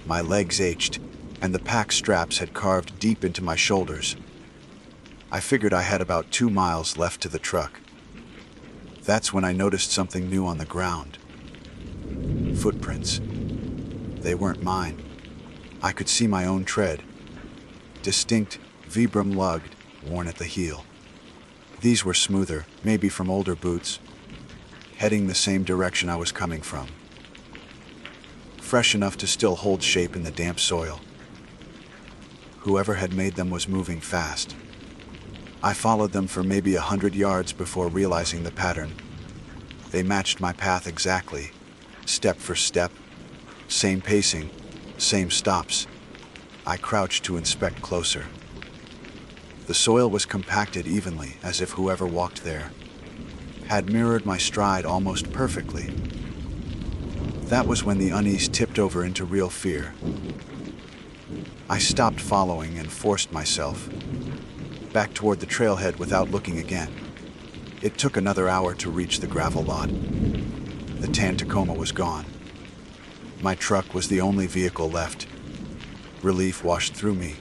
my legs ached, and the pack straps had carved deep into my shoulders. I figured I had about 2 miles left to the truck. That's when I noticed something new on the ground. Footprints. They weren't mine. I could see my own tread. Distinct, Vibram lugged, worn at the heel. These were smoother, maybe from older boots, heading the same direction I was coming from. Fresh enough to still hold shape in the damp soil. Whoever had made them was moving fast. I followed them for maybe 100 yards before realizing the pattern. They matched my path exactly, step for step, same pacing, same stops. I crouched to inspect closer. The soil was compacted evenly, as if whoever walked there had mirrored my stride almost perfectly. That was when the unease tipped over into real fear. I stopped following and forced myself back toward the trailhead without looking again. It took another hour to reach the gravel lot. The tan Tacoma was gone. My truck was the only vehicle left. Relief washed through me,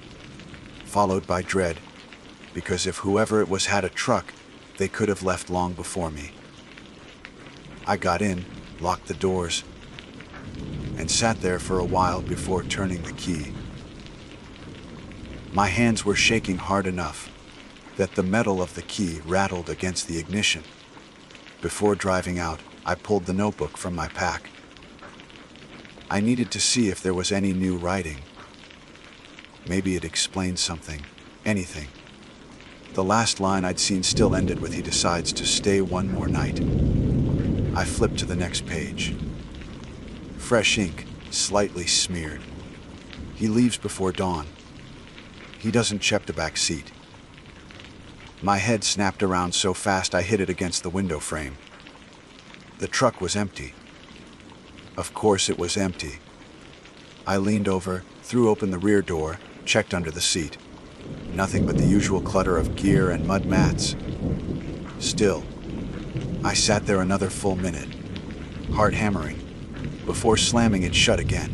followed by dread, because if whoever it was had a truck, they could have left long before me. I got in, locked the doors, and sat there for a while before turning the key. My hands were shaking hard enough that the metal of the key rattled against the ignition. Before driving out, I pulled the notebook from my pack. I needed to see if there was any new writing. Maybe it explained something, anything. The last line I'd seen still ended with "He decides to stay one more night." I flipped to the next page. Fresh ink, slightly smeared. He leaves before dawn. He doesn't check the back seat. My head snapped around so fast I hit it against the window frame. The truck was empty. Of course it was empty. I leaned over, threw open the rear door, checked under the seat. Nothing but the usual clutter of gear and mud mats. Still, I sat there another full minute, heart hammering, before slamming it shut again.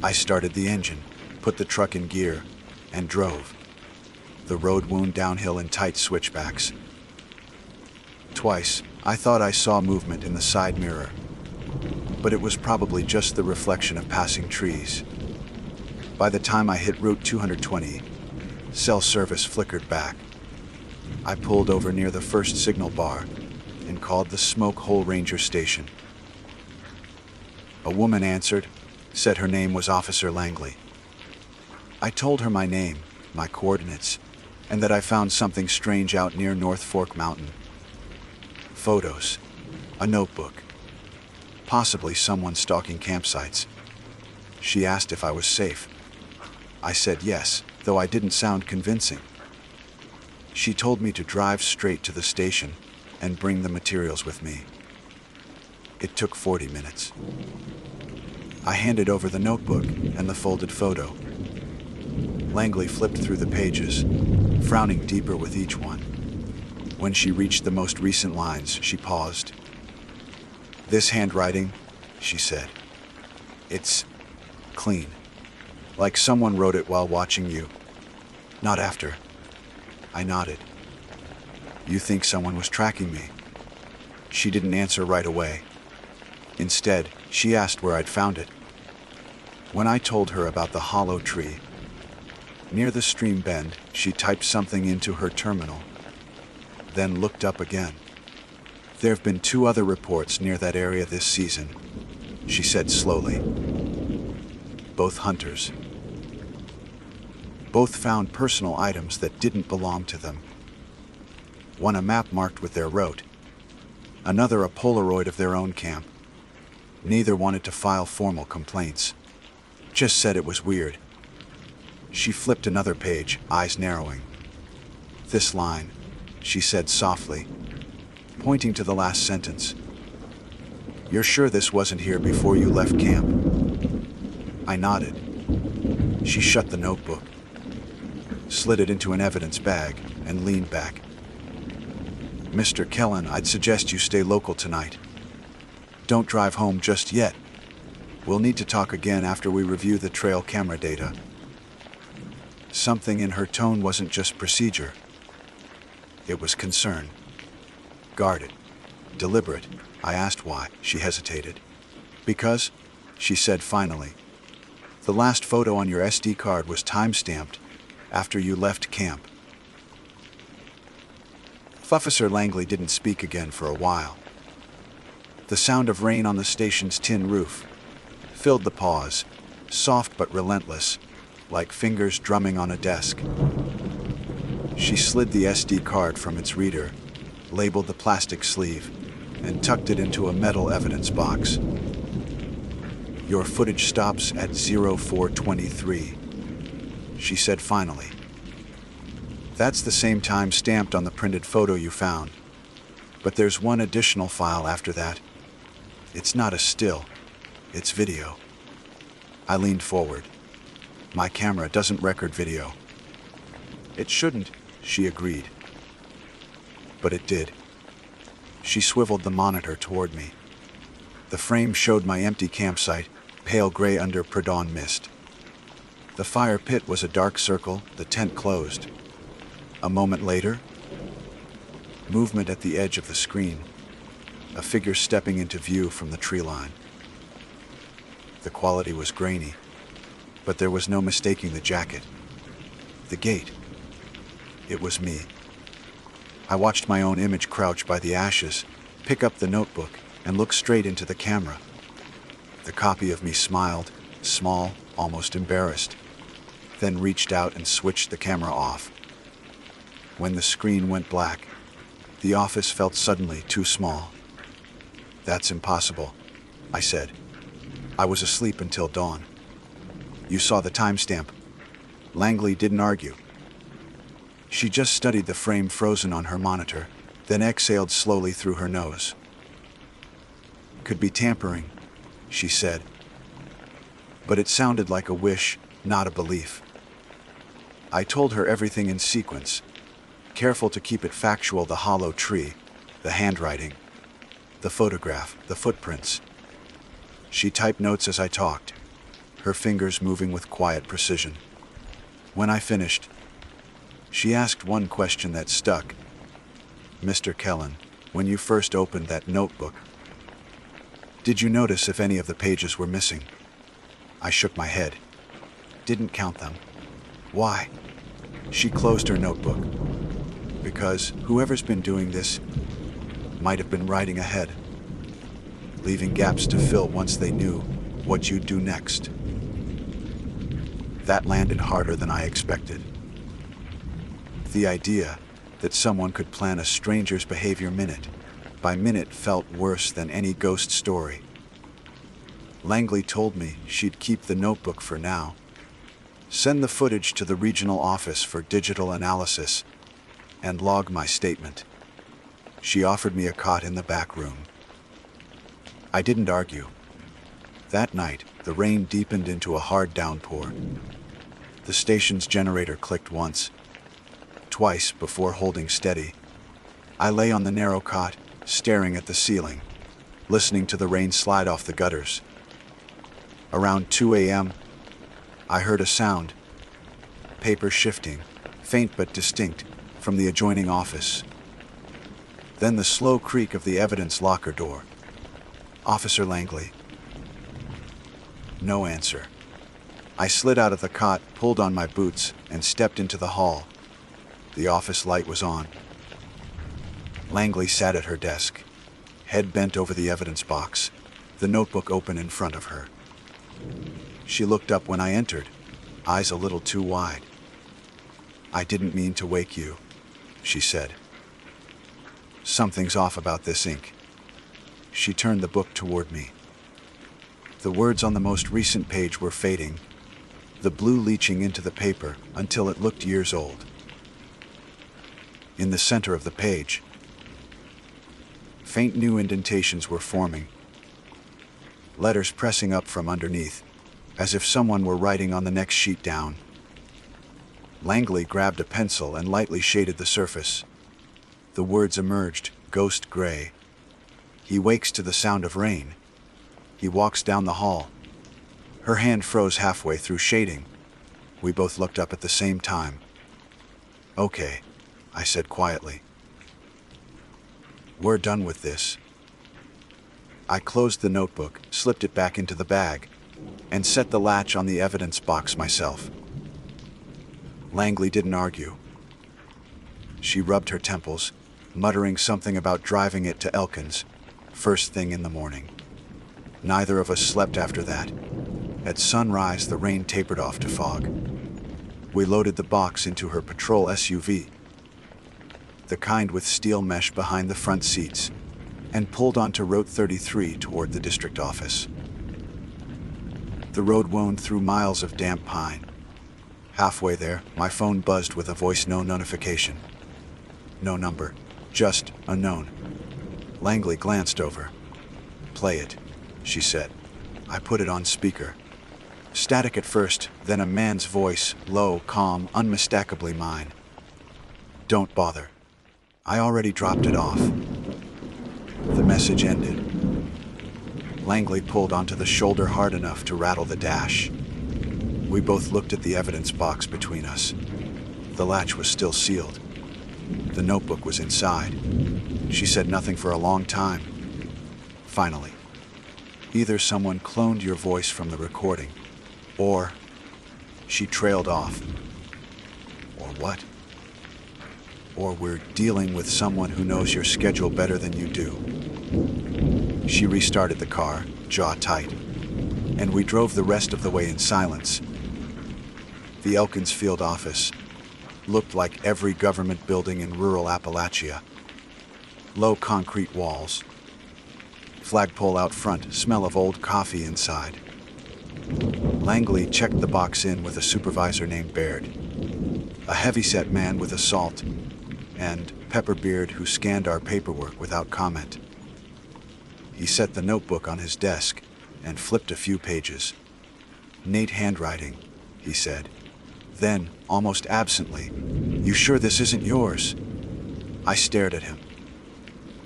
I started the engine, put the truck in gear, and drove. The road wound downhill in tight switchbacks. Twice, I thought I saw movement in the side mirror, but it was probably just the reflection of passing trees. By the time I hit Route 220, cell service flickered back. I pulled over near the first signal bar and called the Smoke Hole Ranger station. A woman answered, said her name was Officer Langley. I told her my name, my coordinates, and that I found something strange out near North Fork Mountain. Photos, a notebook, possibly someone stalking campsites. She asked if I was safe. I said yes, though I didn't sound convincing. She told me to drive straight to the station and bring the materials with me. It took 40 minutes. I handed over the notebook and the folded photo. Langley flipped through the pages, frowning deeper with each one. When she reached the most recent lines, she paused. "This handwriting," she said. "It's clean. Like someone wrote it while watching you. Not after." I nodded. "You think someone was tracking me?" She didn't answer right away. Instead, she asked where I'd found it. When I told her about the hollow tree near the stream bend, she typed something into her terminal, then looked up again. "There have been 2 other reports near that area this season," she said slowly. "Both hunters. Both found personal items that didn't belong to them. One a map marked with their route, another a Polaroid of their own camp. Neither wanted to file formal complaints, just said it was weird." She flipped another page, eyes narrowing. "This line," she said softly, pointing to the last sentence. "You're sure this wasn't here before you left camp?" I nodded. She shut the notebook, slid it into an evidence bag, and leaned back. "Mr. Kellen, I'd suggest you stay local tonight. Don't drive home just yet. We'll need to talk again after we review the trail camera data." Something in her tone wasn't just procedure. It was concern. Guarded. Deliberate. I asked why. She hesitated. "Because," she said finally, "the last photo on your SD card was time-stamped after you left camp." Officer Langley didn't speak again for a while. The sound of rain on the station's tin roof filled the pause, soft but relentless, like fingers drumming on a desk. She slid the SD card from its reader, labeled the plastic sleeve, and tucked it into a metal evidence box. "Your footage stops at 0423, she said finally. "That's the same time stamped on the printed photo you found. But there's one additional file after that. It's not a still, it's video." I leaned forward. "My camera doesn't record video." "It shouldn't," she agreed. But it did. She swiveled the monitor toward me. The frame showed my empty campsite, pale gray under pre-dawn mist. The fire pit was a dark circle, the tent closed. A moment later, movement at the edge of the screen, a figure stepping into view from the tree line. The quality was grainy, but there was no mistaking the jacket. The gait. It was me. I watched my own image crouch by the ashes, pick up the notebook, and look straight into the camera. The copy of me smiled, small, almost embarrassed, then reached out and switched the camera off. When the screen went black, the office felt suddenly too small. "That's impossible," I said. "I was asleep until dawn." "You saw the timestamp." Langley didn't argue. She just studied the frame frozen on her monitor, then exhaled slowly through her nose. "Could be tampering," she said. But it sounded like a wish, not a belief. I told her everything in sequence, careful to keep it factual: the hollow tree, the handwriting, the photograph, the footprints. She typed notes as I talked, her fingers moving with quiet precision. When I finished, she asked one question that stuck. "Mr. Kellen, when you first opened that notebook, did you notice if any of the pages were missing?" I shook my head. "Didn't count them." "Why?" She closed her notebook. "Because whoever's been doing this might have been writing ahead, leaving gaps to fill once they knew what you'd do next." That landed harder than I expected. The idea that someone could plan a stranger's behavior minute by minute felt worse than any ghost story. Langley told me she'd keep the notebook for now, send the footage to the regional office for digital analysis, and log my statement. She offered me a cot in the back room. I didn't argue. That night, the rain deepened into a hard downpour. The station's generator clicked once, twice before holding steady. I lay on the narrow cot, staring at the ceiling, listening to the rain slide off the gutters. Around 2 a.m., I heard a sound, paper shifting, faint but distinct, from the adjoining office. Then the slow creak of the evidence locker door. "Officer Langley." No answer. I slid out of the cot, pulled on my boots, and stepped into the hall. The office light was on. Langley sat at her desk, head bent over the evidence box, the notebook open in front of her. She looked up when I entered, eyes a little too wide. "I didn't mean to wake you," she said. "Something's off about this ink." She turned the book toward me. The words on the most recent page were fading, the blue leaching into the paper until it looked years old. In the center of the page, faint new indentations were forming, letters pressing up from underneath, as if someone were writing on the next sheet down. Langley grabbed a pencil and lightly shaded the surface. The words emerged, ghost gray. "He wakes to the sound of rain. He walks down the hall." Her hand froze halfway through shading. We both looked up at the same time. "Okay," I said quietly. "We're done with this." I closed the notebook, slipped it back into the bag, and set the latch on the evidence box myself. Langley didn't argue. She rubbed her temples, muttering something about driving it to Elkins, first thing in the morning. Neither of us slept after that. At sunrise, the rain tapered off to fog. We loaded the box into her patrol SUV, the kind with steel mesh behind the front seats. and pulled onto Route 33 toward the district office. The road wound through miles of damp pine. Halfway there, my phone buzzed with a voice notification. No number, just unknown. Langley glanced over. "Play it," she said. I put it on speaker. Static at first, then a man's voice, low, calm, unmistakably mine. "Don't bother. I already dropped it off." The message ended. Langley pulled onto the shoulder hard enough to rattle the dash. We both looked at the evidence box between us. The latch was still sealed. The notebook was inside. She said nothing for a long time. Finally, either someone cloned your voice from the recording, or she trailed off. Or what? Or we're dealing with someone who knows your schedule better than you do. She restarted the car, jaw tight, and we drove the rest of the way in silence. The Elkins Field office looked like every government building in rural Appalachia. Low concrete walls. Flagpole out front, smell of old coffee inside. Langley checked the box in with a supervisor named Baird, a heavyset man with a salt, and Pepperbeard who scanned our paperwork without comment. He set the notebook on his desk and flipped a few pages. "Nate handwriting," he said. Then, almost absently, "You sure this isn't yours?" I stared at him.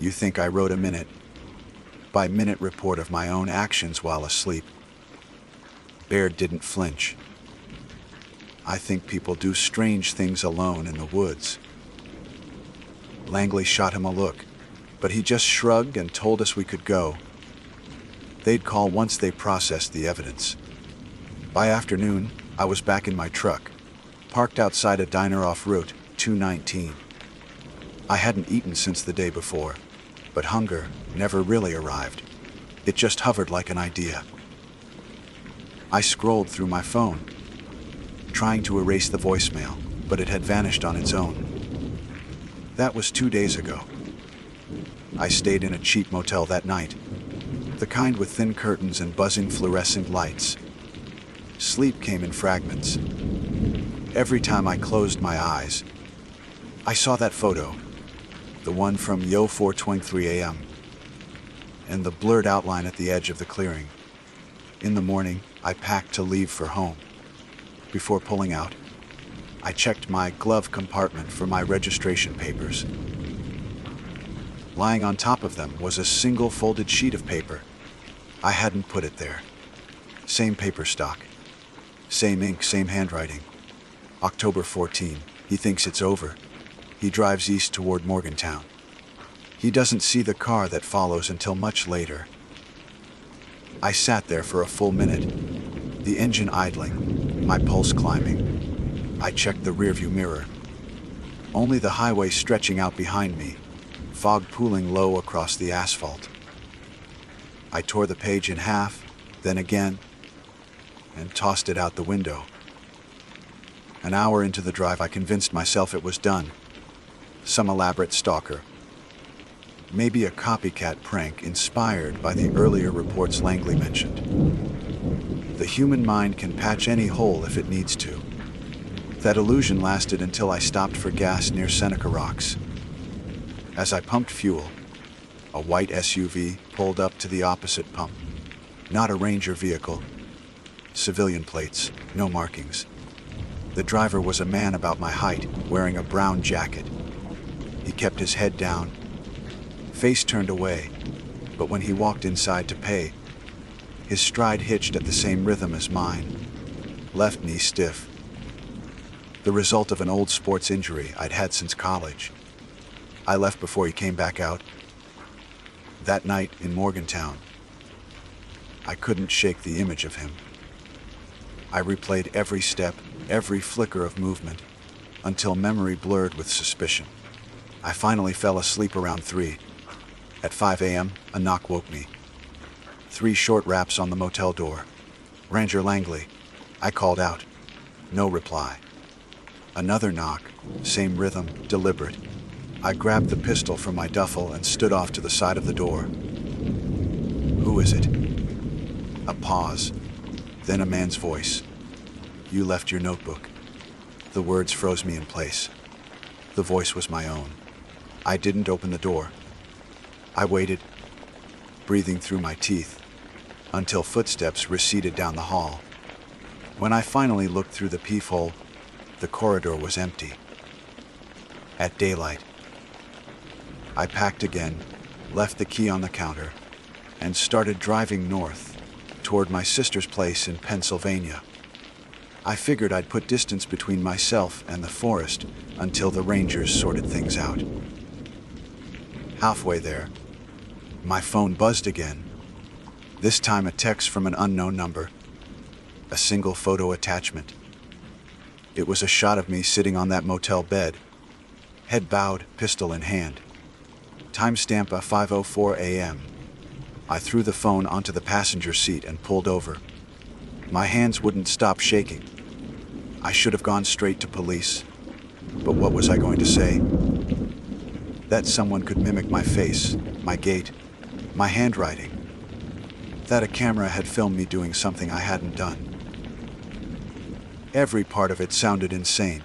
"You think I wrote a minute-by-minute report of my own actions while asleep?" Baird didn't flinch. "I think people do strange things alone in the woods." Langley shot him a look, but he just shrugged and told us we could go. They'd call once they processed the evidence. By afternoon, I was back in my truck, parked outside a diner off Route 219. I hadn't eaten since the day before, but hunger never really arrived. It just hovered like an idea. I scrolled through my phone, trying to erase the voicemail, but it had vanished on its own. That was 2 days ago. I stayed in a cheap motel that night, the kind with thin curtains and buzzing fluorescent lights. Sleep came in fragments. Every time I closed my eyes, I saw that photo, the one from 4:23 a.m., and the blurred outline at the edge of the clearing. In the morning, I packed to leave for home. Before pulling out, I checked my glove compartment for my registration papers. Lying on top of them was a single folded sheet of paper. I hadn't put it there. Same paper stock. Same ink, same handwriting. October 14. He thinks it's over. He drives east toward Morgantown. He doesn't see the car that follows until much later. I sat there for a full minute, the engine idling, my pulse climbing. I checked the rearview mirror. Only the highway stretching out behind me, fog pooling low across the asphalt. I tore the page in half, then again, and tossed it out the window. An hour into the drive, I convinced myself it was done. Some elaborate stalker. Maybe a copycat prank inspired by the earlier reports Langley mentioned. The human mind can patch any hole if it needs to. That illusion lasted until I stopped for gas near Seneca Rocks. As I pumped fuel, a white SUV pulled up to the opposite pump. Not a Ranger vehicle. Civilian plates, no markings. The driver was a man about my height, wearing a brown jacket. He kept his head down, face turned away, but when he walked inside to pay, his stride hitched at the same rhythm as mine, left knee stiff. The result of an old sports injury I'd had since college. I left before he came back out. That night in Morgantown, I couldn't shake the image of him. I replayed every step, every flicker of movement, until memory blurred with suspicion. I finally fell asleep around 3. At 5 a.m., a knock woke me. 3 short raps on the motel door. "Ranger Langley." I called out. No reply. Another knock, same rhythm, deliberate. I grabbed the pistol from my duffel and stood off to the side of the door. "Who is it?" A pause, then a man's voice. "You left your notebook." The words froze me in place. The voice was my own. I didn't open the door. I waited, breathing through my teeth, until footsteps receded down the hall. When I finally looked through the peephole, the corridor was empty. At daylight, I packed again, left the key on the counter, and started driving north toward my sister's place in Pennsylvania. I figured I'd put distance between myself and the forest until the rangers sorted things out. Halfway there, my phone buzzed again. This time a text from an unknown number, a single photo attachment. It was a shot of me sitting on that motel bed, head bowed, pistol in hand. Timestamp 5:04 a.m. I threw the phone onto the passenger seat and pulled over. My hands wouldn't stop shaking. I should have gone straight to police, but what was I going to say? That someone could mimic my face, my gait, my handwriting. That a camera had filmed me doing something I hadn't done. Every part of it sounded insane,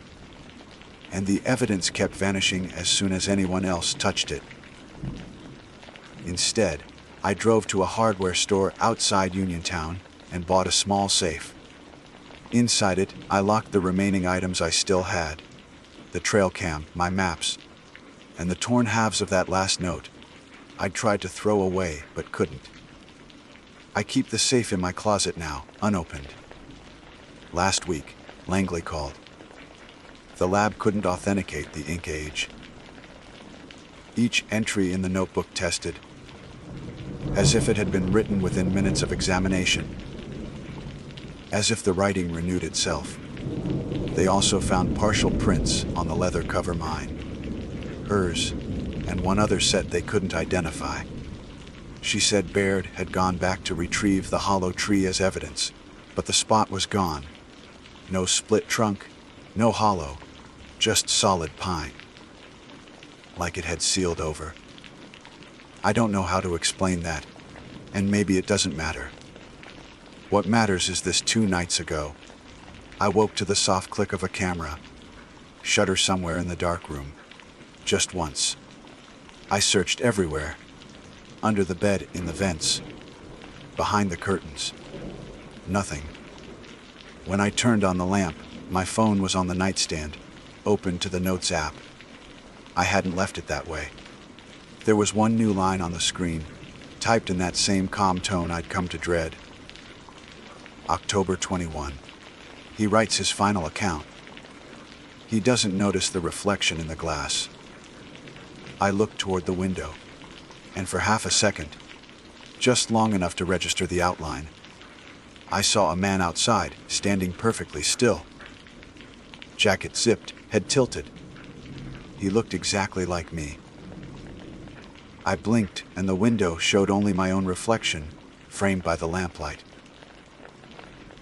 and the evidence kept vanishing as soon as anyone else touched it. Instead, I drove to a hardware store outside Uniontown and bought a small safe. Inside it, I locked the remaining items I still had, the trail cam, my maps, and the torn halves of that last note I'd tried to throw away but couldn't. I keep the safe in my closet now, unopened. Last week, Langley called. The lab couldn't authenticate the ink age. Each entry in the notebook tested, as if it had been written within minutes of examination, as if the writing renewed itself. They also found partial prints on the leather cover mine, hers, and one other set they couldn't identify. She said Baird had gone back to retrieve the hollow tree as evidence, but the spot was gone. No split trunk, no hollow, just solid pine. Like it had sealed over. I don't know how to explain that, and maybe it doesn't matter. What matters is this 2 nights ago, I woke to the soft click of a camera, shutter somewhere in the dark room, just once. I searched everywhere, under the bed, in the vents, behind the curtains. Nothing. When I turned on the lamp, my phone was on the nightstand, open to the Notes app. I hadn't left it that way. There was one new line on the screen, typed in that same calm tone I'd come to dread. October 21. He writes his final account. He doesn't notice the reflection in the glass. I look toward the window, and for half a second, just long enough to register the outline, I saw a man outside, standing perfectly still. Jacket zipped, head tilted. He looked exactly like me. I blinked, and the window showed only my own reflection, framed by the lamplight.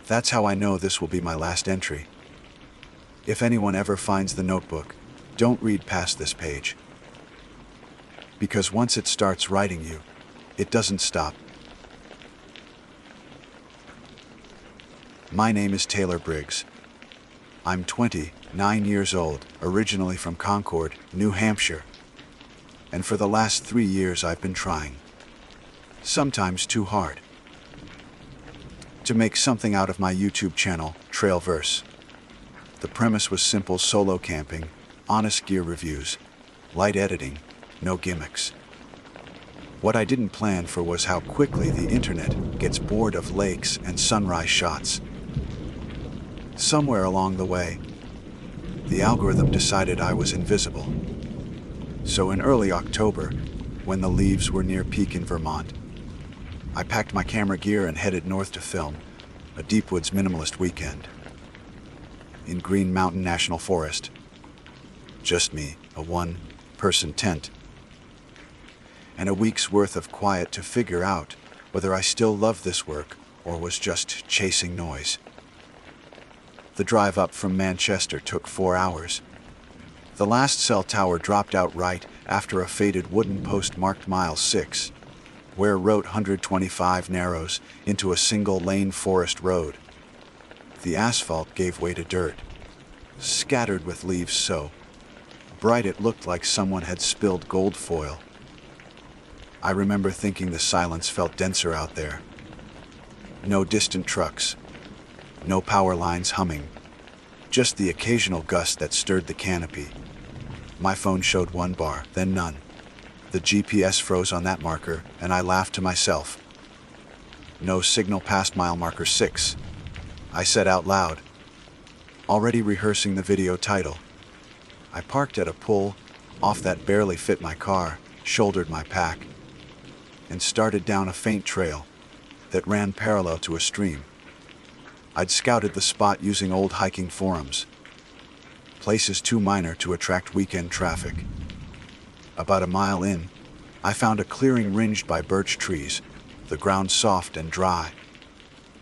That's how I know this will be my last entry. If anyone ever finds the notebook, don't read past this page. Because once it starts writing you, it doesn't stop. My name is Taylor Briggs. I'm 29 years old, originally from Concord, New Hampshire. And for the last 3 years I've been trying, sometimes too hard, to make something out of my YouTube channel, Trailverse. The premise was simple solo camping, honest gear reviews, light editing, no gimmicks. What I didn't plan for was how quickly the internet gets bored of lakes and sunrise shots. Somewhere along the way, the algorithm decided I was invisible. So in early October, when the leaves were near peak in Vermont, I packed my camera gear and headed north to film a deep woods minimalist weekend. In Green Mountain National Forest. Just me, a one-person tent, and a week's worth of quiet to figure out whether I still loved this work or was just chasing noise. The drive up from Manchester took 4 hours. The last cell tower dropped out right after a faded wooden post marked mile 6, where Route 125 narrows into a single-lane forest road. The asphalt gave way to dirt, scattered with leaves so bright it looked like someone had spilled gold foil. I remember thinking the silence felt denser out there. No distant trucks, no power lines humming, just the occasional gust that stirred the canopy. My phone showed 1 bar, then none. The GPS froze on that marker, and I laughed to myself. No signal past mile marker 6. I said out loud, already rehearsing the video title. I parked at a pull off that barely fit my car, shouldered my pack, and started down a faint trail that ran parallel to a stream. I'd scouted the spot using old hiking forums, places too minor to attract weekend traffic. About a mile in, I found a clearing ringed by birch trees, the ground soft and dry,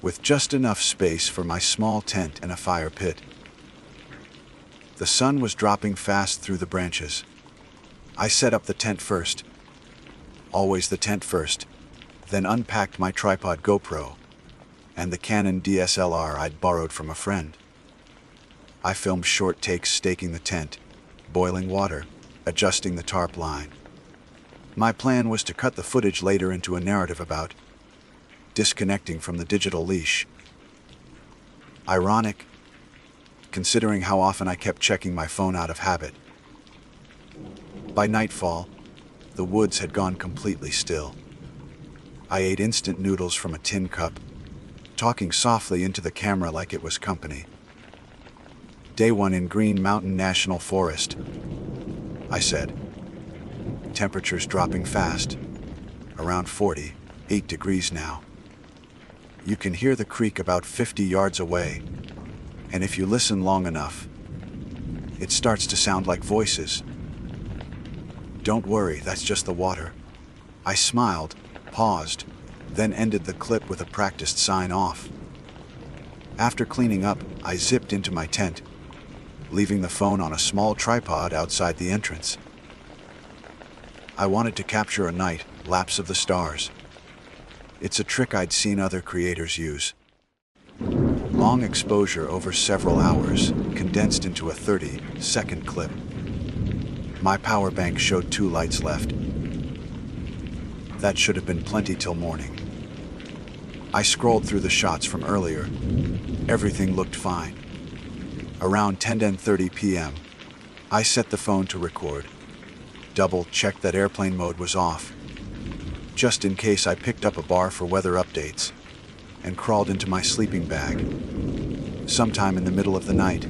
with just enough space for my small tent and a fire pit. The sun was dropping fast through the branches. I set up the tent first, always the tent first, then unpacked my tripod GoPro and the Canon DSLR I'd borrowed from a friend. I filmed short takes staking the tent, boiling water, adjusting the tarp line. My plan was to cut the footage later into a narrative about disconnecting from the digital leash. Ironic, considering how often I kept checking my phone out of habit. By nightfall, the woods had gone completely still. I ate instant noodles from a tin cup, talking softly into the camera like it was company. Day 1 in Green Mountain National Forest, I said. Temperatures dropping fast, around 48 degrees now. You can hear the creek about 50 yards away, and if you listen long enough, it starts to sound like voices. Don't worry, that's just the water. I smiled, paused, then ended the clip with a practiced sign-off. After cleaning up, I zipped into my tent, leaving the phone on a small tripod outside the entrance. I wanted to capture a night lapse of the stars. It's a trick I'd seen other creators use. Long exposure over several hours, condensed into a 30-second clip. My power bank showed 2 lights left. That should have been plenty till morning. I scrolled through the shots from earlier. Everything looked fine. Around 10:30 p.m., I set the phone to record. Double-checked that airplane mode was off, just in case I picked up a bar for weather updates, and crawled into my sleeping bag. Sometime in the middle of the night,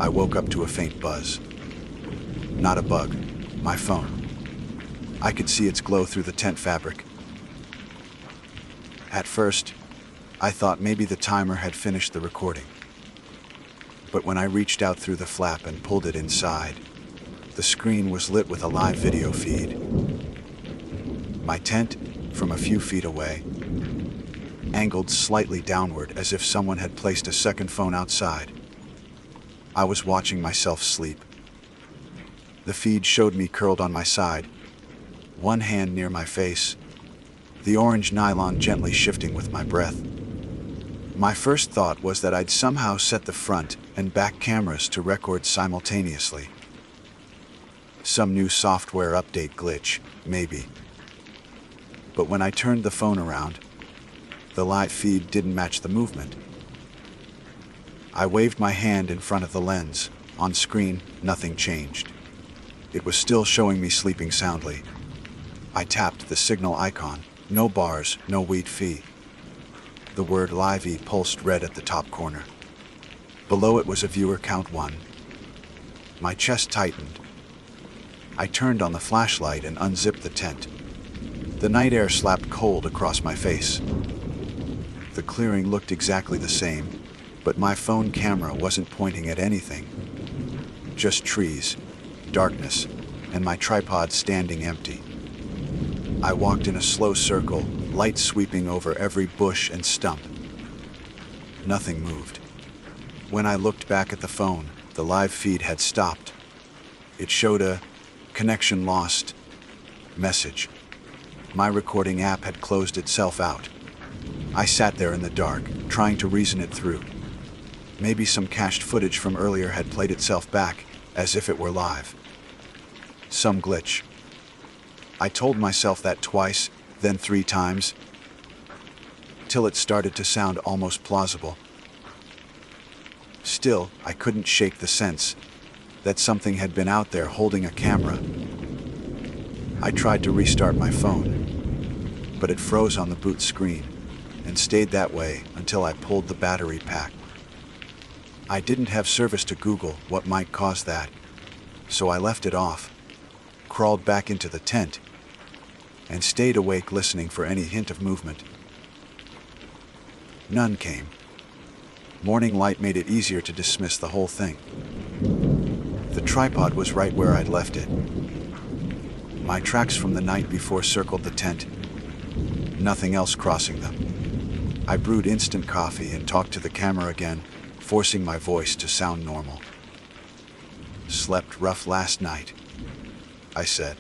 I woke up to a faint buzz. Not a bug, my phone. I could see its glow through the tent fabric. At first, I thought maybe the timer had finished the recording. But when I reached out through the flap and pulled it inside, the screen was lit with a live video feed. My tent, from a few feet away, angled slightly downward as if someone had placed a second phone outside. I was watching myself sleep. The feed showed me curled on my side, one hand near my face, the orange nylon gently shifting with my breath. My first thought was that I'd somehow set the front and back cameras to record simultaneously. Some new software update glitch, maybe. But when I turned the phone around, the live feed didn't match the movement. I waved my hand in front of the lens. On screen, nothing changed. It was still showing me sleeping soundly. I tapped the signal icon. No bars, no wheat fee. The word Livey pulsed red at the top corner. Below it was a viewer count 1. My chest tightened. I turned on the flashlight and unzipped the tent. The night air slapped cold across my face. The clearing looked exactly the same, but my phone camera wasn't pointing at anything. Just trees, darkness, and my tripod standing empty. I walked in a slow circle, light sweeping over every bush and stump. Nothing moved. When I looked back at the phone, the live feed had stopped. It showed a connection lost message. My recording app had closed itself out. I sat there in the dark, trying to reason it through. Maybe some cached footage from earlier had played itself back, as if it were live. Some glitch. I told myself that twice, then 3 times, till it started to sound almost plausible. Still, I couldn't shake the sense that something had been out there holding a camera. I tried to restart my phone, but it froze on the boot screen and stayed that way until I pulled the battery pack. I didn't have service to Google what might cause that, so I left it off, crawled back into the tent, and stayed awake listening for any hint of movement. None came. Morning light made it easier to dismiss the whole thing. The tripod was right where I'd left it. My tracks from the night before circled the tent, nothing else crossing them. I brewed instant coffee and talked to the camera again, forcing my voice to sound normal. "Slept rough last night," I said.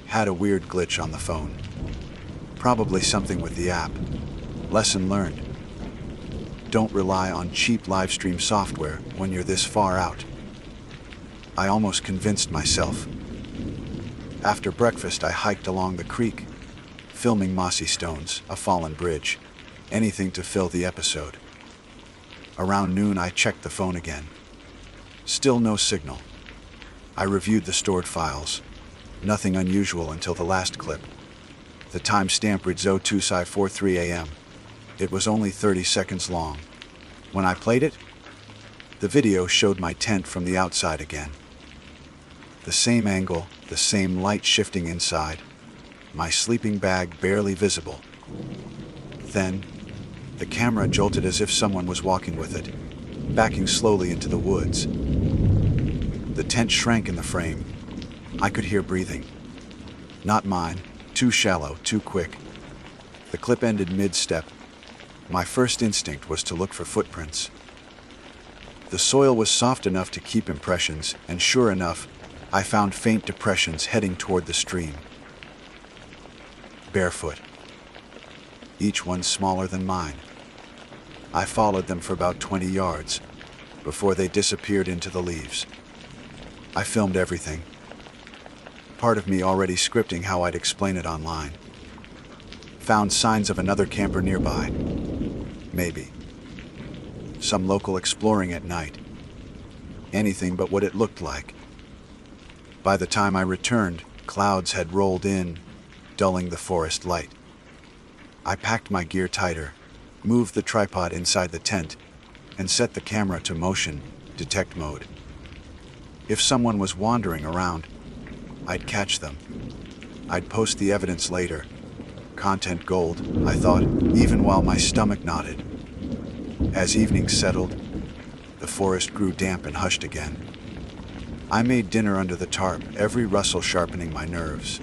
"Had a weird glitch on the phone. Probably something with the app. Lesson learned. Don't rely on cheap live stream software when you're this far out." I almost convinced myself. After breakfast, I hiked along the creek, filming mossy stones, a fallen bridge, anything to fill the episode. Around noon, I checked the phone again. Still no signal. I reviewed the stored files. Nothing unusual until the last clip. The timestamp read 02:43 a.m. It was only 30 seconds long. When I played it, the video showed my tent from the outside again. The same angle, the same light shifting inside, my sleeping bag barely visible. Then, the camera jolted as if someone was walking with it, backing slowly into the woods. The tent shrank in the frame. I could hear breathing. Not mine, too shallow, too quick. The clip ended mid-step. My first instinct was to look for footprints. The soil was soft enough to keep impressions, and sure enough, I found faint depressions heading toward the stream. Barefoot. Each one smaller than mine. I followed them for about 20 yards, before they disappeared into the leaves. I filmed everything. Part of me already scripting how I'd explain it online. Found signs of another camper nearby. Maybe. Some local exploring at night. Anything but what it looked like. By the time I returned, clouds had rolled in, dulling the forest light. I packed my gear tighter, moved the tripod inside the tent, and set the camera to motion detect mode. If someone was wandering around, I'd catch them. I'd post the evidence later. Content gold, I thought, even while my stomach nodded. As evening settled, the forest grew damp and hushed again. I made dinner under the tarp, every rustle sharpening my nerves.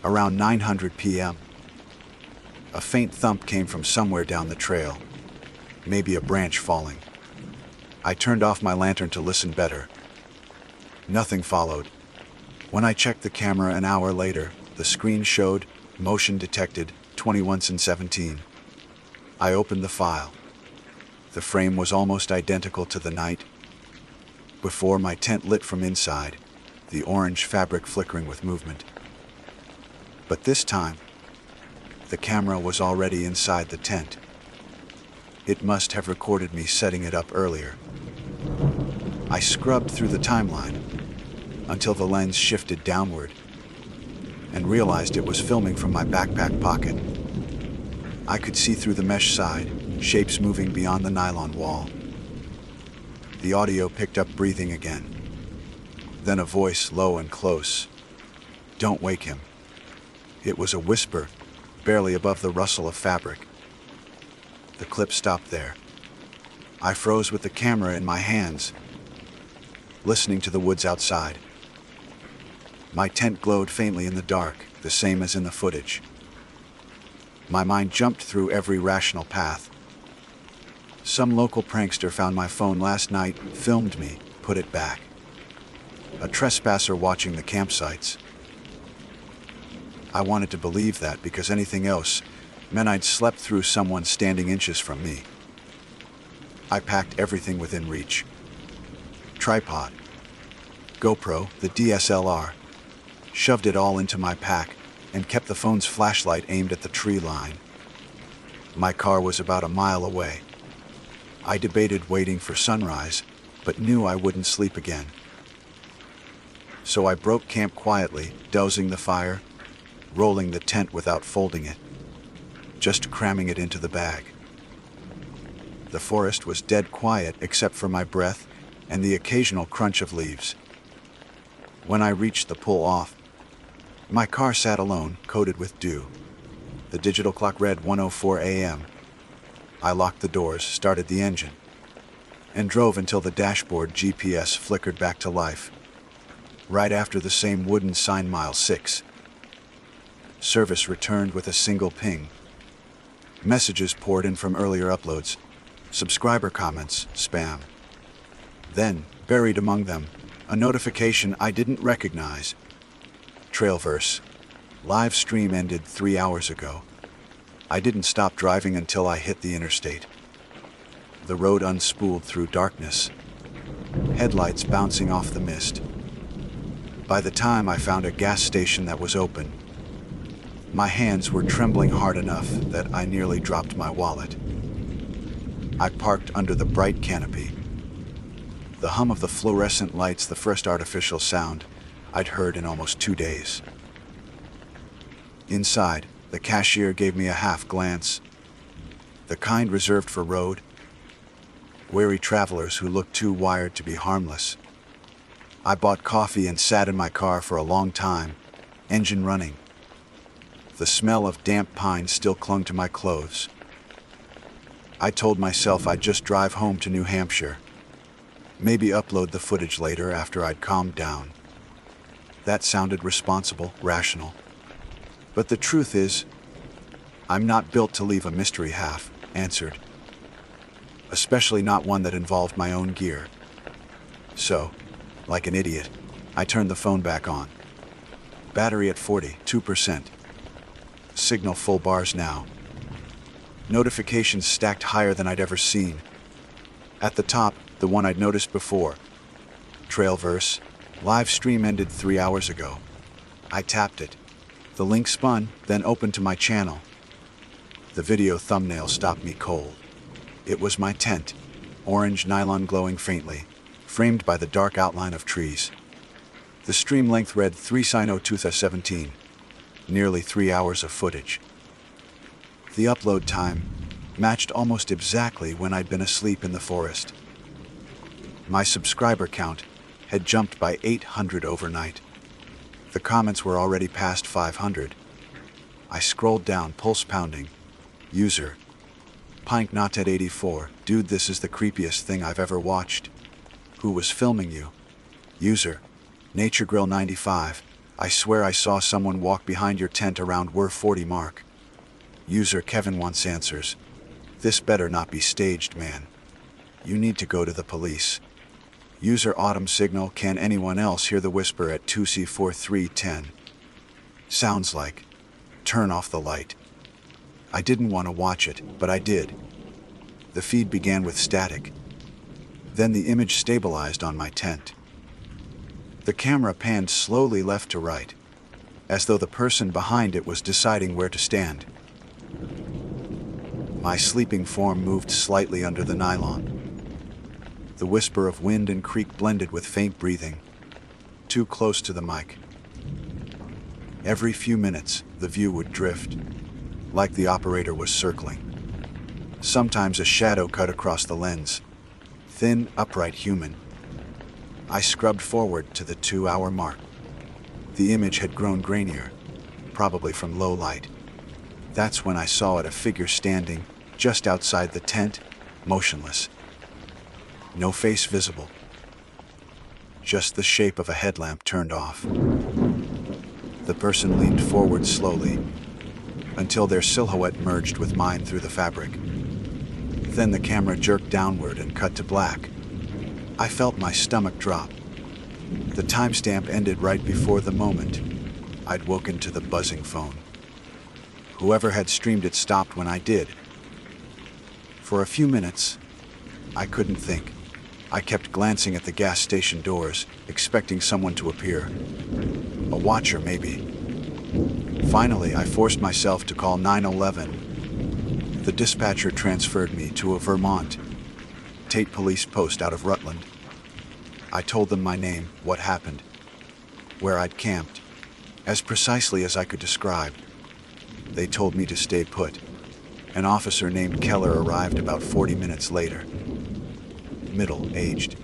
Around 9:00 p.m., a faint thump came from somewhere down the trail, maybe a branch falling. I turned off my lantern to listen better. Nothing followed. When I checked the camera an hour later, the screen showed motion detected 21/17. I opened the file. The frame was almost identical to the night before, my tent lit from inside, the orange fabric flickering with movement. But this time, the camera was already inside the tent. It must have recorded me setting it up earlier. I scrubbed through the timeline until the lens shifted downward and realized it was filming from my backpack pocket. I could see through the mesh side, shapes moving beyond the nylon wall. The audio picked up breathing again. Then a voice, low and close. "Don't wake him." It was a whisper, barely above the rustle of fabric. The clip stopped there. I froze with the camera in my hands, listening to the woods outside. My tent glowed faintly in the dark, the same as in the footage. My mind jumped through every rational path. Some local prankster found my phone last night, filmed me, put it back. a trespasser watching the campsites. I wanted to believe that because anything else meant I'd slept through someone standing inches from me. I packed everything within reach. Tripod, GoPro, the DSLR, shoved it all into my pack and kept the phone's flashlight aimed at the tree line. My car was about a mile away. I debated waiting for sunrise, but knew I wouldn't sleep again. So I broke camp quietly, dousing the fire, rolling the tent without folding it, just cramming it into the bag. The forest was dead quiet except for my breath and the occasional crunch of leaves. When I reached the pull-off, my car sat alone, coated with dew. The digital clock read 1:04 a.m. I locked the doors, started the engine, and drove until the dashboard GPS flickered back to life. Right after the same wooden sign, mile 6. Service returned with a single ping. Messages poured in from earlier uploads. Subscriber comments, spam. Then, buried among them, a notification I didn't recognize. Trailverse. Live stream ended 3 hours ago. I didn't stop driving until I hit the interstate. The road unspooled through darkness, headlights bouncing off the mist. By the time I found a gas station that was open, my hands were trembling hard enough that I nearly dropped my wallet. I parked under the bright canopy. The hum of the fluorescent lights, the first artificial sound I'd heard in almost 2 days. Inside, the cashier gave me a half glance, the kind reserved for road, wary travelers who looked too wired to be harmless. I bought coffee and sat in my car for a long time, engine running. The smell of damp pine still clung to my clothes. I told myself I'd just drive home to New Hampshire, maybe upload the footage later after I'd calmed down. That sounded responsible, rational. But the truth is, I'm not built to leave a mystery half-answered, especially not one that involved my own gear. So, like an idiot, I turned the phone back on. Battery at 42%. Signal full bars now. Notifications stacked higher than I'd ever seen. At the top, the one I'd noticed before. Trailverse. Live stream ended 3 hours ago. I tapped it. The link spun, then opened to my channel. The video thumbnail stopped me cold. It was my tent, orange nylon glowing faintly, framed by the dark outline of trees. The stream length read 3:02:17, nearly 3 hours of footage. The upload time matched almost exactly when I'd been asleep in the forest. My subscriber count had jumped by 800 overnight. The comments were already past 500. I scrolled down, pulse pounding. User. Pinknothead84. Dude, this is the creepiest thing I've ever watched. Who was filming you? User. NatureGrill95. I swear I saw someone walk behind your tent around Were 40 mark. User. Kevin wants answers. This better not be staged, man. You need to go to the police. User. Autumn Signal. Can anyone else hear the whisper at 2C4310? Sounds like. Turn off the light. I didn't want to watch it, but I did. The feed began with static. Then the image stabilized on my tent. The camera panned slowly left to right, as though the person behind it was deciding where to stand. My sleeping form moved slightly under the nylon. The whisper of wind and creek blended with faint breathing, too close to the mic. Every few minutes, the view would drift, like the operator was circling. Sometimes a shadow cut across the lens, thin, upright, human. I scrubbed forward to the 2-hour mark. The image had grown grainier, probably from low light. That's when I saw it, a figure standing just outside the tent, motionless. No face visible. Just the shape of a headlamp turned off. The person leaned forward slowly, until their silhouette merged with mine through the fabric. Then the camera jerked downward and cut to black. I felt my stomach drop. The timestamp ended right before the moment I'd woken to the buzzing phone. Whoever had streamed it stopped when I did. For a few minutes, I couldn't think. I kept glancing at the gas station doors, expecting someone to appear. A watcher, maybe. Finally, I forced myself to call 911. The dispatcher transferred me to a Vermont Tate police post out of Rutland. I told them my name, what happened, where I'd camped, as precisely as I could describe. They told me to stay put. An officer named Keller arrived about 40 minutes later. Middle-aged.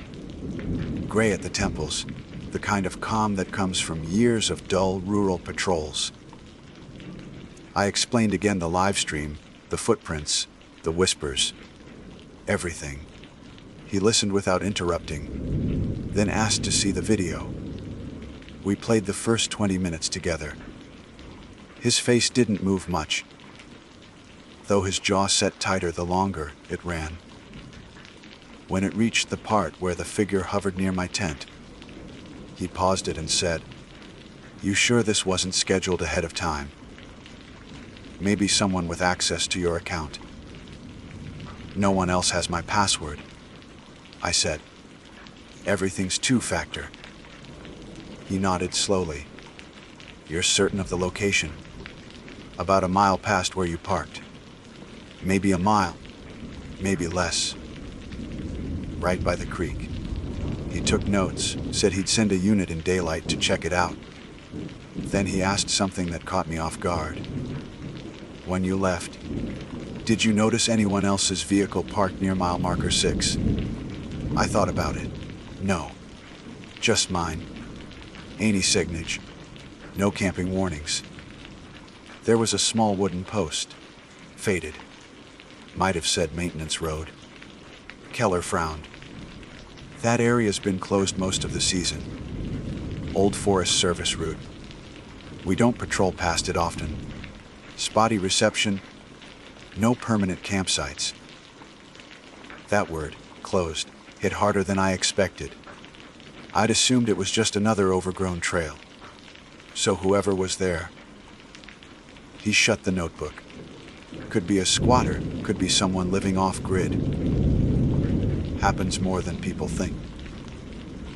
Gray at the temples, the kind of calm that comes from years of dull rural patrols. I explained again the live stream, the footprints, the whispers, everything. He listened without interrupting, then asked to see the video. We played the first 20 minutes together. His face didn't move much, though his jaw set tighter the longer it ran. When it reached the part where the figure hovered near my tent, he paused it and said, "You sure this wasn't scheduled ahead of time? Maybe someone with access to your account." "No one else has my password," I said. "Everything's two-factor." He nodded slowly. "You're certain of the location?" "About a mile past where you parked. Maybe a mile, maybe less. Right by the creek." He took notes, said he'd send a unit in daylight to check it out. Then he asked something that caught me off guard. "When you left, did you notice anyone else's vehicle parked near mile marker 6? I thought about it. No. Just mine. Any signage. No camping warnings. There was a small wooden post. Faded. Might have said maintenance road." Keller frowned. "That area's been closed most of the season. Old Forest Service route. We don't patrol past it often. Spotty reception. No permanent campsites." That word, closed, hit harder than I expected. I'd assumed it was just another overgrown trail. So whoever was there. He shut the notebook. Could be a squatter, could be someone living off-grid. Happens more than people think.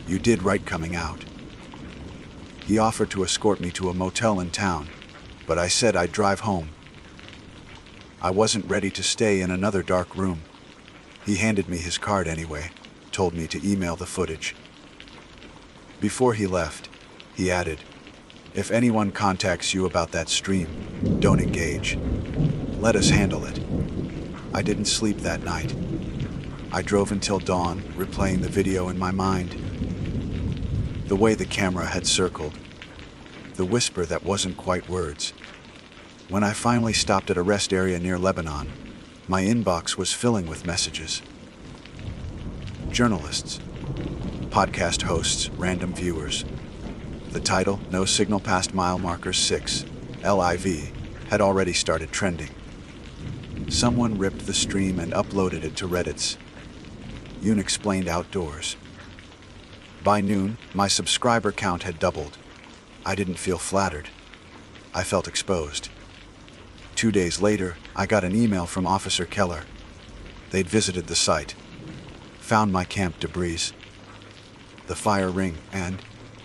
"You did right coming out." He offered to escort me to a motel in town, but I said I'd drive home. I wasn't ready to stay in another dark room. He handed me his card anyway, told me to email the footage. Before he left, he added, "If anyone contacts you about that stream, don't engage. Let us handle it." I didn't sleep that night. I drove until dawn, replaying the video in my mind. The way the camera had circled. The whisper that wasn't quite words. When I finally stopped at a rest area near Lebanon, my inbox was filling with messages. Journalists, podcast hosts, random viewers. The title, "No Signal Past Mile Marker 6, LIV, had already started trending. Someone ripped the stream and uploaded it to Reddit's Unexplained Outdoors. By noon, my subscriber count had doubled. I didn't feel flattered. I felt exposed. 2 days later, I got an email from Officer Keller. They'd visited the site, found my camp debris, the fire ring, and,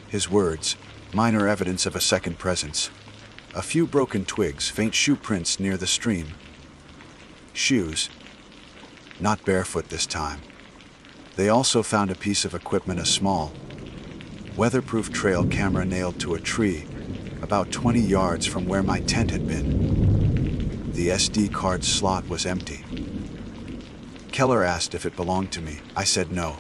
his words, minor evidence of a second presence. A few broken twigs, faint shoe prints near the stream. Shoes. Not barefoot this time. They also found a piece of equipment, a small, weatherproof trail camera nailed to a tree, about 20 yards from where my tent had been. The SD card slot was empty. Keller asked if it belonged to me. I said no.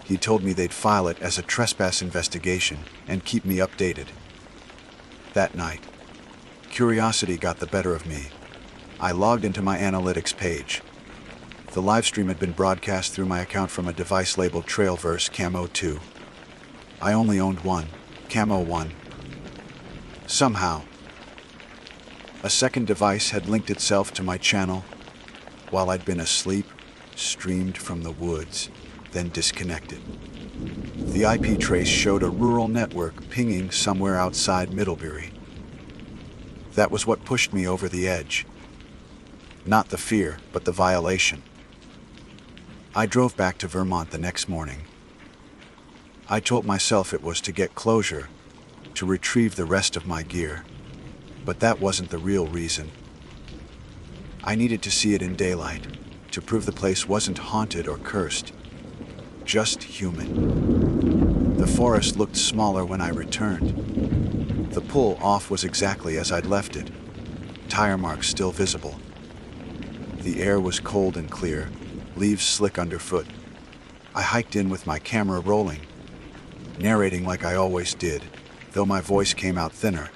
He told me they'd file it as a trespass investigation and keep me updated. That night, curiosity got the better of me. I logged into my analytics page. The livestream had been broadcast through my account from a device labeled Trailverse Camo 2. I only owned one, Camo 1. Somehow, a second device had linked itself to my channel while I'd been asleep, streamed from the woods, then disconnected. The IP trace showed a rural network pinging somewhere outside Middlebury. That was what pushed me over the edge. Not the fear, but the violation. I drove back to Vermont the next morning. I told myself it was to get closure, to retrieve the rest of my gear. But that wasn't the real reason. I needed to see it in daylight, to prove the place wasn't haunted or cursed, just human. The forest looked smaller when I returned. The pull off was exactly as I'd left it, tire marks still visible. The air was cold and clear, leaves slick underfoot. I hiked in with my camera rolling, narrating like I always did, though my voice came out thinner.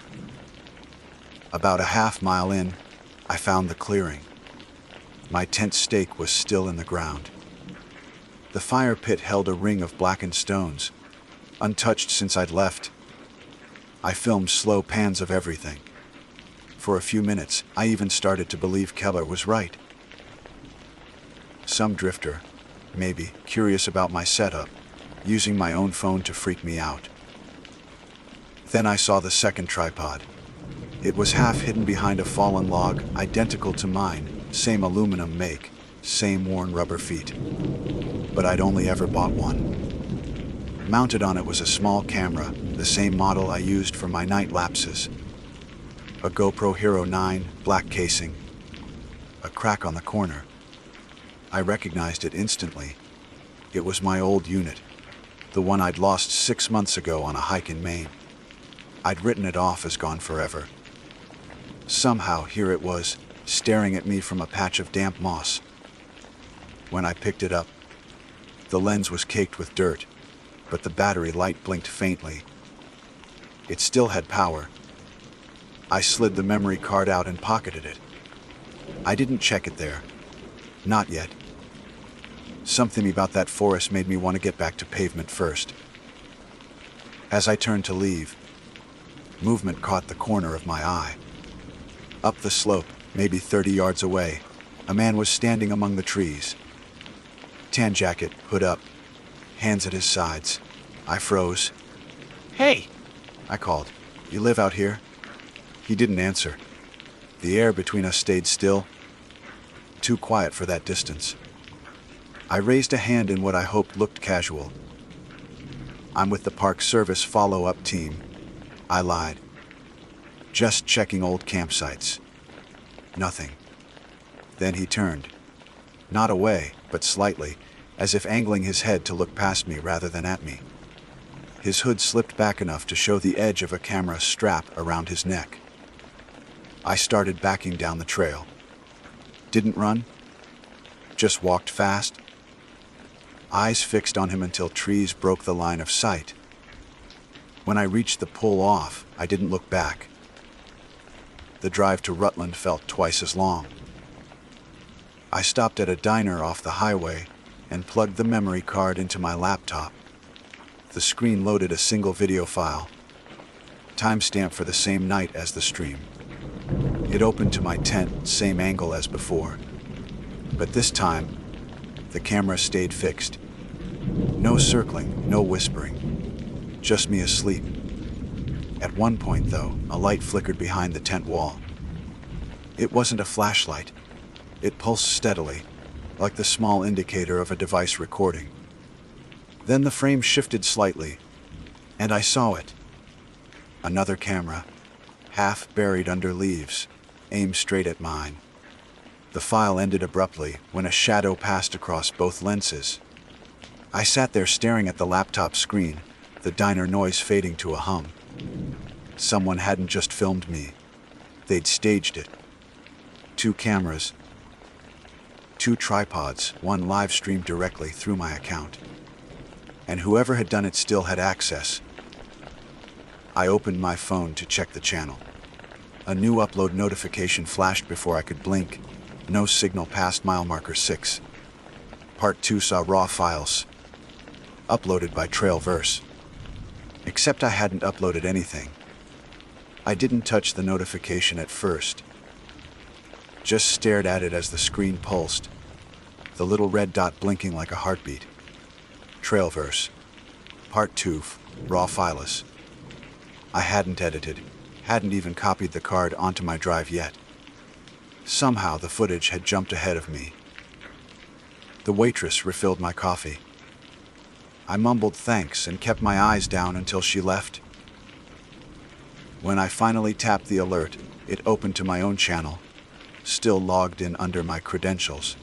About a half-mile in, I found the clearing. My tent stake was still in the ground. The fire pit held a ring of blackened stones, untouched since I'd left. I filmed slow pans of everything. For a few minutes, I even started to believe Keller was right. Some drifter, maybe, curious about my setup, using my own phone to freak me out. Then I saw the second tripod. It was half hidden behind a fallen log, identical to mine, same aluminum make, same worn rubber feet. But I'd only ever bought one. Mounted on it was a small camera, the same model I used for my night lapses. A GoPro Hero 9, black casing. A crack on the corner. I recognized it instantly. It was my old unit, the one I'd lost 6 months ago on a hike in Maine. I'd written it off as gone forever. Somehow, here it was, staring at me from a patch of damp moss. When I picked it up, the lens was caked with dirt, but the battery light blinked faintly. It still had power. I slid the memory card out and pocketed it. I didn't check it there. Not yet. Something about that forest made me want to get back to pavement first. As I turned to leave, movement caught the corner of my eye. Up the slope, maybe 30 yards away, a man was standing among the trees. Tan jacket, hood up, hands at his sides. I froze. "Hey!" I called. "You live out here?" He didn't answer. The air between us stayed still, too quiet for that distance. I raised a hand in what I hoped looked casual. "I'm with the Park Service follow-up team." I lied. "Just checking old campsites." Nothing. Then he turned. Not away, but slightly, as if angling his head to look past me rather than at me. His hood slipped back enough to show the edge of a camera strap around his neck. I started backing down the trail. Didn't run. Just walked fast. Eyes fixed on him until trees broke the line of sight. When I reached the pull-off, I didn't look back. The drive to Rutland felt twice as long. I stopped at a diner off the highway and plugged the memory card into my laptop. The screen loaded a single video file, timestamp for the same night as the stream. It opened to my tent, same angle as before. But this time, the camera stayed fixed. No circling, no whispering. Just me asleep. At one point, though, a light flickered behind the tent wall. It wasn't a flashlight. It pulsed steadily, like the small indicator of a device recording. Then the frame shifted slightly, and I saw it. Another camera, half buried under leaves, aimed straight at mine. The file ended abruptly when a shadow passed across both lenses. I sat there staring at the laptop screen, the diner noise fading to a hum. Someone hadn't just filmed me. They'd staged it. 2 cameras, 2 tripods, one live streamed directly through my account. And whoever had done it still had access. I opened my phone to check the channel. A new upload notification flashed before I could blink. No signal past mile marker 6. Part 2 saw raw files. Uploaded by Trailverse. Except I hadn't uploaded anything. I didn't touch the notification at first. Just stared at it as the screen pulsed, the little red dot blinking like a heartbeat. Trailverse. Part 2, raw files. I hadn't edited, hadn't even copied the card onto my drive yet. Somehow the footage had jumped ahead of me. The waitress refilled my coffee. I mumbled thanks and kept my eyes down until she left. When I finally tapped the alert, it opened to my own channel, still logged in under my credentials.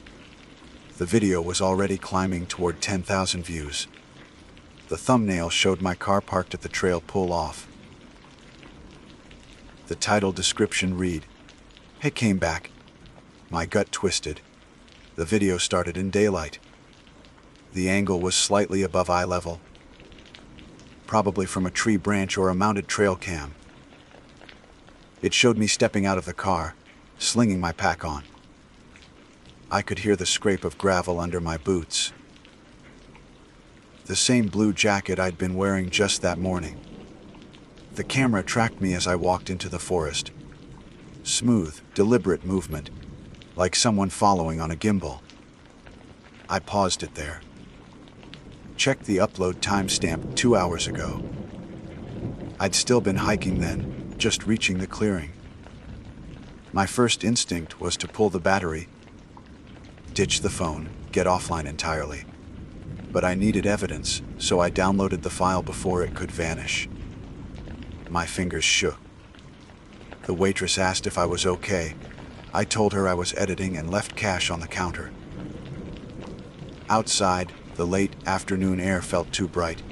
The video was already climbing toward 10,000 views. The thumbnail showed my car parked at the trail pull-off. The title description read, "Hey, came back." My gut twisted. The video started in daylight. The angle was slightly above eye level, probably from a tree branch or a mounted trail cam. It showed me stepping out of the car, slinging my pack on. I could hear the scrape of gravel under my boots. The same blue jacket I'd been wearing just that morning. The camera tracked me as I walked into the forest. Smooth, deliberate movement, like someone following on a gimbal. I paused it there. Checked the upload timestamp 2 hours ago. I'd still been hiking then, just reaching the clearing. My first instinct was to pull the battery, ditch the phone, get offline entirely. But I needed evidence, so I downloaded the file before it could vanish. My fingers shook. The waitress asked if I was okay. I told her I was editing and left cash on the counter. Outside, the late afternoon air felt too bright,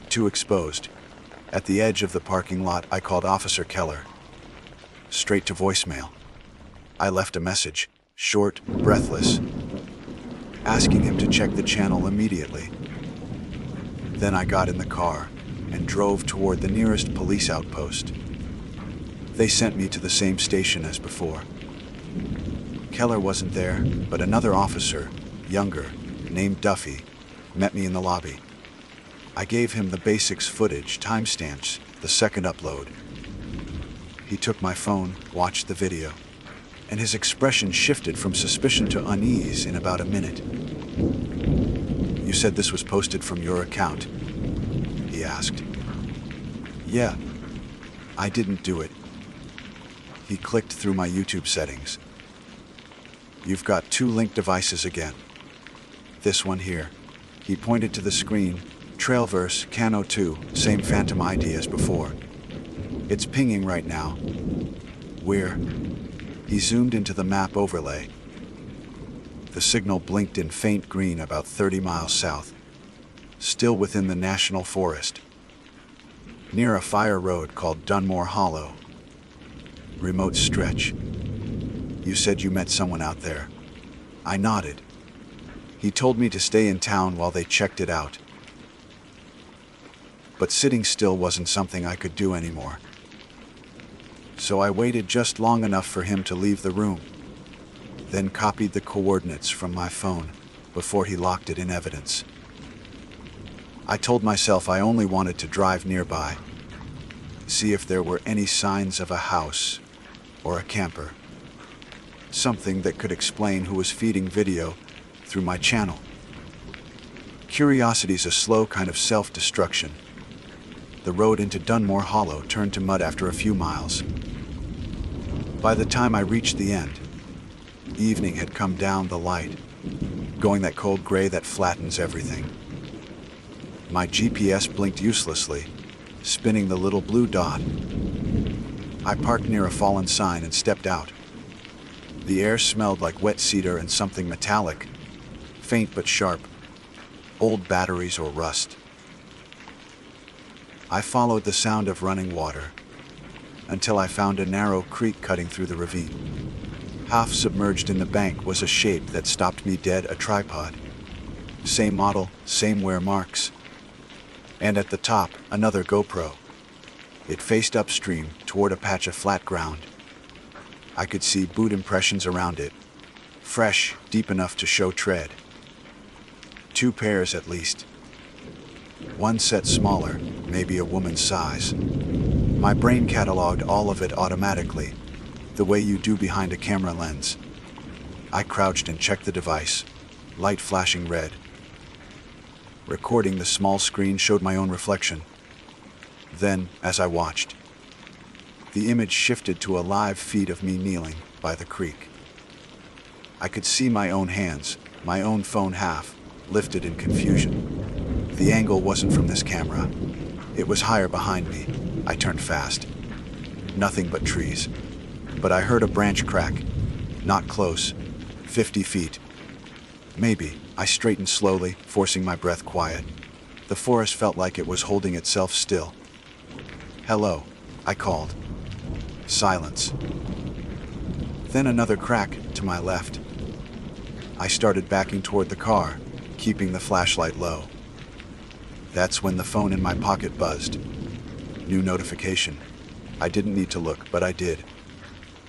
too exposed. At the edge of the parking lot, I called Officer Keller. Straight to voicemail. I left a message, short, breathless, asking him to check the channel immediately. Then I got in the car and drove toward the nearest police outpost. They sent me to the same station as before. Keller wasn't there, but another officer, younger, named Duffy, met me in the lobby. I gave him the basics footage, timestamps, the second upload. He took my phone, watched the video, and his expression shifted from suspicion to unease in about a minute. "You said this was posted from your account?" he asked. "Yeah, I didn't do it." He clicked through my YouTube settings. "You've got 2 linked devices again. This one here." He pointed to the screen. Trailverse, Cano 2, same phantom ID as before. "It's pinging right now. We're..." He zoomed into the map overlay. The signal blinked in faint green about 30 miles south, still within the national forest, near a fire road called Dunmore Hollow. Remote stretch. "You said you met someone out there." I nodded. He told me to stay in town while they checked it out. But sitting still wasn't something I could do anymore. So I waited just long enough for him to leave the room, then copied the coordinates from my phone before he locked it in evidence. I told myself I only wanted to drive nearby, see if there were any signs of a house or a camper, something that could explain who was feeding video through my channel. Curiosity's a slow kind of self-destruction. The road into Dunmore Hollow turned to mud after a few miles. By the time I reached the end, evening had come down the light, going that cold gray that flattens everything. My GPS blinked uselessly, spinning the little blue dot. I parked near a fallen sign and stepped out. The air smelled like wet cedar and something metallic, faint but sharp, old batteries or rust. I followed the sound of running water until I found a narrow creek cutting through the ravine. Half submerged in the bank was a shape that stopped me dead, a tripod. Same model, same wear marks. And at the top, another GoPro. It faced upstream toward a patch of flat ground. I could see boot impressions around it, fresh, deep enough to show tread. 2 pairs at least. One set smaller, maybe a woman's size. My brain cataloged all of it automatically, the way you do behind a camera lens. I crouched and checked the device, light flashing red. Recording the small screen showed my own reflection. Then, as I watched, the image shifted to a live feed of me kneeling by the creek. I could see my own hands, my own phone half, lifted in confusion. The angle wasn't from this camera. It was higher behind me. I turned fast. Nothing but trees. But I heard a branch crack. Not close. 50 feet. Maybe. I straightened slowly, forcing my breath quiet. The forest felt like it was holding itself still. "Hello," I called. Silence. Then another crack to my left. I started backing toward the car, keeping the flashlight low. That's when the phone in my pocket buzzed. New notification. I didn't need to look, but I did.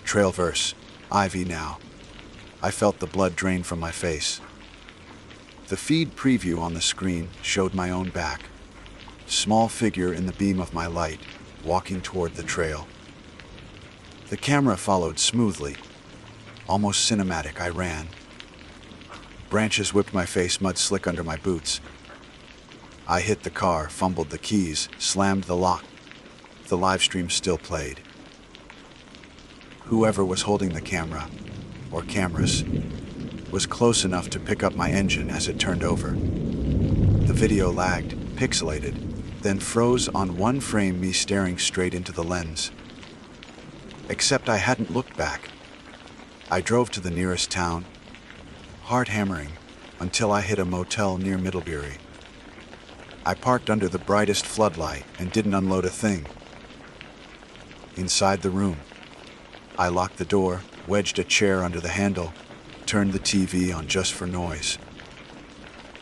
Trailverse. Ivy now. I felt the blood drain from my face. The feed preview on the screen showed my own back. Small figure in the beam of my light, walking toward the trail. The camera followed smoothly. Almost cinematic, I ran. Branches whipped my face mud slick under my boots. I hit the car, fumbled the keys, slammed the lock. The live stream still played. Whoever was holding the camera, or cameras, was close enough to pick up my engine as it turned over. The video lagged, pixelated, then froze on one frame, me staring straight into the lens. Except I hadn't looked back. I drove to the nearest town, heart hammering, until I hit a motel near Middlebury. I parked under the brightest floodlight and didn't unload a thing. Inside the room, I locked the door, wedged a chair under the handle, turned the TV on just for noise.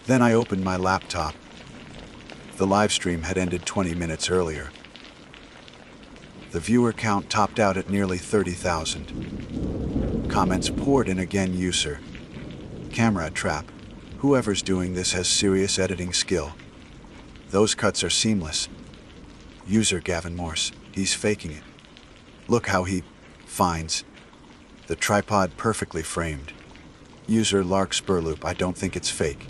Then I opened my laptop. The live stream had ended 20 minutes earlier. The viewer count topped out at nearly 30,000. Comments poured in again. User. Camera trap. Whoever's doing this has serious editing skill. Those cuts are seamless. User Gavin Morse. He's faking it. Look how he finds the tripod perfectly framed. User Lark Spurloop. I don't think it's fake.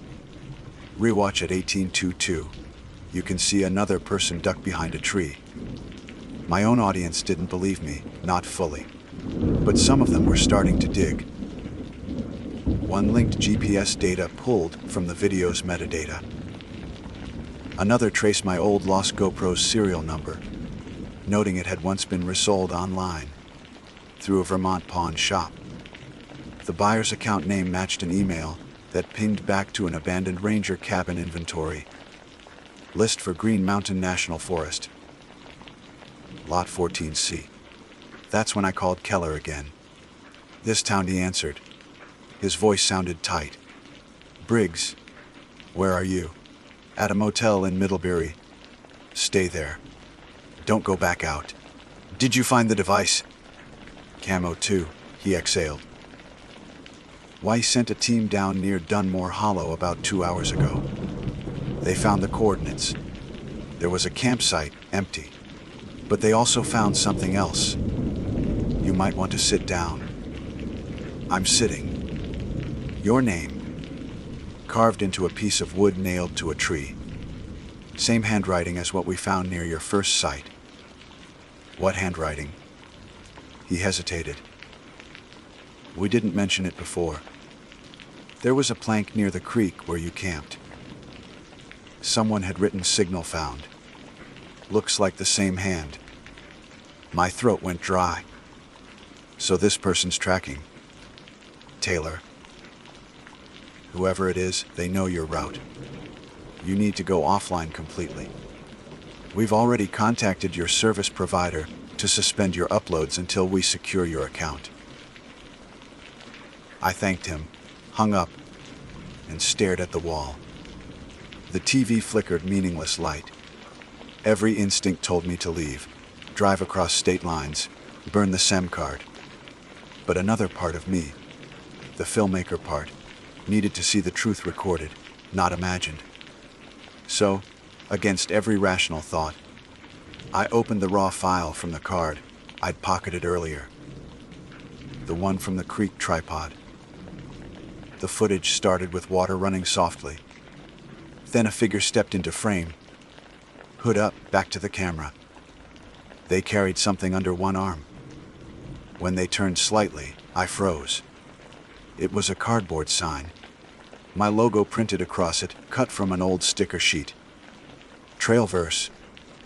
Rewatch at 1822. You can see another person duck behind a tree. My own audience didn't believe me, not fully. But some of them were starting to dig. One linked GPS data pulled from the video's metadata. Another traced my old lost GoPro's serial number, noting it had once been resold online through a Vermont pawn shop. The buyer's account name matched an email that pinged back to an abandoned ranger cabin inventory. List for Green Mountain National Forest. Lot 14C. That's when I called Keller again. This time he answered. His voice sounded tight. "Briggs, where are you?" "At a motel in Middlebury." "Stay there. Don't go back out." "Did you find the device?" "Camo 2, he exhaled. "Why sent a team down near Dunmore Hollow about 2 hours ago. They found the coordinates. There was a campsite, empty. But they also found something else. You might want to sit down." "I'm sitting." "Your name, carved into a piece of wood nailed to a tree. Same handwriting as what we found near your first site." "What handwriting?" He hesitated. "We didn't mention it before. There was a plank near the creek where you camped. Someone had written signal found. Looks like the same hand." My throat went dry. "So this person's tracking. Taylor. Whoever it is, they know your route. You need to go offline completely. We've already contacted your service provider to suspend your uploads until we secure your account." I thanked him, hung up, and stared at the wall. The TV flickered meaningless light. Every instinct told me to leave, drive across state lines, burn the SIM card. But another part of me, the filmmaker part, needed to see the truth recorded, not imagined. So, against every rational thought, I opened the raw file from the card I'd pocketed earlier. The one from the creek tripod. The footage started with water running softly, Then a figure stepped into frame. Hood up, back to the camera. They carried something under one arm. When they turned slightly, I froze. It was a cardboard sign. My logo printed across it, cut from an old sticker sheet. Trailverse.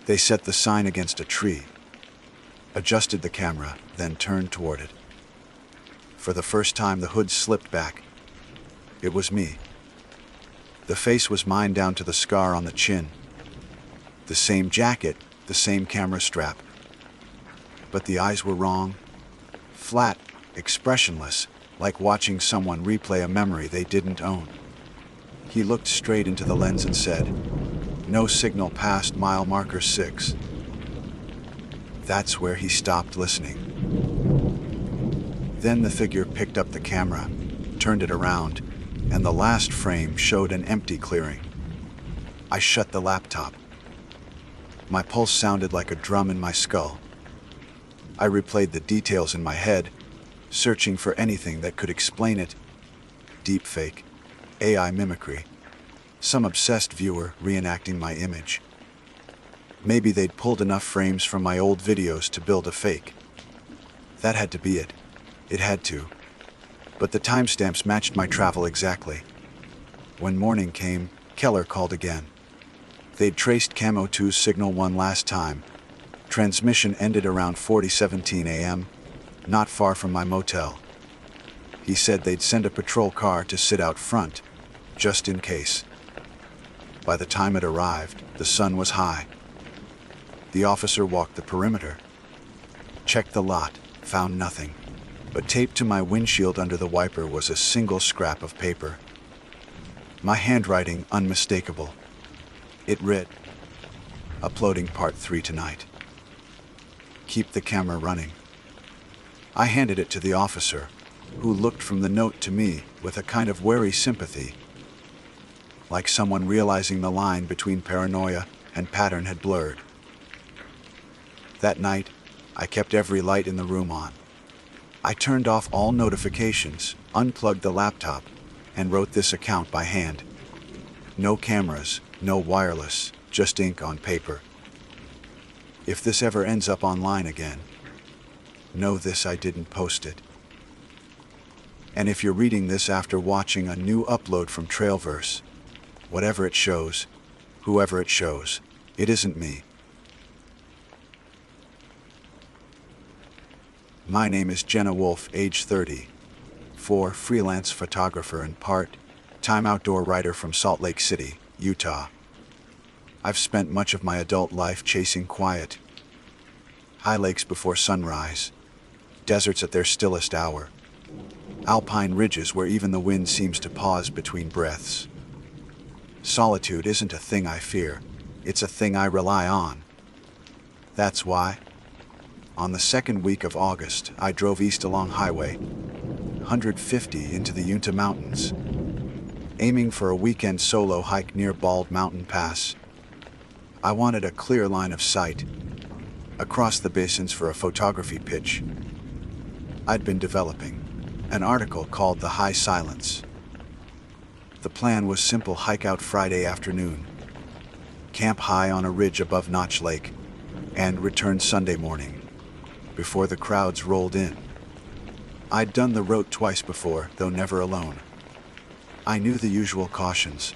They set the sign against a tree, adjusted the camera, then turned toward it. For the first time, the hood slipped back. It was me. The face was mine down to the scar on the chin. The same jacket, the same camera strap. But the eyes were wrong. Flat, expressionless, like watching someone replay a memory they didn't own. He looked straight into the lens and said, "No signal past mile marker 6. That's where he stopped listening. Then the figure picked up the camera, turned it around, and the last frame showed an empty clearing. I shut the laptop. My pulse sounded like a drum in my skull. I replayed the details in my head, searching for anything that could explain it. Deepfake, AI mimicry, some obsessed viewer reenacting my image. Maybe they'd pulled enough frames from my old videos to build a fake. That had to be it. It had to. But the timestamps matched my travel exactly. When morning came, Keller called again. They'd traced Camo 2's signal one last time. Transmission ended around 40:17 a.m., not far from my motel. He said they'd send a patrol car to sit out front, just in case. By the time it arrived, the sun was high. The officer walked the perimeter, checked the lot, found nothing. But taped to my windshield under the wiper was a single scrap of paper. My handwriting unmistakable. It read, "Uploading part 3 tonight. Keep the camera running." I handed it to the officer, who looked from the note to me with a kind of wary sympathy, like someone realizing the line between paranoia and pattern had blurred. That night, I kept every light in the room on. I turned off all notifications, unplugged the laptop, and wrote this account by hand. No cameras, no wireless, just ink on paper. If this ever ends up online again, know this: I didn't post it. And if you're reading this after watching a new upload from Trailverse, whatever it shows, whoever it shows, it isn't me. My name is Jenna Wolf, age 30, 4, freelance photographer and part-time outdoor writer from Salt Lake City, Utah. I've spent much of my adult life chasing quiet. High lakes before sunrise, deserts at their stillest hour, alpine ridges where even the wind seems to pause between breaths. Solitude isn't a thing I fear, it's a thing I rely on. That's why, on the second week of August, I drove east along Highway 150 into the Uinta Mountains, aiming for a weekend solo hike near Bald Mountain Pass. I wanted a clear line of sight across the basins for a photography pitch I'd been developing, an article called The High Silence. The plan was simple: hike out Friday afternoon, camp high on a ridge above Notch Lake, and return Sunday morning, before the crowds rolled in. I'd done the route twice before, though never alone. I knew the usual cautions: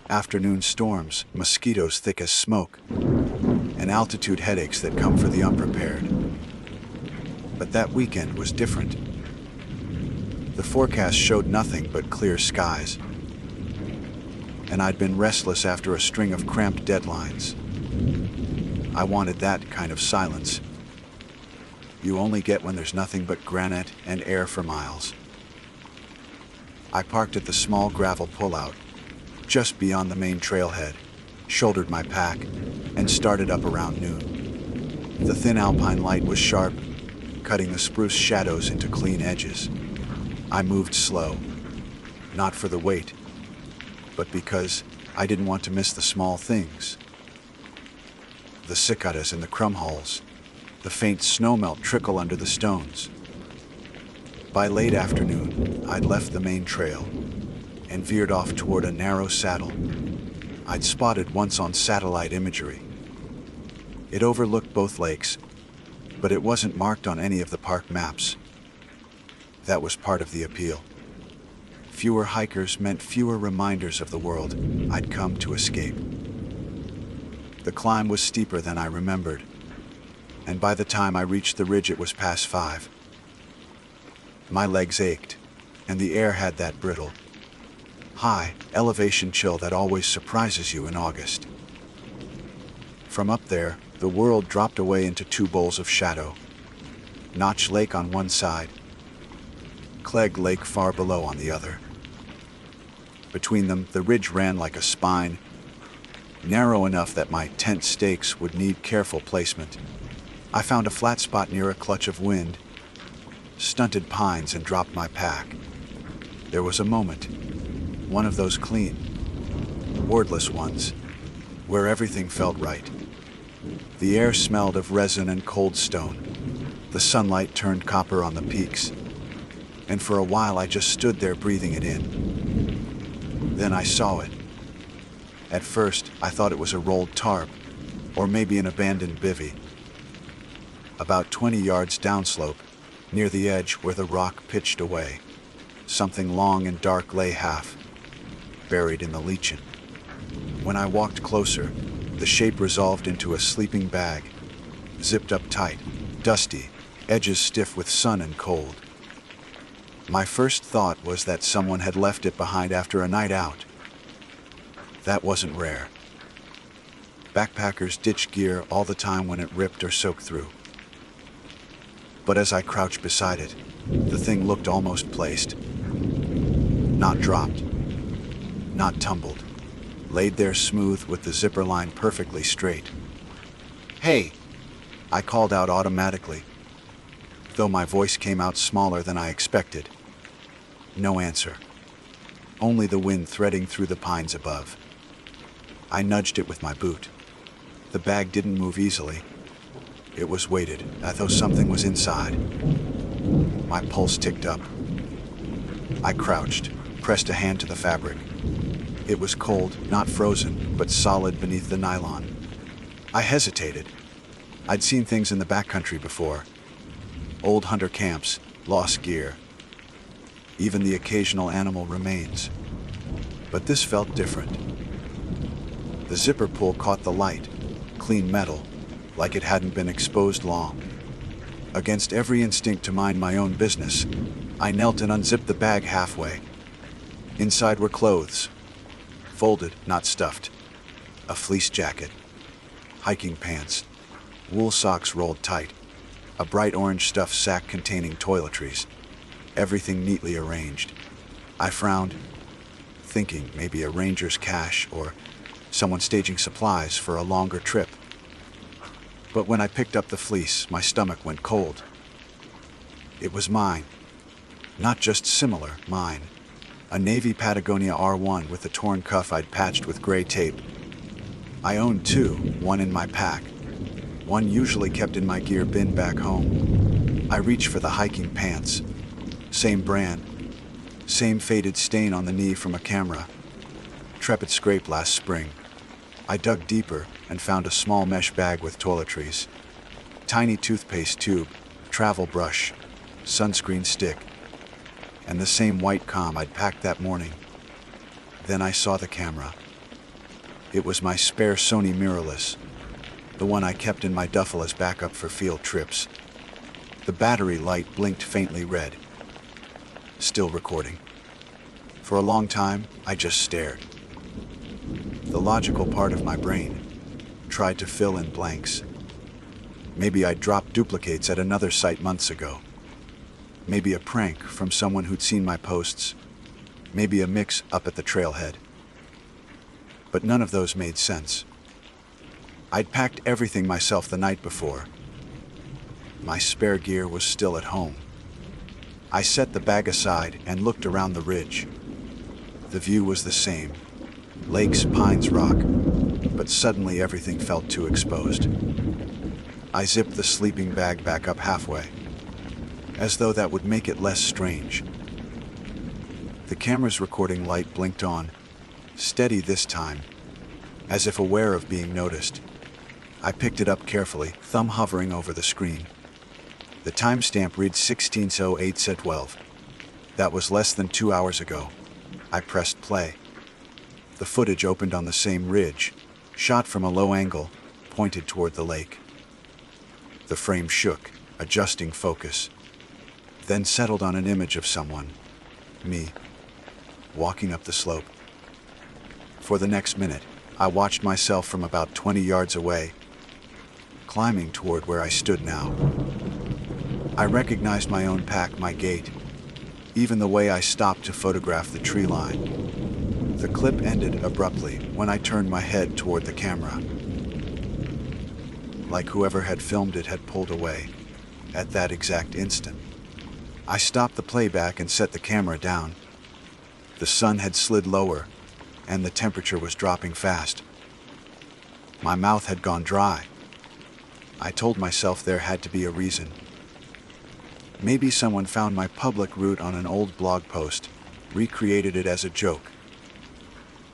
afternoon storms, mosquitoes thick as smoke, and altitude headaches that come for the unprepared. But that weekend was different. The forecast showed nothing but clear skies, and I'd been restless after a string of cramped deadlines. I wanted that kind of silence you only get when there's nothing but granite and air for miles. I parked at the small gravel pullout, just beyond the main trailhead, shouldered my pack, and started up around noon. The thin alpine light was sharp, cutting the spruce shadows into clean edges. I moved slow, not for the weight, but because I didn't want to miss the small things. The cicadas in the crumholes, the faint snowmelt trickle under the stones. By late afternoon, I'd left the main trail, and veered off toward a narrow saddle I'd spotted once on satellite imagery. It overlooked both lakes, but it wasn't marked on any of the park maps. That was part of the appeal. Fewer hikers meant fewer reminders of the world I'd come to escape. The climb was steeper than I remembered, and by the time I reached the ridge it was past 5. My legs ached, and the air had that brittle, high elevation chill that always surprises you in August. From up there, the world dropped away into 2 bowls of shadow. Notch Lake on one side, Clegg Lake far below on the other. Between them, the ridge ran like a spine, narrow enough that my tent stakes would need careful placement. I found a flat spot near a clutch of wind, stunted pines, and dropped my pack. There was a moment, one of those clean, wordless ones, where everything felt right. The air smelled of resin and cold stone. The sunlight turned copper on the peaks, and for a while I just stood there breathing it in. Then I saw it. At first, I thought it was a rolled tarp, or maybe an abandoned bivvy. About 20 yards downslope, near the edge where the rock pitched away, something long and dark lay half buried in the lichen. When I walked closer, the shape resolved into a sleeping bag, zipped up tight, dusty, edges stiff with sun and cold. My first thought was that someone had left it behind after a night out. That wasn't rare. Backpackers ditched gear all the time when it ripped or soaked through. But as I crouched beside it, the thing looked almost placed. Not dropped, not tumbled, laid there smooth with the zipper line perfectly straight. "Hey!" I called out automatically, though my voice came out smaller than I expected. No answer. Only the wind threading through the pines above. I nudged it with my boot. The bag didn't move easily. It was weighted, as though something was inside. My pulse ticked up. I crouched, pressed a hand to the fabric. It was cold, not frozen, but solid beneath the nylon. I hesitated. I'd seen things in the backcountry before. Old hunter camps, lost gear, even the occasional animal remains. But this felt different. The zipper pull caught the light, clean metal, like it hadn't been exposed long. Against every instinct to mind my own business, I knelt and unzipped the bag halfway. Inside were clothes, folded, not stuffed, a fleece jacket, hiking pants, wool socks rolled tight, a bright orange stuffed sack containing toiletries, everything neatly arranged. I frowned, thinking maybe a ranger's cache or someone staging supplies for a longer trip. But when I picked up the fleece, my stomach went cold. It was mine. Not just similar, mine. A navy Patagonia R1 with a torn cuff I'd patched with gray tape. I owned 2, one in my pack, one usually kept in my gear bin back home. I reached for the hiking pants. Same brand, same faded stain on the knee from a camera. Trepid scrape last spring. I dug deeper and found a small mesh bag with toiletries. Tiny toothpaste tube, travel brush, sunscreen stick, and the same white comm I'd packed that morning. Then I saw the camera. It was my spare Sony mirrorless, the one I kept in my duffel as backup for field trips. The battery light blinked faintly red. Still recording. For a long time, I just stared. The logical part of my brain tried to fill in blanks. Maybe I'd dropped duplicates at another site months ago. Maybe a prank from someone who'd seen my posts. Maybe a mix up at the trailhead. But none of those made sense. I'd packed everything myself the night before. My spare gear was still at home. I set the bag aside and looked around the ridge. The view was the same. Lakes, pines, rock. But suddenly everything felt too exposed. I zipped the sleeping bag back up halfway, as though that would make it less strange. The camera's recording light blinked on, steady this time, as if aware of being noticed. I picked it up carefully, thumb hovering over the screen. The timestamp reads 16:08:12. That was less than 2 hours ago. I pressed play. The footage opened on the same ridge, shot from a low angle, pointed toward the lake. The frame shook, adjusting focus, then settled on an image of someone, me, walking up the slope. For the next minute, I watched myself from about 20 yards away, climbing toward where I stood now. I recognized my own pack, my gait, even the way I stopped to photograph the tree line. The clip ended abruptly when I turned my head toward the camera, like whoever had filmed it had pulled away at that exact instant. I stopped the playback and set the camera down. The sun had slid lower, and the temperature was dropping fast. My mouth had gone dry. I told myself there had to be a reason. Maybe someone found my public route on an old blog post, recreated it as a joke.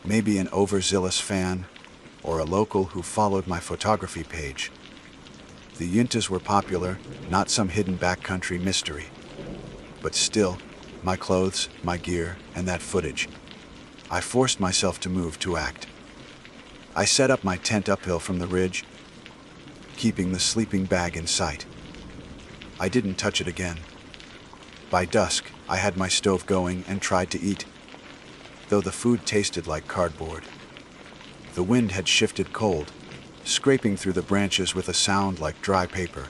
Maybe an overzealous fan, or a local who followed my photography page. The Yuntas were popular, not some hidden backcountry mystery. But still, my clothes, my gear, and that footage. I forced myself to move, to act. I set up my tent uphill from the ridge, keeping the sleeping bag in sight. I didn't touch it again. By dusk, I had my stove going and tried to eat, though the food tasted like cardboard. The wind had shifted cold, scraping through the branches with a sound like dry paper.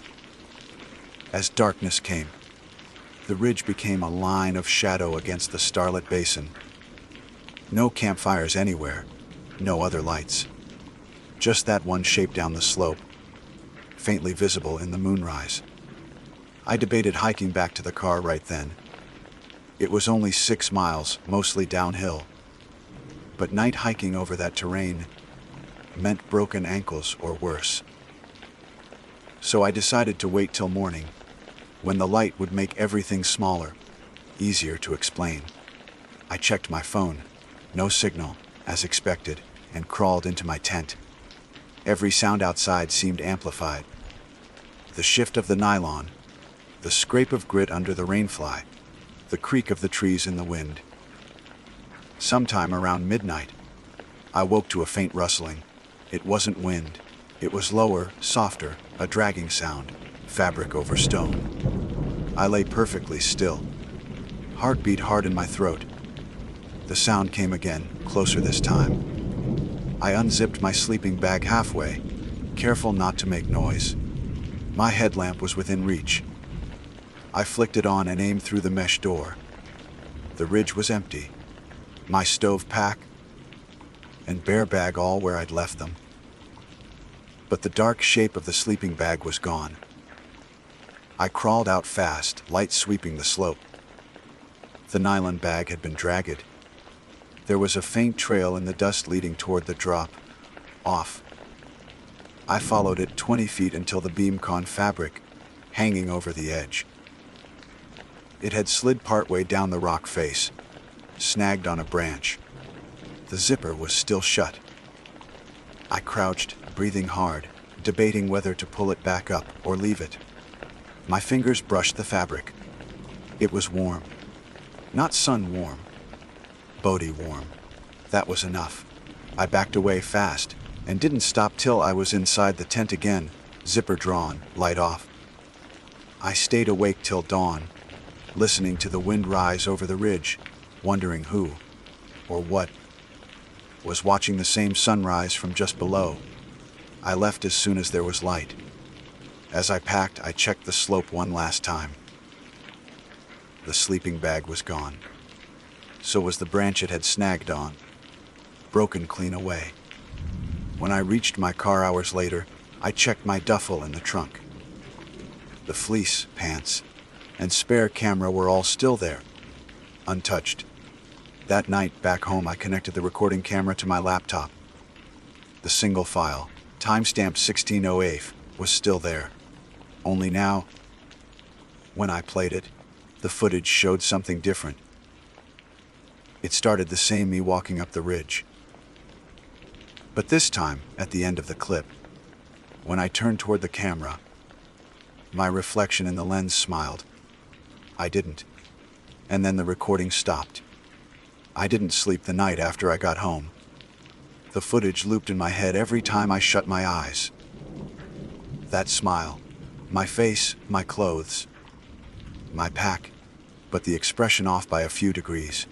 As darkness came, the ridge became a line of shadow against the starlit basin. No campfires anywhere, no other lights. Just that one shape down the slope, faintly visible in the moonrise. I debated hiking back to the car right then. It was only 6 miles, mostly downhill. But night hiking over that terrain meant broken ankles or worse. So I decided to wait till morning, when the light would make everything smaller, easier to explain. I checked my phone. No signal, as expected, and crawled into my tent. Every sound outside seemed amplified. The shift of the nylon, the scrape of grit under the rainfly, the creak of the trees in the wind. Sometime around midnight, I woke to a faint rustling. It wasn't wind. It was lower, softer, a dragging sound, fabric over stone. I lay perfectly still. Heart beat hard in my throat. The sound came again, closer this time. I unzipped my sleeping bag halfway, careful not to make noise. My headlamp was within reach. I flicked it on and aimed through the mesh door. The ridge was empty. My stove pack and bear bag all where I'd left them. But the dark shape of the sleeping bag was gone. I crawled out fast, light sweeping the slope. The nylon bag had been dragged. There was a faint trail in the dust leading toward the drop, off. I followed it 20 feet until the beam-con fabric, hanging over the edge. It had slid partway down the rock face, snagged on a branch. The zipper was still shut. I crouched, breathing hard, debating whether to pull it back up or leave it. My fingers brushed the fabric. It was warm. Not sun warm. Bodhi warm. That was enough. I backed away fast, and didn't stop till I was inside the tent again, zipper drawn, light off. I stayed awake till dawn, listening to the wind rise over the ridge, wondering who, or what, was watching the same sunrise from just below. I left as soon as there was light. As I packed, I checked the slope one last time. The sleeping bag was gone. So was the branch it had snagged on, broken clean away. When I reached my car hours later, I checked my duffel in the trunk. The fleece, pants, and spare camera were all still there, untouched. That night, back home, I connected the recording camera to my laptop. The single file, timestamp 16:08, was still there. Only now, when I played it, the footage showed something different. It started the same me walking up the ridge. But this time, at the end of the clip, when I turned toward the camera, my reflection in the lens smiled. I didn't. And then the recording stopped. I didn't sleep the night after I got home. The footage looped in my head every time I shut my eyes. That smile, my face, my clothes, my pack, but the expression off by a few degrees.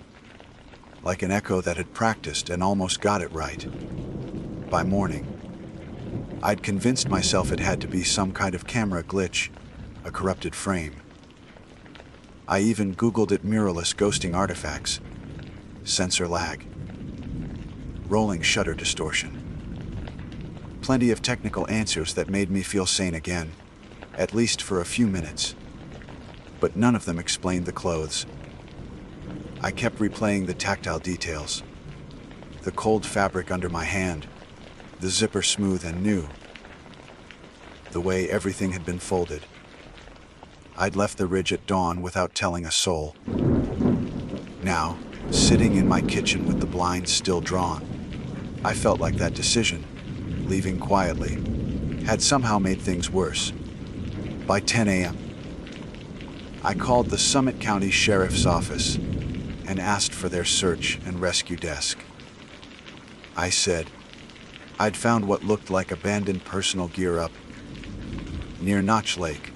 Like an echo that had practiced and almost got it right. By morning, I'd convinced myself it had to be some kind of camera glitch, a corrupted frame. I even Googled it: mirrorless ghosting artifacts, sensor lag, rolling shutter distortion. Plenty of technical answers that made me feel sane again, at least for a few minutes. But none of them explained the clothes. I kept replaying the tactile details. The cold fabric under my hand, the zipper smooth and new, the way everything had been folded. I'd left the ridge at dawn without telling a soul. Now, sitting in my kitchen with the blinds still drawn, I felt like that decision, leaving quietly, had somehow made things worse. By 10 a.m., I called the Summit County Sheriff's Office and asked for their search and rescue desk. I said I'd found what looked like abandoned personal gear up near Notch Lake.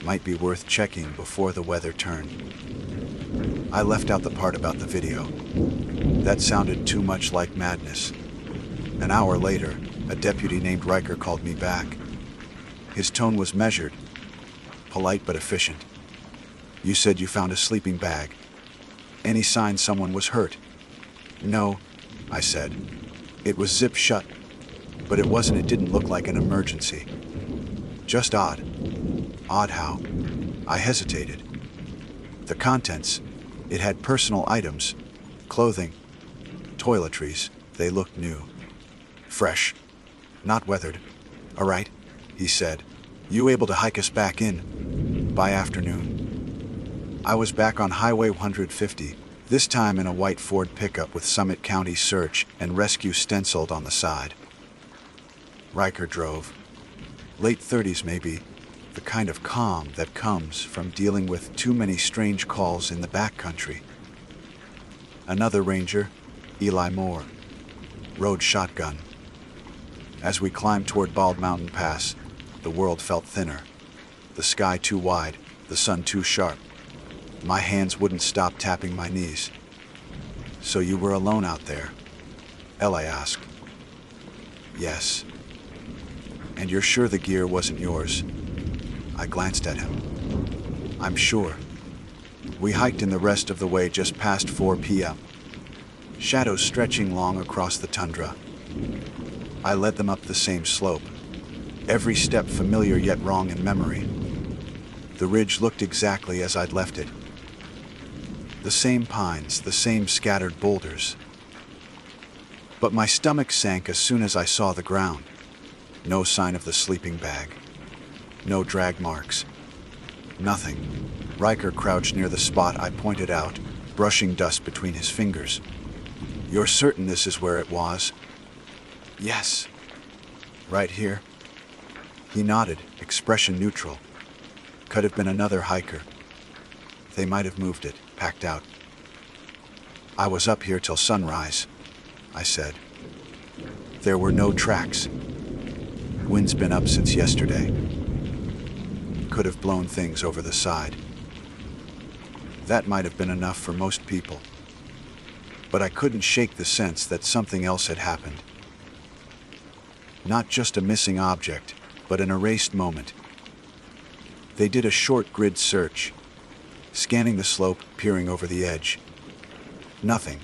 Might be worth checking before the weather turned. I left out the part about the video. That sounded too much like madness. An hour later, a deputy named Riker called me back. His tone was measured, polite but efficient. "You said you found a sleeping bag. Any sign someone was hurt?" "No," I said. "It was zipped shut, but it didn't look like an emergency. Just odd." Odd how? I hesitated. The contents, it had personal items, clothing, toiletries. They looked new. Fresh. Not weathered. "All right," he said. "You able to hike us back in by afternoon?" I was back on Highway 150, this time in a white Ford pickup with Summit County Search and Rescue stenciled on the side. Riker drove. Late 30s maybe, the kind of calm that comes from dealing with too many strange calls in the backcountry. Another ranger, Eli Moore, rode shotgun. As we climbed toward Bald Mountain Pass, the world felt thinner. The sky too wide, the sun too sharp. My hands wouldn't stop tapping my knees. "So you were alone out there?" Eli asked. "Yes." "And you're sure the gear wasn't yours?" I glanced at him. "I'm sure." We hiked in the rest of the way just past 4 p.m. Shadows stretching long across the tundra. I led them up the same slope, every step familiar yet wrong in memory. The ridge looked exactly as I'd left it. The same pines, the same scattered boulders. But my stomach sank as soon as I saw the ground. No sign of the sleeping bag. No drag marks. Nothing. Riker crouched near the spot I pointed out, brushing dust between his fingers. "You're certain this is where it was?" "Yes." "Right here?" He nodded, expression neutral. Could have been another hiker. They might have moved it, packed out. "I was up here till sunrise," I said. "There were no tracks. Wind's been up since yesterday. Could have blown things over the side. That might have been enough for most people. But I couldn't shake the sense that something else had happened. Not just a missing object, but an erased moment. They did a short grid search, scanning the slope, peering over the edge. Nothing,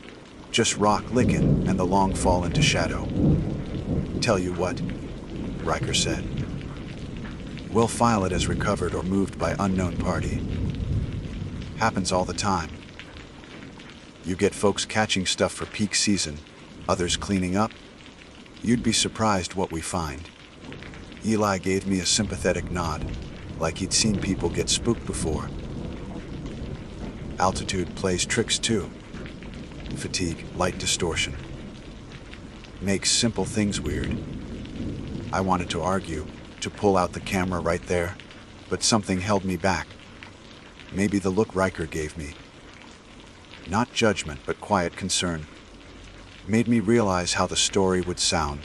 just rock licking and the long fall into shadow. "Tell you what," Riker said. "We'll file it as recovered or moved by unknown party. Happens all the time. You get folks catching stuff for peak season, others cleaning up. You'd be surprised what we find." Eli gave me a sympathetic nod, like he'd seen people get spooked before. "Altitude plays tricks too. fatigue, light distortion. Makes simple things weird. I wanted to argue, to pull out the camera right there, but something held me back. Maybe the look Riker gave me. Not judgment, but quiet concern. Made me realize how the story would sound.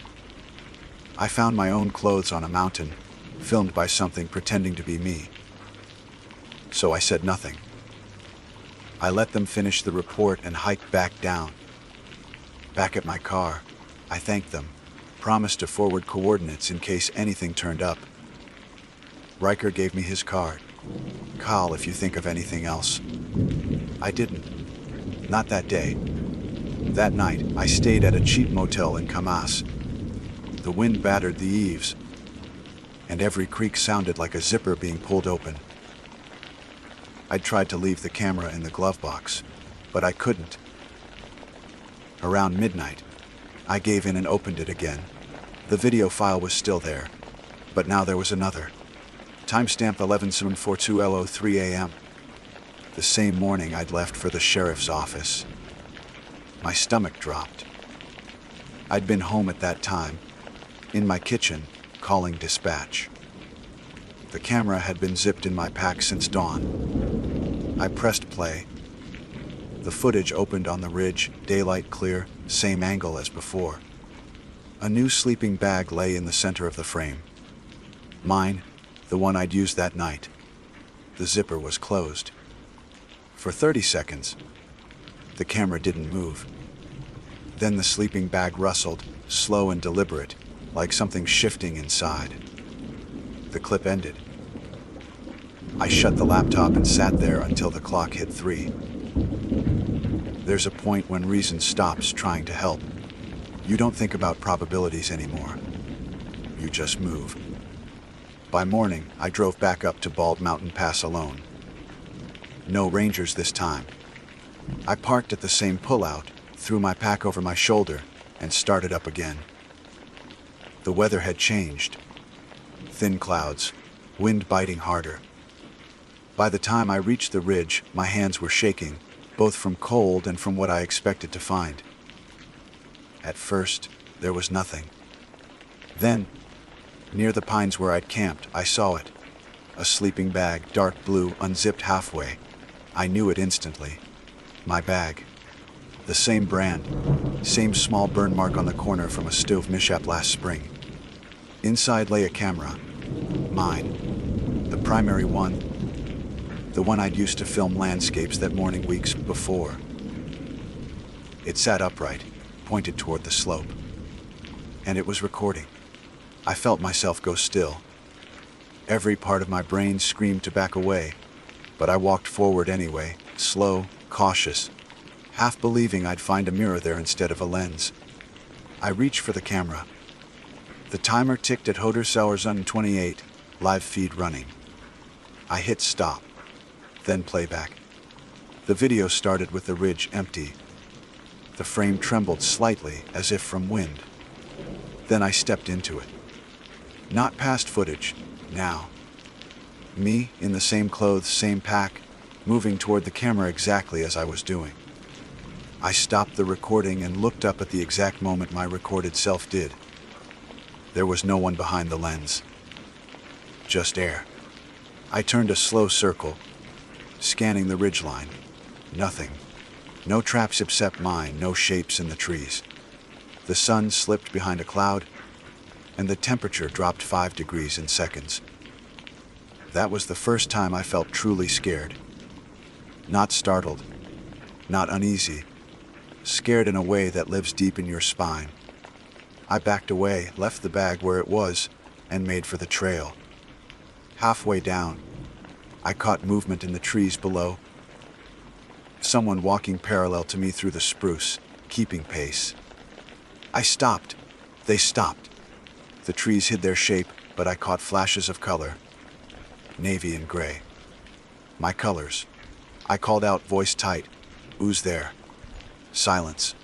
I found my own clothes on a mountain, filmed by something pretending to be me. So I said nothing. I let them finish the report and hiked back down. Back at my car, I thanked them, promised to forward coordinates in case anything turned up. Riker gave me his card. Call if you think of anything else. I didn't. Not that day. That night, I stayed at a cheap motel in Kamas. The wind battered the eaves, and every creak sounded like a zipper being pulled open. I'd tried to leave the camera in the glove box, but I couldn't. Around midnight, I gave in and opened it again. The video file was still there, but now there was another. Timestamp 11/7/42:03 a.m. The same morning I'd left for the sheriff's office. My stomach dropped. I'd been home at that time, in my kitchen, calling dispatch. The camera had been zipped in my pack since dawn. I pressed play. The footage opened on the ridge, daylight clear, same angle as before. A new sleeping bag lay in the center of the frame. Mine, the one I'd used that night. The zipper was closed. For 30 seconds, the camera didn't move. Then the sleeping bag rustled, slow and deliberate, like something shifting inside. The clip ended. I shut the laptop and sat there until the clock hit 3. There's a point when reason stops trying to help. You don't think about probabilities anymore. You just move. By morning, I drove back up to Bald Mountain Pass alone. No rangers this time. I parked at the same pullout, threw my pack over my shoulder, and started up again. The weather had changed. Thin clouds, wind biting harder. By the time I reached the ridge, my hands were shaking, both from cold and from what I expected to find. At first, there was nothing. Then, near the pines where I'd camped, I saw it. A sleeping bag, dark blue, unzipped halfway. I knew it instantly. My bag. The same brand, same small burn mark on the corner from a stove mishap last spring. Inside lay a camera. Mine. The primary one. The one I'd used to film landscapes that morning weeks before. It sat upright, pointed toward the slope. And it was recording. I felt myself go still. Every part of my brain screamed to back away, but I walked forward anyway, slow, cautious, half believing I'd find a mirror there instead of a lens. I reached for the camera. The timer ticked at Hodersauersund 28, live feed running. I hit stop, then playback. The video started with the ridge empty. The frame trembled slightly, as if from wind. Then I stepped into it. Not past footage, now. Me, in the same clothes, same pack, moving toward the camera exactly as I was doing. I stopped the recording and looked up at the exact moment my recorded self did. There was no one behind the lens. Just air. I turned a slow circle, scanning the ridgeline. Nothing. No traps except mine, no shapes in the trees. The sun slipped behind a cloud, and the temperature dropped 5 degrees in seconds. That was the first time I felt truly scared. Not startled, not uneasy, scared in a way that lives deep in your spine. I backed away, left the bag where it was, and made for the trail. Halfway down, I caught movement in the trees below. Someone walking parallel to me through the spruce, keeping pace. I stopped. They stopped. The trees hid their shape, but I caught flashes of color. Navy and gray. My colors. I called out, voice tight. Who's there? Silence.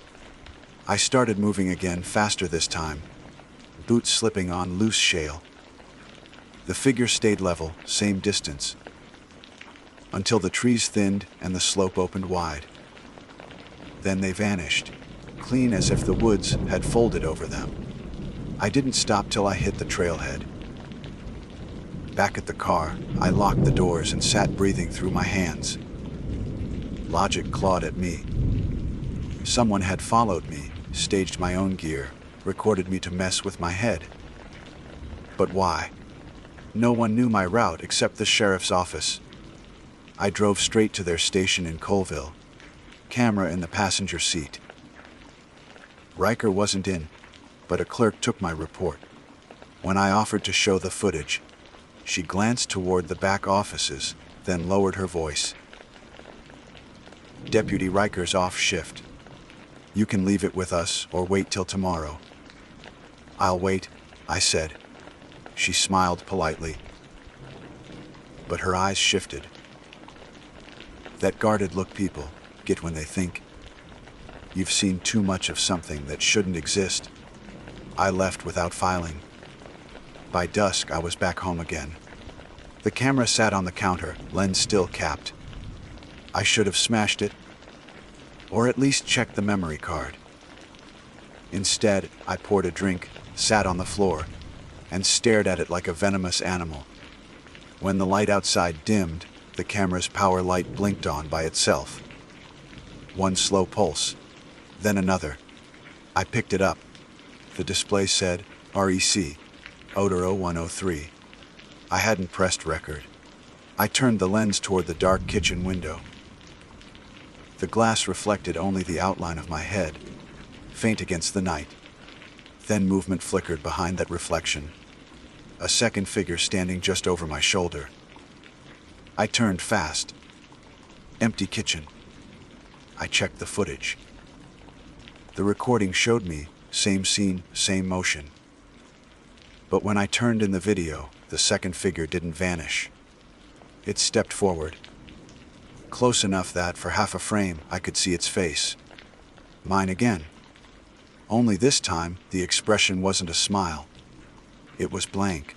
I started moving again, faster this time. Boots slipping on loose shale. The figure stayed level, same distance, until the trees thinned and the slope opened wide. Then they vanished, clean as if the woods had folded over them. I didn't stop till I hit the trailhead. Back at the car, I locked the doors and sat breathing through my hands. Logic clawed at me. Someone had followed me, staged my own gear, recorded me to mess with my head. But why? No one knew my route except the sheriff's office. I drove straight to their station in Colville, camera in the passenger seat. Riker wasn't in, but a clerk took my report. When I offered to show the footage, she glanced toward the back offices, then lowered her voice. "Deputy Riker's off shift. You can leave it with us or wait till tomorrow." "I'll wait," I said. She smiled politely, but her eyes shifted. That guarded look people get when they think you've seen too much of something that shouldn't exist. I left without filing. By dusk, I was back home again. The camera sat on the counter, lens still capped. I should have smashed it, or at least checked the memory card. Instead, I poured a drink, sat on the floor, and stared at it like a venomous animal. When the light outside dimmed, the camera's power light blinked on by itself. One slow pulse, then another. I picked it up. The display said, REC, Odor 0103. I hadn't pressed record. I turned the lens toward the dark kitchen window. The glass reflected only the outline of my head, faint against the night. Then movement flickered behind that reflection. A second figure standing just over my shoulder. I turned fast. Empty kitchen. I checked the footage. The recording showed me, same scene, same motion. But when I turned in the video, the second figure didn't vanish. It stepped forward. Close enough that, for half a frame, I could see its face. Mine again. Only this time, the expression wasn't a smile. It was blank.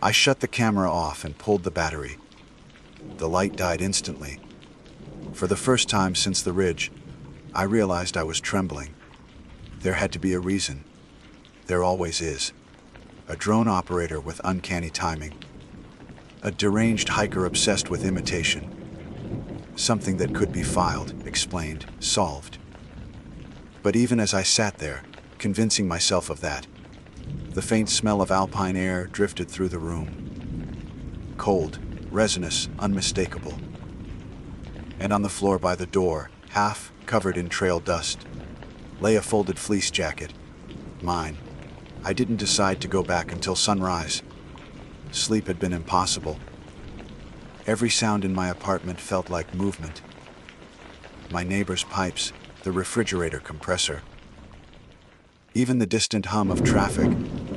I shut the camera off and pulled the battery. The light died instantly. For the first time since the ridge, I realized I was trembling. There had to be a reason. There always is. A drone operator with uncanny timing. A deranged hiker obsessed with imitation. Something that could be filed, explained, solved. But even as I sat there, convincing myself of that, the faint smell of alpine air drifted through the room. Cold, resinous, unmistakable. And on the floor by the door, half covered in trail dust, lay a folded fleece jacket. Mine. I didn't decide to go back until sunrise. Sleep had been impossible. Every sound in my apartment felt like movement. My neighbor's pipes, the refrigerator compressor. Even the distant hum of traffic,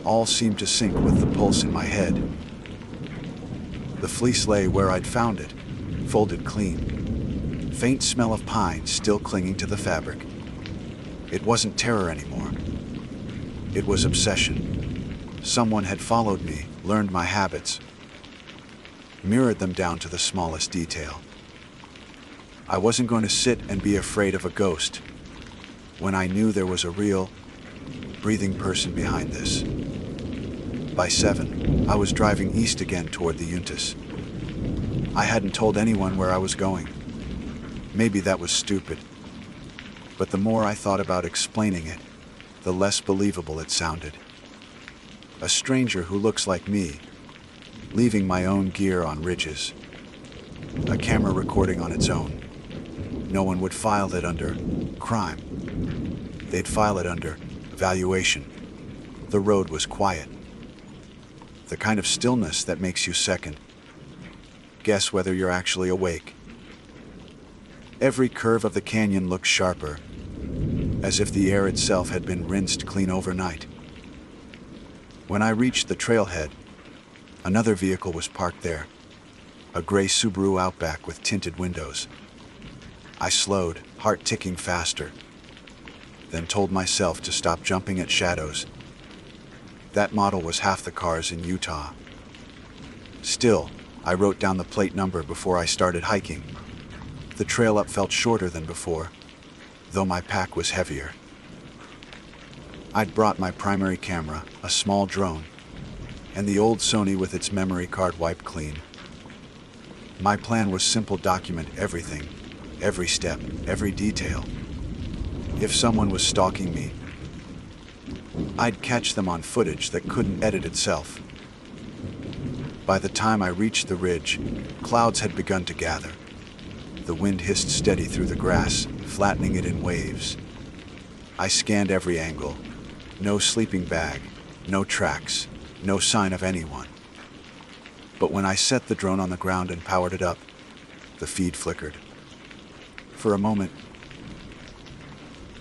all seemed to sync with the pulse in my head. The fleece lay where I'd found it, folded clean. Faint smell of pine still clinging to the fabric. It wasn't terror anymore. It was obsession. Someone had followed me, learned my habits, mirrored them down to the smallest detail. I wasn't going to sit and be afraid of a ghost when I knew there was a real, breathing person behind this. By 7, I was driving east again toward the Yuntas. I hadn't told anyone where I was going. Maybe that was stupid. But the more I thought about explaining it, the less believable it sounded. A stranger who looks like me, leaving my own gear on ridges. A camera recording on its own. No one would file it under crime. They'd file it under evaluation. The road was quiet. The kind of stillness that makes you second guess whether you're actually awake. Every curve of the canyon looked sharper, as if the air itself had been rinsed clean overnight. When I reached the trailhead, another vehicle was parked there, a gray Subaru Outback with tinted windows. I slowed, heart ticking faster, then told myself to stop jumping at shadows. That model was half the cars in Utah. Still, I wrote down the plate number before I started hiking. The trail up felt shorter than before, though my pack was heavier. I'd brought my primary camera, a small drone, and the old Sony with its memory card wiped clean. My plan was simple: document everything, every step, every detail. If someone was stalking me, I'd catch them on footage that couldn't edit itself. By the time I reached the ridge, clouds had begun to gather. The wind hissed steady through the grass, flattening it in waves. I scanned every angle. No sleeping bag, no tracks, no sign of anyone. But when I set the drone on the ground and powered it up, the feed flickered. For a moment,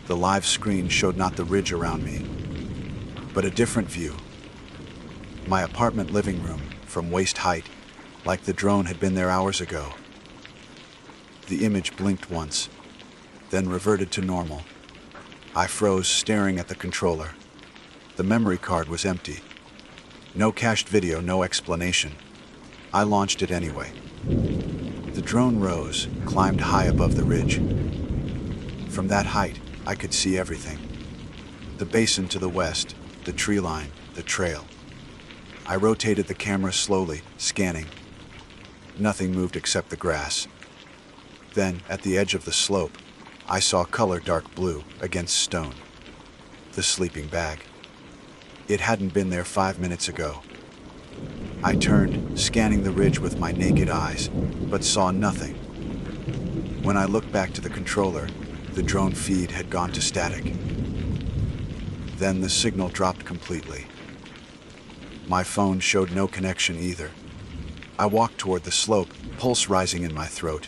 the live screen showed not the ridge around me, but a different view. My apartment living room, from waist height, like the drone had been there hours ago. The image blinked once, then reverted to normal. I froze, staring at the controller. The memory card was empty. No cached video, no explanation. I launched it anyway. The drone rose, climbed high above the ridge. From that height, I could see everything. The basin to the west, the tree line, the trail. I rotated the camera slowly, scanning. Nothing moved except the grass. Then, at the edge of the slope, I saw color dark blue against stone. The sleeping bag. It hadn't been there 5 minutes ago. I turned, scanning the ridge with my naked eyes, but saw nothing. When I looked back to the controller, the drone feed had gone to static. Then the signal dropped completely. My phone showed no connection either. I walked toward the slope, pulse rising in my throat.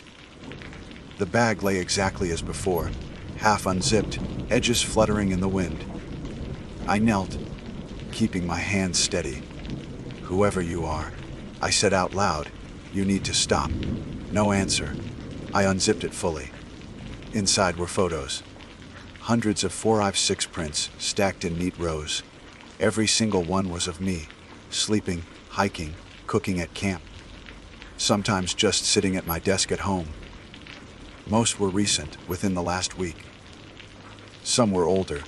The bag lay exactly as before, half unzipped, edges fluttering in the wind. I knelt, keeping my hands steady. "Whoever you are," I said out loud, "you need to stop." No answer. I unzipped it fully. Inside were photos. Hundreds of 4x6 prints stacked in neat rows. Every single one was of me, sleeping, hiking, cooking at camp. Sometimes just sitting at my desk at home. Most were recent, within the last week. Some were older,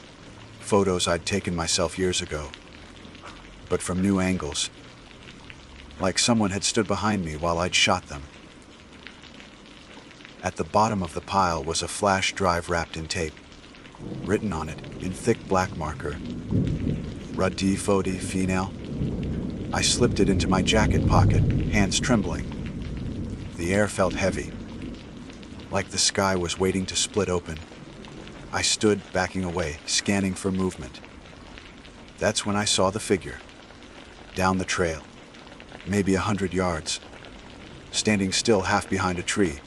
photos I'd taken myself years ago, but from new angles, like someone had stood behind me while I'd shot them. At the bottom of the pile was a flash drive wrapped in tape. Written on it, in thick black marker, "Radi Fodi Female." I slipped it into my jacket pocket, hands trembling. The air felt heavy, like the sky was waiting to split open. I stood, backing away, scanning for movement. That's when I saw the figure. Down the trail, maybe 100 yards, standing still half behind a tree.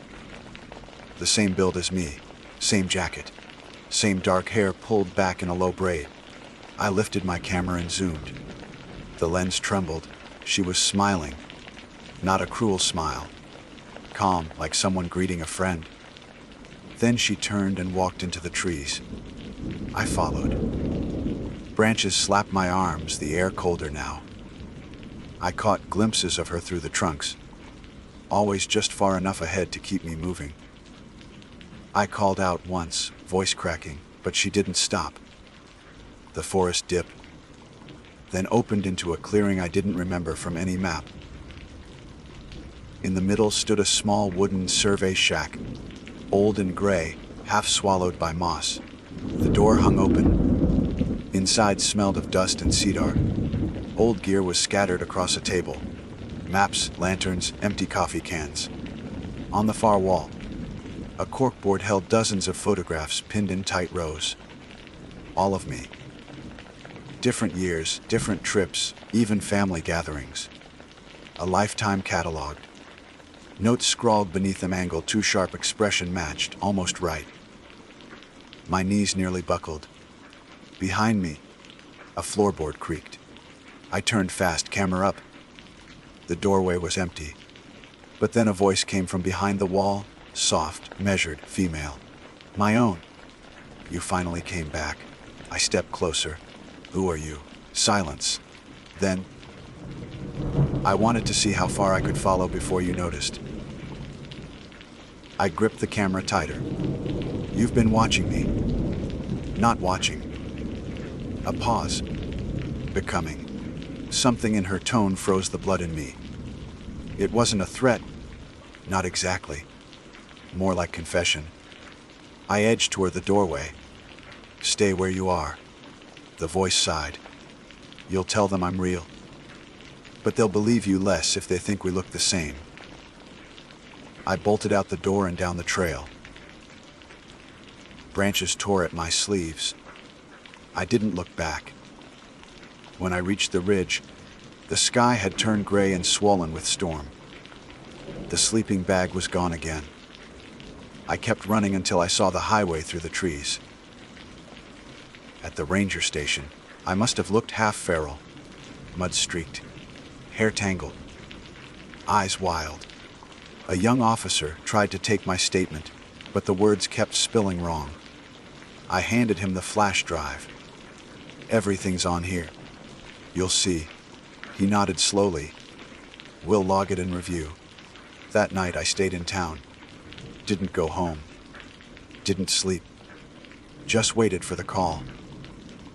The same build as me, same jacket, same dark hair pulled back in a low braid. I lifted my camera and zoomed. The lens trembled. She was smiling. Not a cruel smile. Calm, like someone greeting a friend. Then she turned and walked into the trees. I followed. Branches slapped my arms, the air colder now. I caught glimpses of her through the trunks, always just far enough ahead to keep me moving. I called out once, voice cracking, but she didn't stop. The forest dipped, then opened into a clearing I didn't remember from any map. In the middle stood a small wooden survey shack, old and gray, half swallowed by moss. The door hung open. Inside smelled of dust and cedar. Old gear was scattered across a table. Maps, lanterns, empty coffee cans. On the far wall, a corkboard held dozens of photographs pinned in tight rows. All of me. Different years, different trips, even family gatherings. A lifetime cataloged. Notes scrawled beneath them, angle too sharp, expression matched, almost right. My knees nearly buckled. Behind me, a floorboard creaked. I turned fast, camera up. The doorway was empty. But then a voice came from behind the wall, soft, measured, female. My own. "You finally came back." I stepped closer. "Who are you?" Silence. Then, "I wanted to see how far I could follow before you noticed." I gripped the camera tighter. You've been watching me. Not watching. A pause. Becoming. Something in her tone froze the blood in me. It wasn't a threat. Not exactly. More like confession. I edged toward the doorway. Stay where you are. The voice sighed. You'll tell them I'm real. But they'll believe you less if they think we look the same. I bolted out the door and down the trail. Branches tore at my sleeves. I didn't look back. When I reached the ridge, the sky had turned gray and swollen with storm. The sleeping bag was gone again. I kept running until I saw the highway through the trees. At the ranger station, I must have looked half feral, mud-streaked, hair tangled, eyes wild. A young officer tried to take my statement, but the words kept spilling wrong. I handed him the flash drive. Everything's on here. You'll see. He nodded slowly. We'll log it and review. That night I stayed in town. Didn't go home. Didn't sleep. Just waited for the call.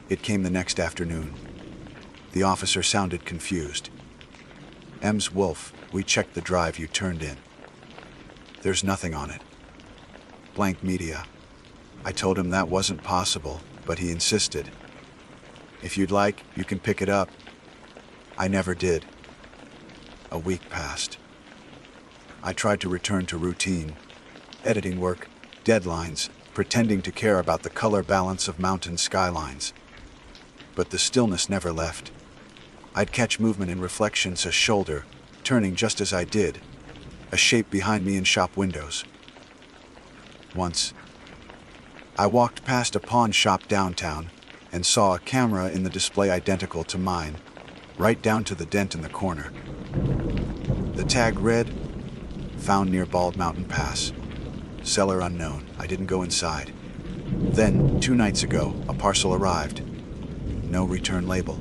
It came the next afternoon. The officer sounded confused. M's Wolf, we checked the drive you turned in. There's nothing on it. Blank media. I told him that wasn't possible, but he insisted. If you'd like, you can pick it up. I never did. A week passed. I tried to return to routine. Editing work, deadlines, pretending to care about the color balance of mountain skylines. But the stillness never left. I'd catch movement in reflections, a shoulder, turning just as I did, a shape behind me in shop windows. Once, I walked past a pawn shop downtown and saw a camera in the display identical to mine, right down to the dent in the corner. The tag read, found near Bald Mountain Pass. Seller unknown. I didn't go inside. Then, 2 nights ago, a parcel arrived. No return label.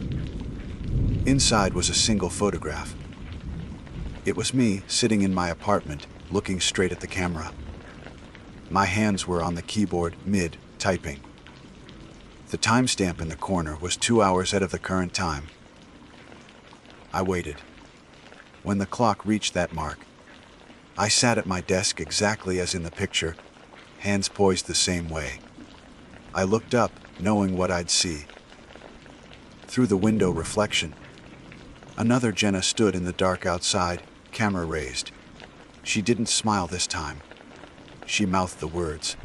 Inside was a single photograph. It was me sitting in my apartment, looking straight at the camera. My hands were on the keyboard, mid-typing. The timestamp in the corner was 2 hours ahead of the current time. I waited. When the clock reached that mark, I sat at my desk exactly as in the picture, hands poised the same way. I looked up, knowing what I'd see. Through the window reflection, another Jenna stood in the dark outside, camera raised. She didn't smile this time. She mouthed the words,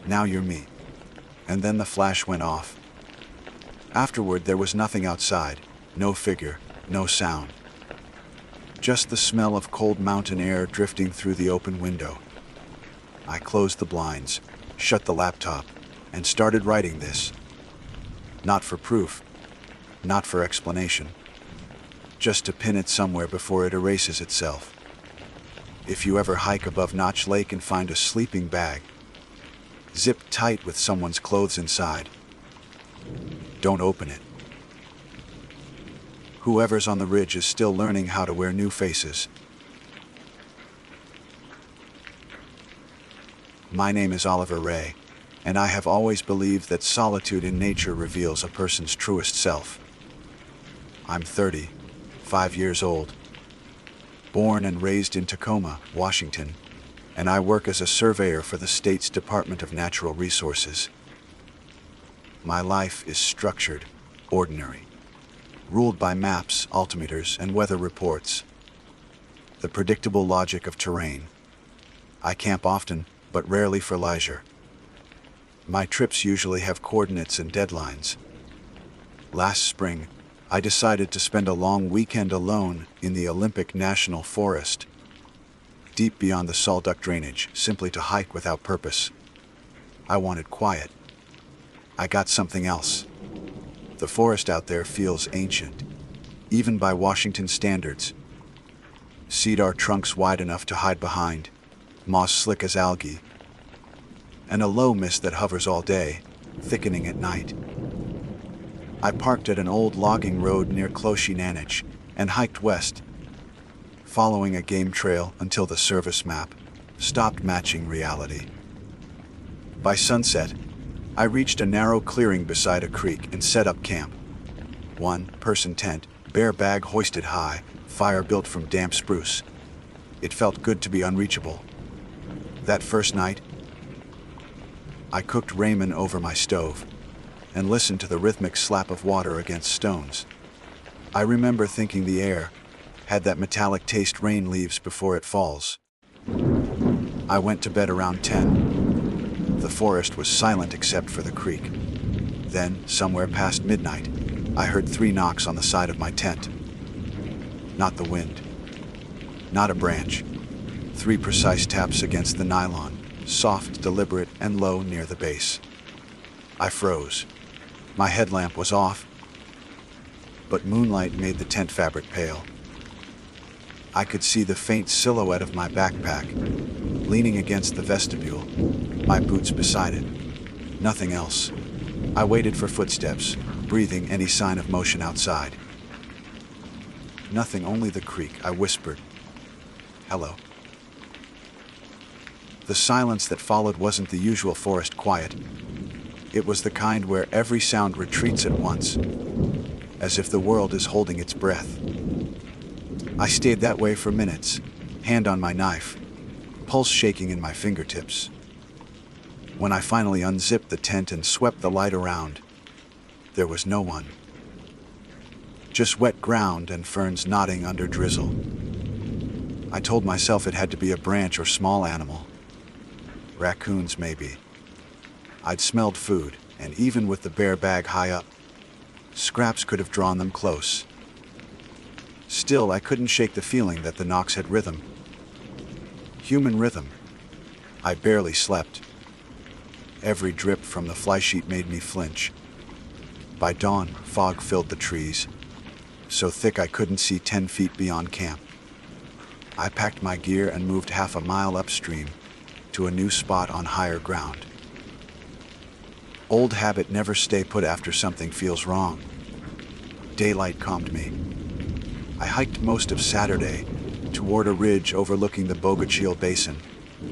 "Now you're me." And then the flash went off. Afterward, there was nothing outside, no figure, no sound. Just the smell of cold mountain air drifting through the open window. I closed the blinds, shut the laptop, and started writing this. Not for proof, not for explanation. Just to pin it somewhere before it erases itself. If you ever hike above Notch Lake and find a sleeping bag, zipped tight with someone's clothes inside, don't open it. Whoever's on the ridge is still learning how to wear new faces. My name is Oliver Ray, and I have always believed that solitude in nature reveals a person's truest self. I'm 30, 5 years old, born and raised in Tacoma, Washington, and I work as a surveyor for the state's Department of Natural Resources. My life is structured, ordinary, ruled by maps, altimeters, and weather reports. The predictable logic of terrain. I camp often, but rarely for leisure. My trips usually have coordinates and deadlines. Last spring, I decided to spend a long weekend alone in the Olympic National Forest, deep beyond the Salt Duck drainage, simply to hike without purpose. I wanted quiet. I got something else. The forest out there feels ancient, even by Washington standards. Cedar trunks wide enough to hide behind, moss slick as algae, and a low mist that hovers all day, thickening at night. I parked at an old logging road near Clochie-Nanitch and hiked west, following a game trail until the service map, stopped matching reality. By sunset, I reached a narrow clearing beside a creek and set up camp. One-person tent, bare bag hoisted high, fire built from damp spruce. It felt good to be unreachable. That first night, I cooked ramen over my stove and listened to the rhythmic slap of water against stones. I remember thinking the air had that metallic taste rain leaves before it falls. I went to bed around 10. The forest was silent except for the creek. Then, somewhere past midnight, I heard 3 knocks on the side of my tent. Not the wind. Not a branch. 3 precise taps against the nylon, soft, deliberate, and low near the base. I froze. My headlamp was off, but moonlight made the tent fabric pale. I could see the faint silhouette of my backpack, leaning against the vestibule, my boots beside it. Nothing else. I waited for footsteps, breathing any sign of motion outside. Nothing, only the creek. I whispered, "Hello." The silence that followed wasn't the usual forest quiet. It was the kind where every sound retreats at once, as if the world is holding its breath. I stayed that way for minutes, hand on my knife, pulse shaking in my fingertips. When I finally unzipped the tent and swept the light around, there was no one. Just wet ground and ferns nodding under drizzle. I told myself it had to be a branch or small animal. Raccoons, maybe. I'd smelled food, and even with the bare bag high up, scraps could have drawn them close. Still, I couldn't shake the feeling that the knocks had rhythm. Human rhythm. I barely slept. Every drip from the fly sheet made me flinch. By dawn, fog filled the trees, so thick I couldn't see 10 feet beyond camp. I packed my gear and moved half a mile upstream to a new spot on higher ground. Old habit, never stay put after something feels wrong. Daylight calmed me. I hiked most of Saturday toward a ridge overlooking the Bogachil Basin,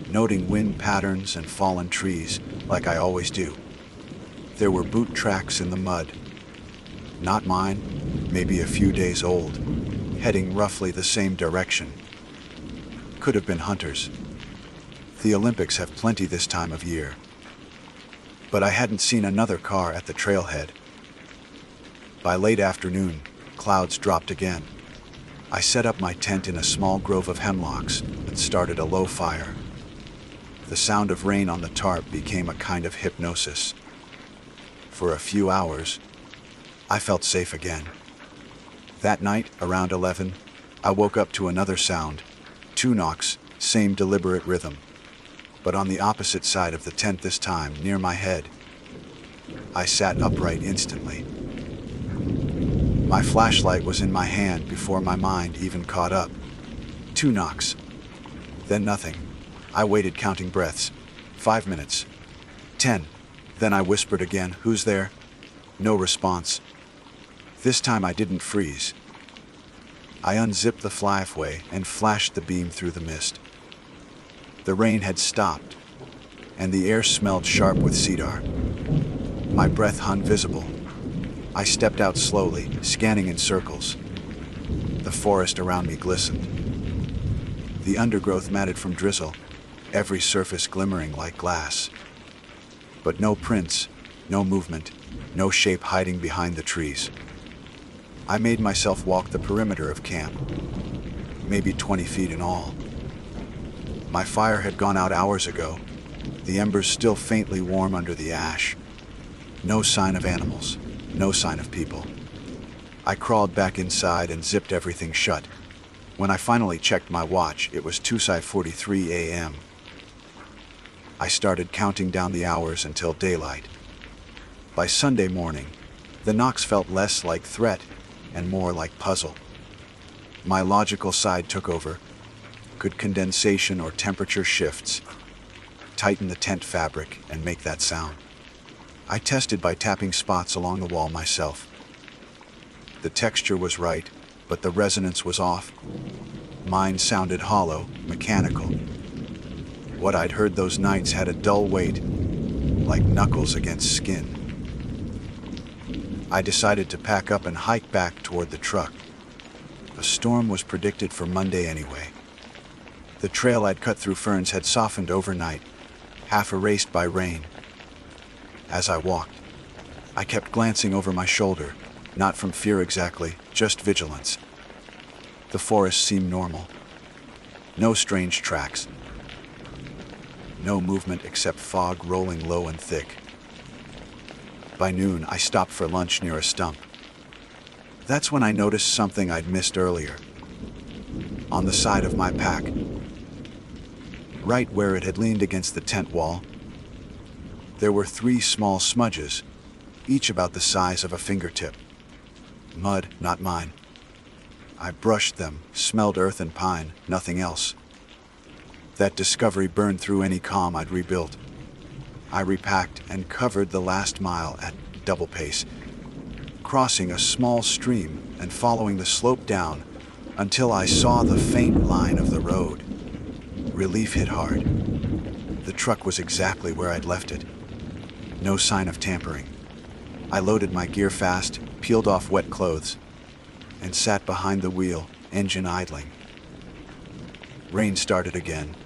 noting wind patterns and fallen trees like I always do. There were boot tracks in the mud. Not mine, maybe a few days old, heading roughly the same direction. Could have been hunters. The Olympics have plenty this time of year. But I hadn't seen another car at the trailhead. By late afternoon, clouds dropped again. I set up my tent in a small grove of hemlocks and started a low fire. The sound of rain on the tarp became a kind of hypnosis. For a few hours, I felt safe again. That night, around 11, I woke up to another sound. 2 knocks, same deliberate rhythm, but on the opposite side of the tent this time, near my head. I sat upright instantly. My flashlight was in my hand before my mind even caught up. 2 knocks. Then nothing. I waited, counting breaths. 5 minutes. 10. Then I whispered again, "Who's there?" No response. This time I didn't freeze. I unzipped the flyaway and flashed the beam through the mist. The rain had stopped, and the air smelled sharp with cedar. My breath hung visible. I stepped out slowly, scanning in circles. The forest around me glistened. The undergrowth matted from drizzle, every surface glimmering like glass. But no prints, no movement, no shape hiding behind the trees. I made myself walk the perimeter of camp, maybe 20 feet in all. My fire had gone out hours ago, the embers still faintly warm under the ash. No sign of animals, no sign of people. I crawled back inside and zipped everything shut. When I finally checked my watch, it was 2:43 a.m. I started counting down the hours until daylight. By Sunday morning, the knocks felt less like threat and more like puzzle. My logical side took over. Could condensation or temperature shifts tighten the tent fabric and make that sound? I tested by tapping spots along the wall myself. The texture was right, but the resonance was off. Mine sounded hollow, mechanical. What I'd heard those nights had a dull weight, like knuckles against skin. I decided to pack up and hike back toward the truck. A storm was predicted for Monday anyway. The trail I'd cut through ferns had softened overnight, half erased by rain. As I walked, I kept glancing over my shoulder, not from fear exactly, just vigilance. The forest seemed normal. No strange tracks. No movement except fog rolling low and thick. By noon, I stopped for lunch near a stump. That's when I noticed something I'd missed earlier. On the side of my pack, right where it had leaned against the tent wall, there were 3 small smudges, each about the size of a fingertip. Mud, not mine. I brushed them, smelled earth and pine, nothing else. That discovery burned through any calm I'd rebuilt. I repacked and covered the last mile at double pace, crossing a small stream and following the slope down until I saw the faint line of the road. Relief hit hard. The truck was exactly where I'd left it. No sign of tampering. I loaded my gear fast, peeled off wet clothes, and sat behind the wheel, engine idling. Rain started again,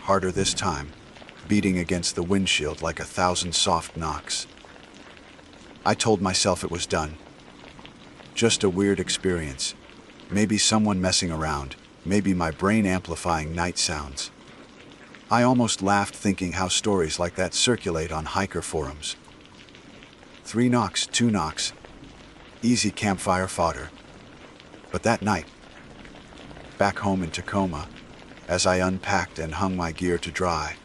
harder this time, beating against the windshield like 1,000 soft knocks. I told myself it was done. Just a weird experience. Maybe someone messing around. Maybe my brain amplifying night sounds. I almost laughed thinking how stories like that circulate on hiker forums. 3 knocks, 2 knocks. Easy campfire fodder. But that night, back home in Tacoma, as I unpacked and hung my gear to dry,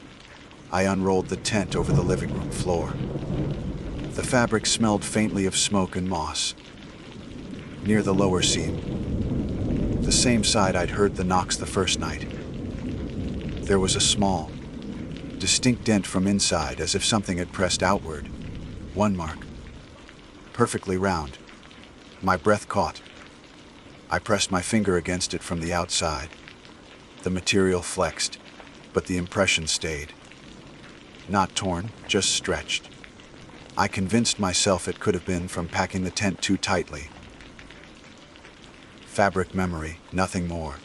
I unrolled the tent over the living room floor. The fabric smelled faintly of smoke and moss. Near the lower seam, the same side I'd heard the knocks the first night, there was a small, distinct dent from inside as if something had pressed outward. 1 mark. Perfectly round. My breath caught. I pressed my finger against it from the outside. The material flexed, but the impression stayed. Not torn, just stretched. I convinced myself it could have been from packing the tent too tightly. Fabric memory, nothing more.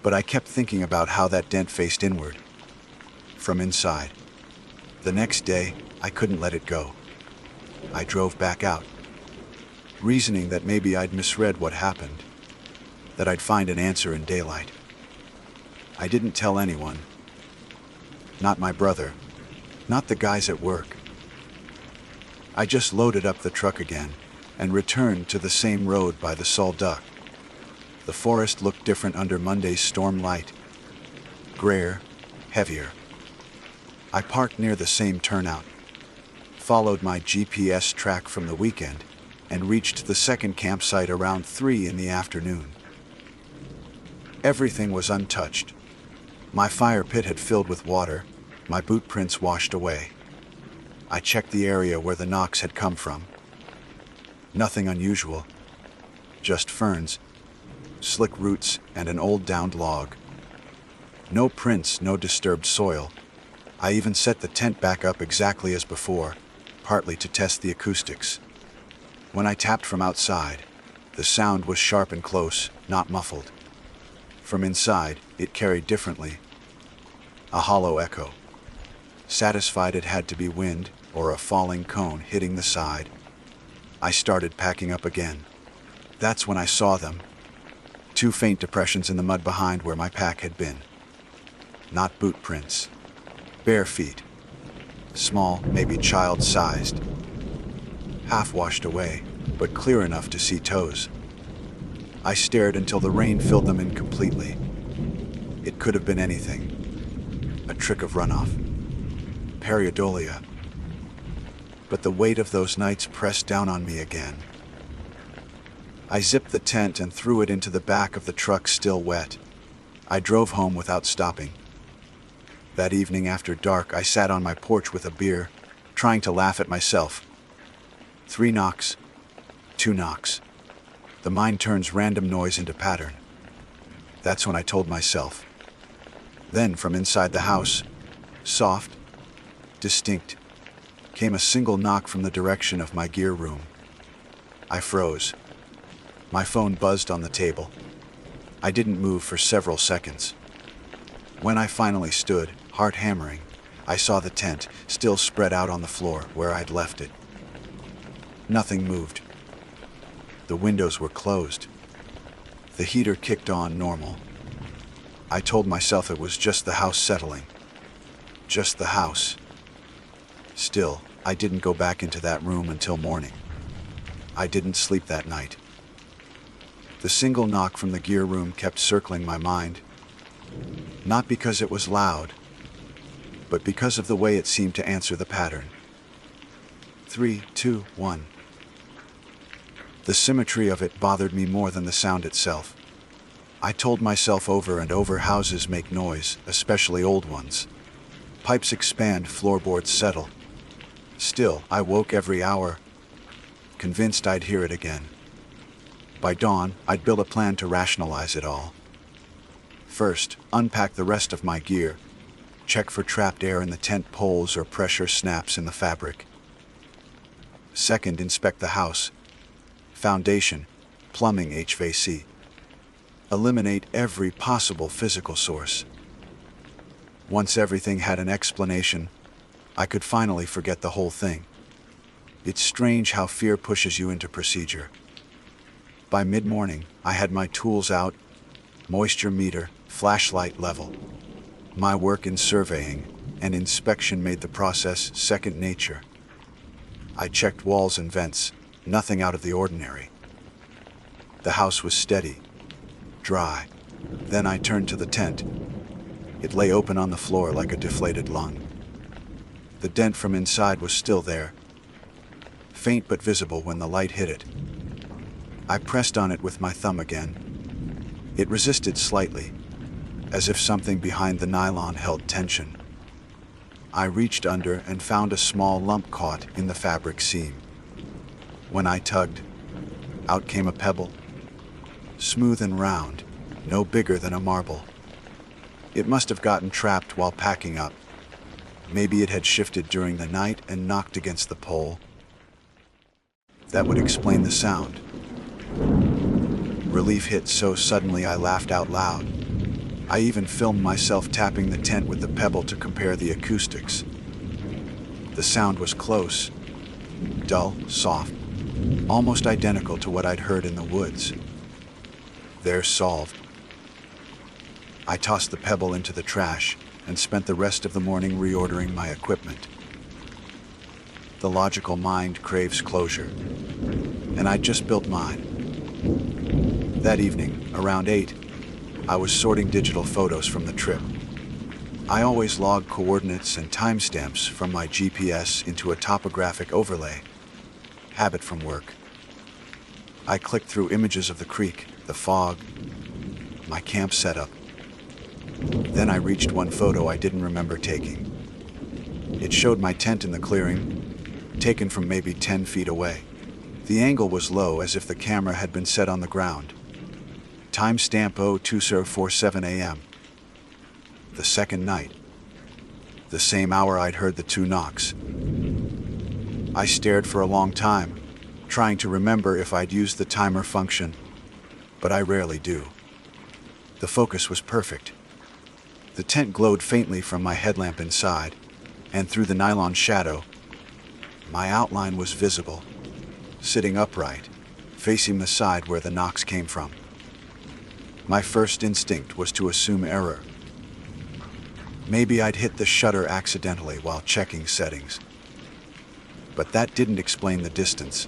But I kept thinking about how that dent faced inward, from inside. The next day, I couldn't let it go. I drove back out, reasoning that maybe I'd misread what happened, that I'd find an answer in daylight. I didn't tell anyone. Not my brother, not the guys at work. I just loaded up the truck again and returned to the same road by the Salt Duck. The forest looked different under Monday's storm light. Grayer, heavier. I parked near the same turnout, followed my GPS track from the weekend, and reached the second campsite around 3 in the afternoon. Everything was untouched. My fire pit had filled with water, my boot prints washed away. I checked the area where the knocks had come from. Nothing unusual, just ferns, slick roots, and an old downed log. No prints, no disturbed soil. I even set the tent back up exactly as before, partly to test the acoustics. When I tapped from outside, the sound was sharp and close, not muffled. From inside, it carried differently. A hollow echo. Satisfied it had to be wind or a falling cone hitting the side, I started packing up again. That's when I saw them. 2 faint depressions in the mud behind where my pack had been. Not boot prints. Bare feet. Small, maybe child-sized. Half washed away, but clear enough to see toes. I stared until the rain filled them in completely. It could have been anything. A trick of runoff. Pareidolia. But the weight of those nights pressed down on me again. I zipped the tent and threw it into the back of the truck still wet. I drove home without stopping. That evening after dark, I sat on my porch with a beer, trying to laugh at myself. 3 knocks, 2 knocks. The mind turns random noise into pattern. That's when I told myself. Then, from inside the house, soft, distinct, came a single knock from the direction of my gear room. I froze. My phone buzzed on the table. I didn't move for several seconds. When I finally stood, heart hammering, I saw the tent still spread out on the floor where I'd left it. Nothing moved. The windows were closed. The heater kicked on normal. I told myself it was just the house settling. Just the house. Still, I didn't go back into that room until morning. I didn't sleep that night. The single knock from the gear room kept circling my mind. Not because it was loud, but because of the way it seemed to answer the pattern. 3, 2, 1. The symmetry of it bothered me more than the sound itself. I told myself over and over houses make noise, especially old ones. Pipes expand, floorboards settle. Still, I woke every hour, convinced I'd hear it again. By dawn, I'd built a plan to rationalize it all. First, unpack the rest of my gear. Check for trapped air in the tent poles or pressure snaps in the fabric. Second, inspect the house. Foundation, plumbing, HVAC. Eliminate every possible physical source. Once everything had an explanation, I could finally forget the whole thing. It's strange how fear pushes you into procedure. By mid-morning, I had my tools out, moisture meter, flashlight level. My work in surveying and inspection made the process second nature. I checked walls and vents, nothing out of the ordinary. The house was steady, dry. Then I turned to the tent. It lay open on the floor like a deflated lung. The dent from inside was still there, faint but visible when the light hit it. I pressed on it with my thumb again. It resisted slightly, as if something behind the nylon held tension. I reached under and found a small lump caught in the fabric seam. When I tugged, out came a pebble, smooth and round, no bigger than a marble. It must have gotten trapped while packing up. Maybe it had shifted during the night and knocked against the pole. That would explain the sound. Relief hit so suddenly I laughed out loud. I even filmed myself tapping the tent with the pebble to compare the acoustics. The sound was close, dull, soft, almost identical to what I'd heard in the woods. There, solved. I tossed the pebble into the trash and spent the rest of the morning reordering my equipment. The logical mind craves closure, and I'd just built mine. That evening, around 8, I was sorting digital photos from the trip. I always log coordinates and timestamps from my GPS into a topographic overlay. Habit from work. I clicked through images of the creek, the fog, my camp setup. Then I reached one photo I didn't remember taking. It showed my tent in the clearing, taken from maybe 10 feet away. The angle was low, as if the camera had been set on the ground. Timestamp 02:47 a.m. The second night. The same hour I'd heard the 2 knocks. I stared for a long time, trying to remember if I'd used the timer function, but I rarely do. The focus was perfect. The tent glowed faintly from my headlamp inside, and through the nylon shadow, my outline was visible, sitting upright, facing the side where the knocks came from. My first instinct was to assume error. Maybe I'd hit the shutter accidentally while checking settings. But that didn't explain the distance.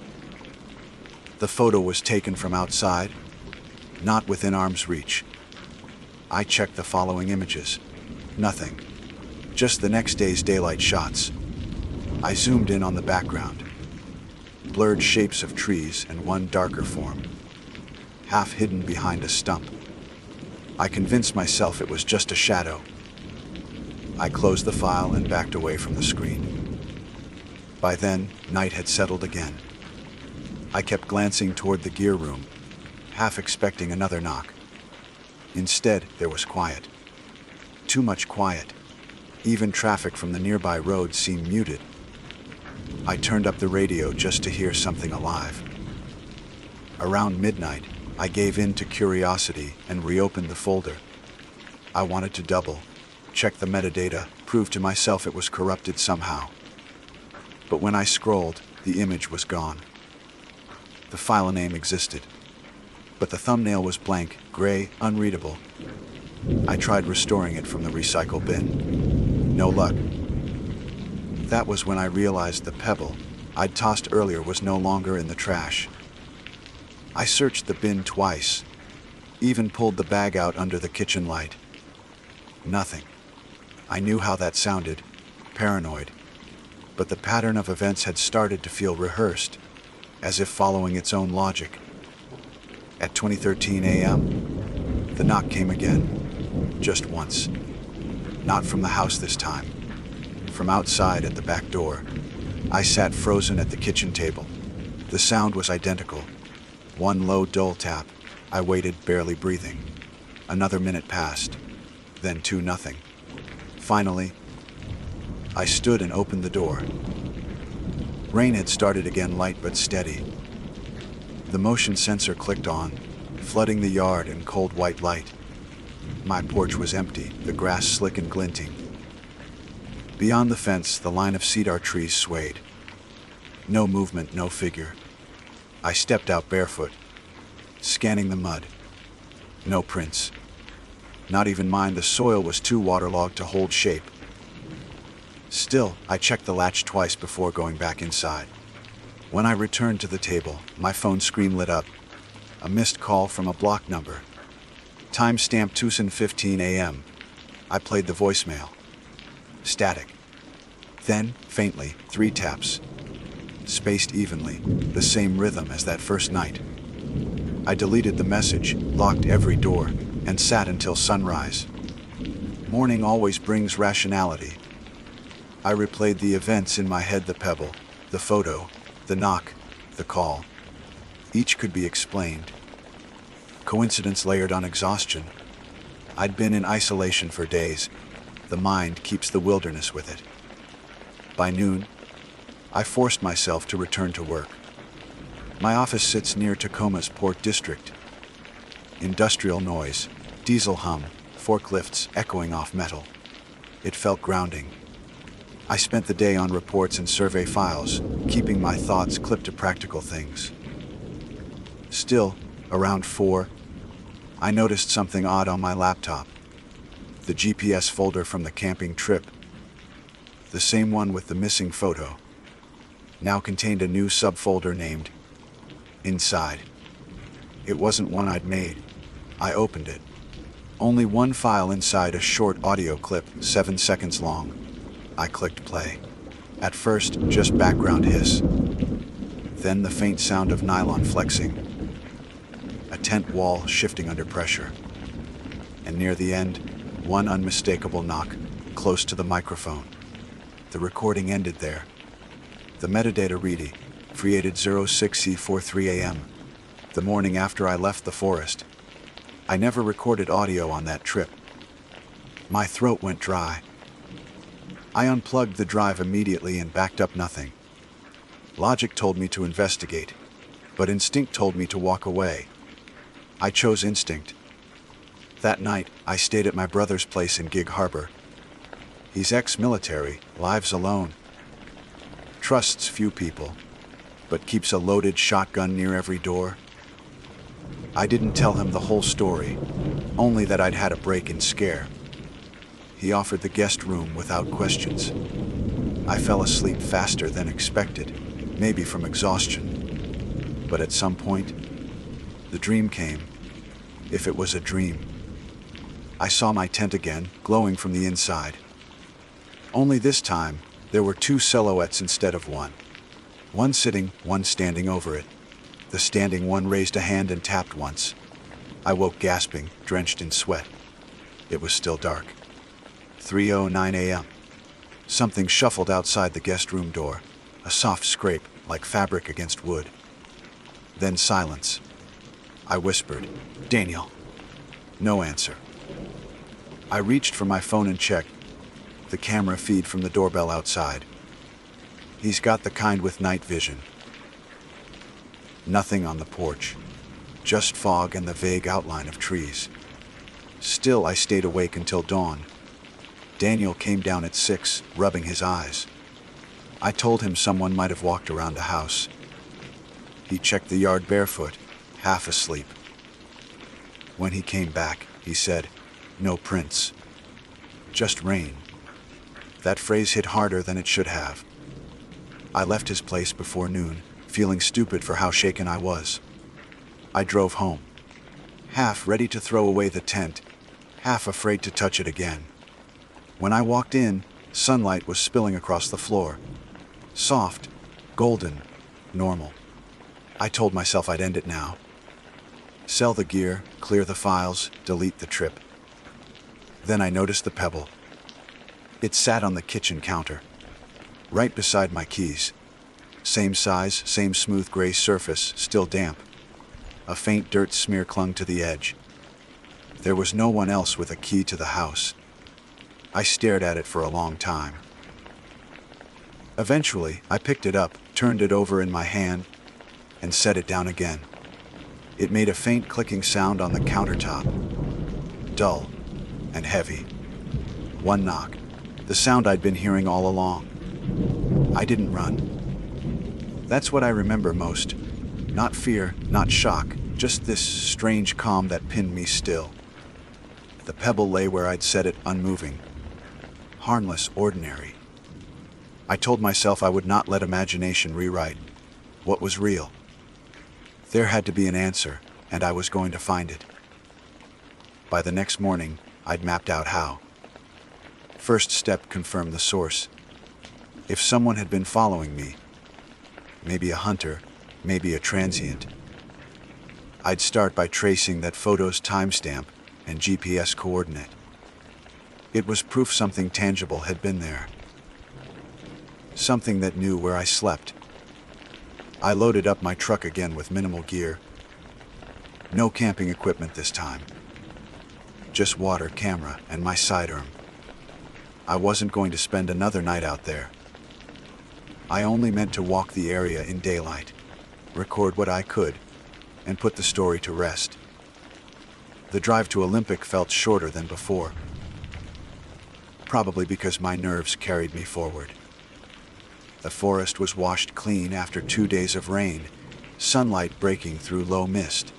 The photo was taken from outside, not within arm's reach. I checked the following images. Nothing. Just the next day's daylight shots. I zoomed in on the background. Blurred shapes of trees and one darker form, half hidden behind a stump. I convinced myself it was just a shadow. I closed the file and backed away from the screen. By then, night had settled again. I kept glancing toward the gear room, half expecting another knock. Instead, there was quiet. Too much quiet. Even traffic from the nearby road seemed muted. I turned up the radio just to hear something alive. Around midnight, I gave in to curiosity and reopened the folder. I wanted to double, check the metadata, prove to myself it was corrupted somehow. But when I scrolled, the image was gone. The file name existed, but the thumbnail was blank, gray, unreadable. I tried restoring it from the recycle bin. No luck. That was when I realized the pebble I'd tossed earlier was no longer in the trash. I searched the bin twice, even pulled the bag out under the kitchen light. Nothing. I knew how that sounded, paranoid, but the pattern of events had started to feel rehearsed, as if following its own logic. At 20:13 a.m., the knock came again, just once. Not from the house this time. From outside at the back door. I sat frozen at the kitchen table. The sound was identical. One low, dull tap. I waited, barely breathing. Another minute passed. Then two, nothing. Finally, I stood and opened the door. Rain had started again, light but steady. The motion sensor clicked on, flooding the yard in cold white light. My porch was empty, the grass slick and glinting. Beyond the fence, the line of cedar trees swayed. No movement, no figure. I stepped out barefoot, scanning the mud. No prints. Not even mine, the soil was too waterlogged to hold shape. Still, I checked the latch twice before going back inside. When I returned to the table, my phone screen lit up. A missed call from a block number. Timestamp 2:15 a.m. I played the voicemail. Static. Then, faintly, 3 taps. Spaced evenly, the same rhythm as that first night. I deleted the message, locked every door, and sat until sunrise. Morning always brings rationality. I replayed the events in my head, the pebble, the photo, the knock, the call. Each could be explained. Coincidence layered on exhaustion. I'd been in isolation for days. The mind keeps the wilderness with it. By noon, I forced myself to return to work. My office sits near Tacoma's Port District. Industrial noise, diesel hum, forklifts echoing off metal. It felt grounding. I spent the day on reports and survey files, keeping my thoughts clipped to practical things. Still, around 4, I noticed something odd on my laptop. The GPS folder from the camping trip, the same one with the missing photo, now contained a new subfolder named Inside. It wasn't one I'd made. I opened it. Only one file inside, a short audio clip, 7 seconds long. I clicked play. At first, just background hiss. Then the faint sound of nylon flexing. A tent wall shifting under pressure. And near the end, one unmistakable knock, close to the microphone. The recording ended there. The metadata ready, created 06:43 a.m., the morning after I left the forest. I never recorded audio on that trip. My throat went dry. I unplugged the drive immediately and backed up, nothing. Logic told me to investigate, but instinct told me to walk away. I chose instinct. That night, I stayed at my brother's place in Gig Harbor. He's ex-military, lives alone. Trusts few people, but keeps a loaded shotgun near every door. I didn't tell him the whole story, only that I'd had a break-in scare. He offered the guest room without questions. I fell asleep faster than expected, maybe from exhaustion. But at some point, the dream came, if it was a dream. I saw my tent again, glowing from the inside. Only this time, there were 2 silhouettes instead of one. One sitting, one standing over it. The standing one raised a hand and tapped once. I woke gasping, drenched in sweat. It was still dark. 3:09 a.m. Something shuffled outside the guest room door, a soft scrape like fabric against wood. Then silence. I whispered, "Daniel." No answer. I reached for my phone and checked. the camera feed from the doorbell outside. He's got the kind with night vision. Nothing on the porch, just fog and the vague outline of trees. Still, I stayed awake until dawn. Daniel came down at 6, rubbing his eyes. I told him someone might have walked around the house. He checked the yard barefoot, half asleep. When he came back, he said, "No prints. Just rain." That phrase hit harder than it should have. I left his place before noon, feeling stupid for how shaken I was. I drove home, half ready to throw away the tent, half afraid to touch it again. When I walked in, sunlight was spilling across the floor. Soft, golden, normal. I told myself I'd end it now. Sell the gear, clear the files, delete the trip. Then I noticed the pebble. It sat on the kitchen counter, right beside my keys. Same size, same smooth gray surface, still damp. A faint dirt smear clung to the edge. There was no one else with a key to the house. I stared at it for a long time. Eventually, I picked it up, turned it over in my hand, and set it down again. It made a faint clicking sound on the countertop, dull and heavy. One knock, the sound I'd been hearing all along. I didn't run. That's what I remember most. Not fear, not shock, just this strange calm that pinned me still. The pebble lay where I'd set it, unmoving. Harmless, ordinary. I told myself I would not let imagination rewrite what was real. There had to be an answer, and I was going to find it. By the next morning, I'd mapped out how. First step, confirm the source. If someone had been following me, maybe a hunter, maybe a transient, I'd start by tracing that photo's timestamp and GPS coordinate. It was proof something tangible had been there. Something that knew where I slept. I loaded up my truck again with minimal gear. No camping equipment this time. Just water, camera, and my sidearm. I wasn't going to spend another night out there. I only meant to walk the area in daylight, record what I could, and put the story to rest. The drive to Olympic felt shorter than before. Probably because my nerves carried me forward. The forest was washed clean after 2 days of rain, sunlight breaking through low mist.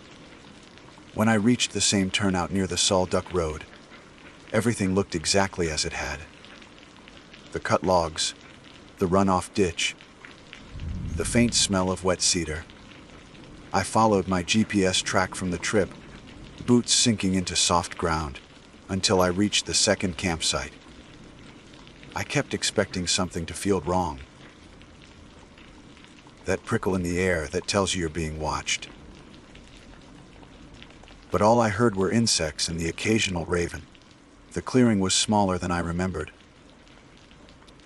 When I reached the same turnout near the Salduck Road, everything looked exactly as it had. The cut logs, the runoff ditch, the faint smell of wet cedar. I followed my GPS track from the trip, boots sinking into soft ground, until I reached the second campsite. I kept expecting something to feel wrong. That prickle in the air that tells you you're being watched. But all I heard were insects and the occasional raven. The clearing was smaller than I remembered.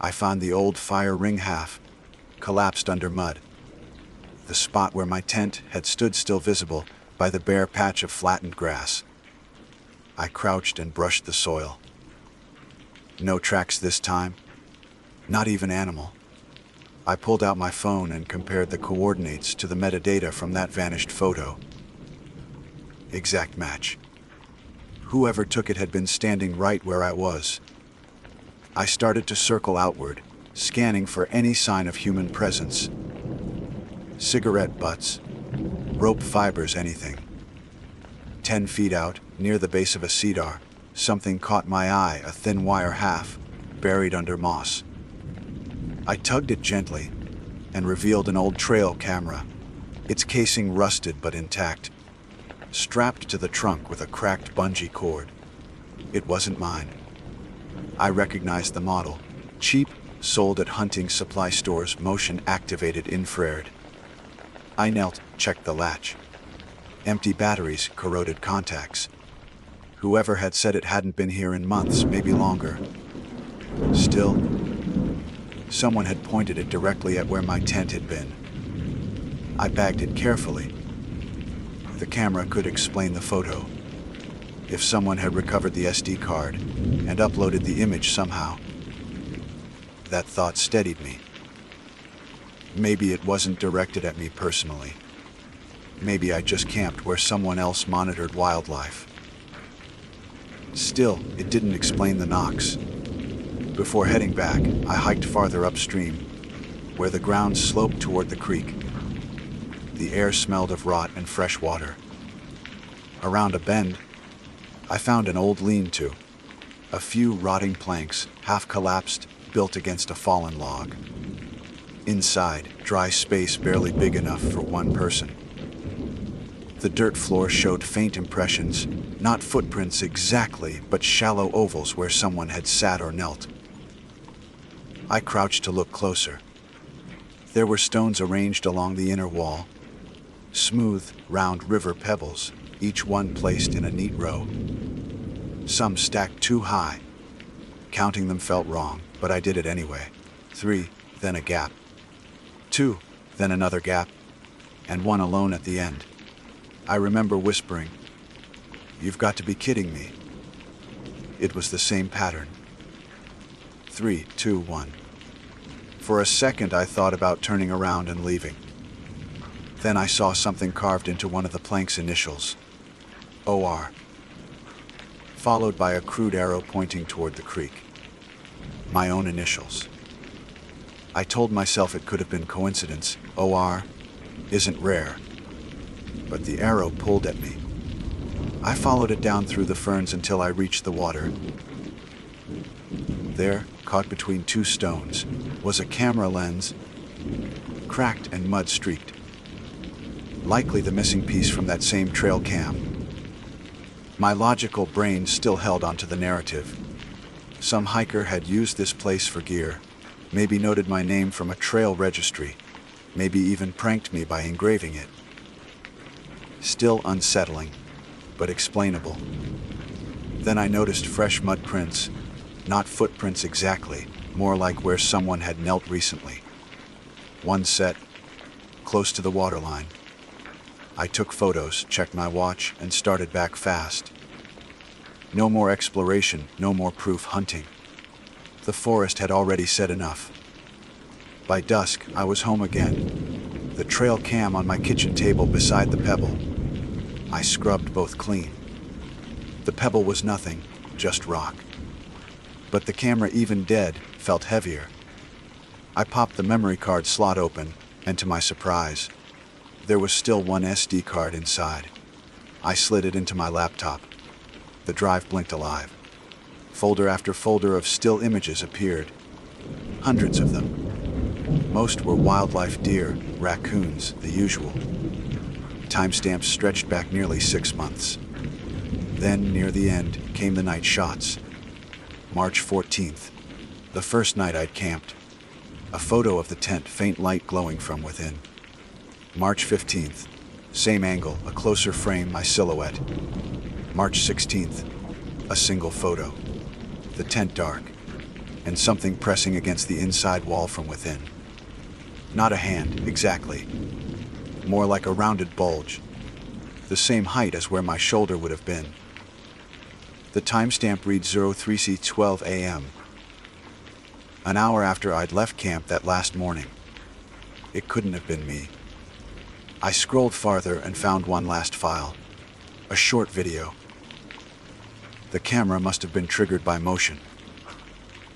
I found the old fire ring half, collapsed under mud. The spot where my tent had stood still visible by the bare patch of flattened grass. I crouched and brushed the soil. No tracks this time, not even animal. I pulled out my phone and compared the coordinates to the metadata from that vanished photo. Exact match. Whoever took it had been standing right where I was. I started to circle outward, scanning for any sign of human presence. Cigarette butts, rope fibers, anything. 10 feet out, near the base of a cedar, something caught my eye, a thin wire half, buried under moss. I tugged it gently and revealed an old trail camera, its casing rusted but intact, strapped to the trunk with a cracked bungee cord. It wasn't mine. I recognized the model, cheap, sold at hunting supply stores, motion-activated infrared. I knelt, checked the latch. Empty batteries, corroded contacts. Whoever had said it hadn't been here in months, maybe longer. Still, someone had pointed it directly at where my tent had been. I bagged it carefully. The camera could explain the photo. If someone had recovered the SD card and uploaded the image somehow, That thought steadied me. Maybe it wasn't directed at me personally. Maybe I just camped where someone else monitored wildlife. Still, it didn't explain the knocks. Before heading back, I hiked farther upstream, where the ground sloped toward the creek. The air smelled of rot and fresh water. Around a bend, I found an old lean-to, a few rotting planks, half collapsed, built against a fallen log. Inside, dry space barely big enough for one person. The dirt floor showed faint impressions, not footprints exactly, but shallow ovals where someone had sat or knelt. I crouched to look closer. There were stones arranged along the inner wall, smooth, round river pebbles, each one placed in a neat row. Some stacked too high. Counting them felt wrong, but I did it anyway. 3, then a gap. 2, then another gap, and one alone at the end. I remember whispering, "You've got to be kidding me." It was the same pattern. 3, 2, 1. For a second I thought about turning around and leaving. Then I saw something carved into one of the plank's initials. OR. Followed by a crude arrow pointing toward the creek. My own initials. I told myself it could have been coincidence. OR isn't rare. But the arrow pulled at me. I followed it down through the ferns until I reached the water. There, caught between two stones, was a camera lens, cracked and mud-streaked. Likely the missing piece from that same trail cam. My logical brain still held onto the narrative. Some hiker had used this place for gear, maybe noted my name from a trail registry, maybe even pranked me by engraving it. Still unsettling, but explainable. Then I noticed fresh mud prints, not footprints exactly, more like where someone had knelt recently. One set, close to the waterline. I took photos, checked my watch, and started back fast. No more exploration, no more proof hunting. The forest had already said enough. By dusk, I was home again, the trail cam on my kitchen table beside the pebble. I scrubbed both clean. The pebble was nothing, just rock. But the camera, even dead, felt heavier. I popped the memory card slot open, and to my surprise, there was still one SD card inside. I slid it into my laptop. The drive blinked alive. Folder after folder of still images appeared. Hundreds of them. Most were wildlife, deer, raccoons, the usual. Timestamps stretched back nearly 6 months. Then, near the end, came the night shots. March 14th, the first night I'd camped. A photo of the tent, faint light glowing from within. March 15th, same angle, a closer frame, my silhouette. March 16th, a single photo. The tent dark, and something pressing against the inside wall from within. Not a hand, exactly. More like a rounded bulge, the same height as where my shoulder would have been. The timestamp reads 03C12 a.m. An hour after I'd left camp that last morning. It couldn't have been me. I scrolled farther and found one last file. A short video. The camera must have been triggered by motion.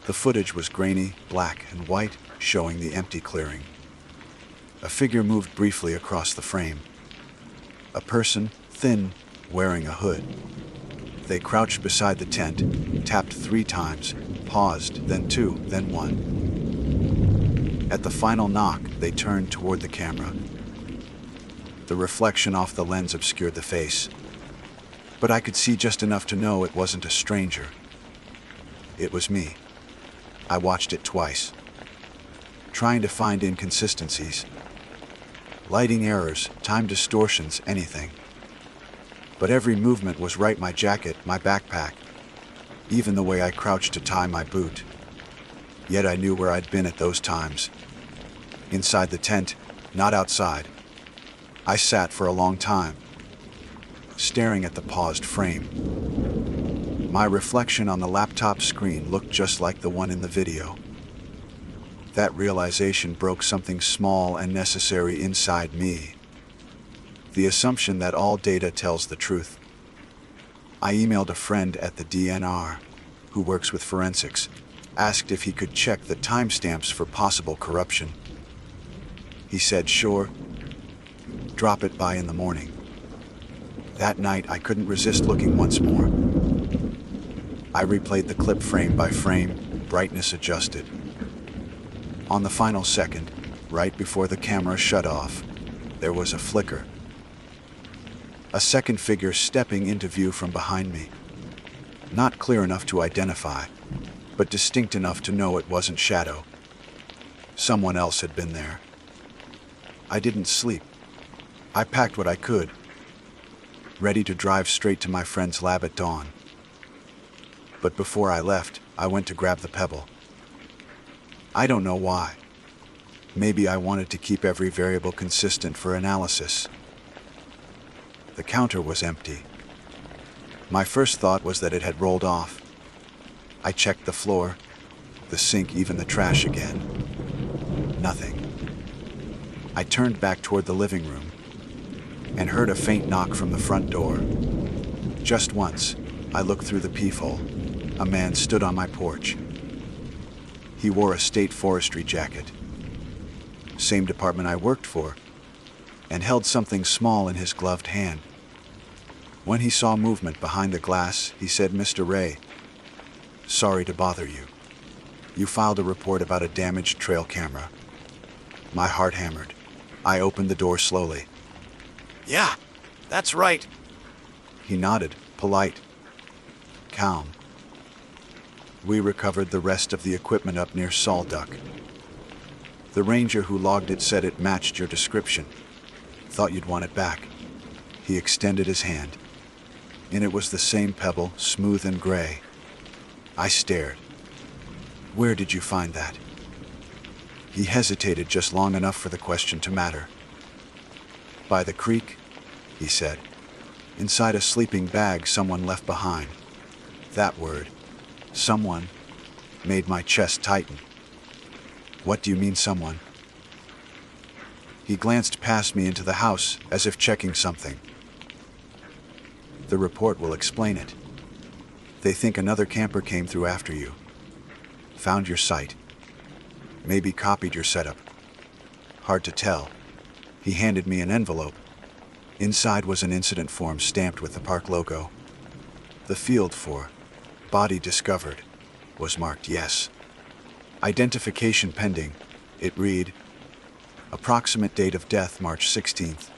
The footage was grainy, black and white, showing the empty clearing. A figure moved briefly across the frame. A person, thin, wearing a hood. They crouched beside the tent, tapped 3 times, paused, then 2, then 1. At the final knock, they turned toward the camera. The reflection off the lens obscured the face, but I could see just enough to know it wasn't a stranger. It was me. I watched it twice, trying to find inconsistencies. Lighting errors, time distortions, anything. But every movement was right, my jacket, my backpack, even the way I crouched to tie my boot. Yet I knew where I'd been at those times. Inside the tent, not outside. I sat for a long time, staring at the paused frame. My reflection on the laptop screen looked just like the one in the video. That realization broke something small and necessary inside me. The assumption that all data tells the truth. I emailed a friend at the DNR, who works with forensics, asked if he could check the timestamps for possible corruption. He said, sure, drop it by in the morning. That night, I couldn't resist looking once more. I replayed the clip frame by frame, brightness adjusted. On the final second, right before the camera shut off, there was a flicker. A second figure stepping into view from behind me. Not clear enough to identify, but distinct enough to know it wasn't Shadow. Someone else had been there. I didn't sleep. I packed what I could, ready to drive straight to my friend's lab at dawn. But before I left, I went to grab the pebble. I don't know why. Maybe I wanted to keep every variable consistent for analysis. The counter was empty. My first thought was that it had rolled off. I checked the floor, the sink, even the trash again. Nothing. I turned back toward the living room and heard a faint knock from the front door. Just once, I looked through the peephole. A man stood on my porch. He wore a state forestry jacket, same department I worked for, and held something small in his gloved hand. When he saw movement behind the glass, he said, "Mr. Ray, sorry to bother you. You filed a report about a damaged trail camera." My heart hammered. I opened the door slowly. "Yeah, that's right." He nodded, polite, calm. We recovered the rest of the equipment up near Salduck. The ranger who logged it said it matched your description. Thought you'd want it back. He extended his hand. And it was the same pebble, smooth and gray. I stared. "Where did you find that?" He hesitated just long enough for the question to matter. "By the creek," he said. "Inside a sleeping bag someone left behind." That word, someone, made my chest tighten. "What do you mean, someone?" He glanced past me into the house as if checking something. "The report will explain it. They think another camper came through after you. Found your site. Maybe copied your setup. Hard to tell." He handed me an envelope. Inside was an incident form stamped with the park logo. The field for "body discovered" was marked yes. "Identification pending," it read. Approximate date of death March 16th.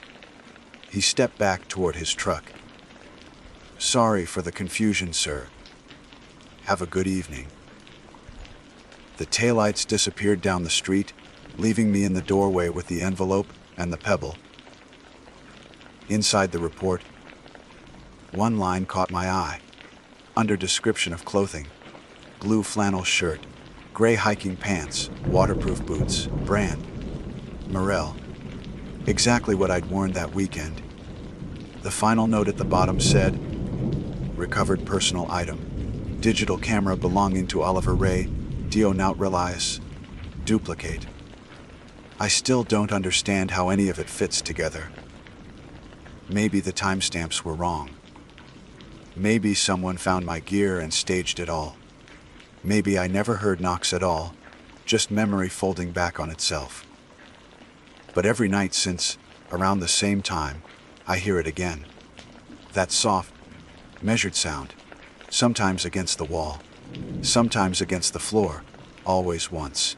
He stepped back toward his truck. "Sorry for the confusion, sir. Have a good evening." The taillights disappeared down the street, leaving me in the doorway with the envelope and the pebble. Inside the report, one line caught my eye. Under description of clothing: blue flannel shirt, gray hiking pants, waterproof boots, brand, Morel. Exactly what I'd worn that weekend. The final note at the bottom said, "Recovered personal item. Digital camera belonging to Oliver Ray, Dio Naut Relias. Duplicate." I still don't understand how any of it fits together. Maybe the timestamps were wrong. Maybe someone found my gear and staged it all. Maybe I never heard knocks at all, just memory folding back on itself. But every night since, around the same time, I hear it again. That soft, measured sound, sometimes against the wall, sometimes against the floor, always once.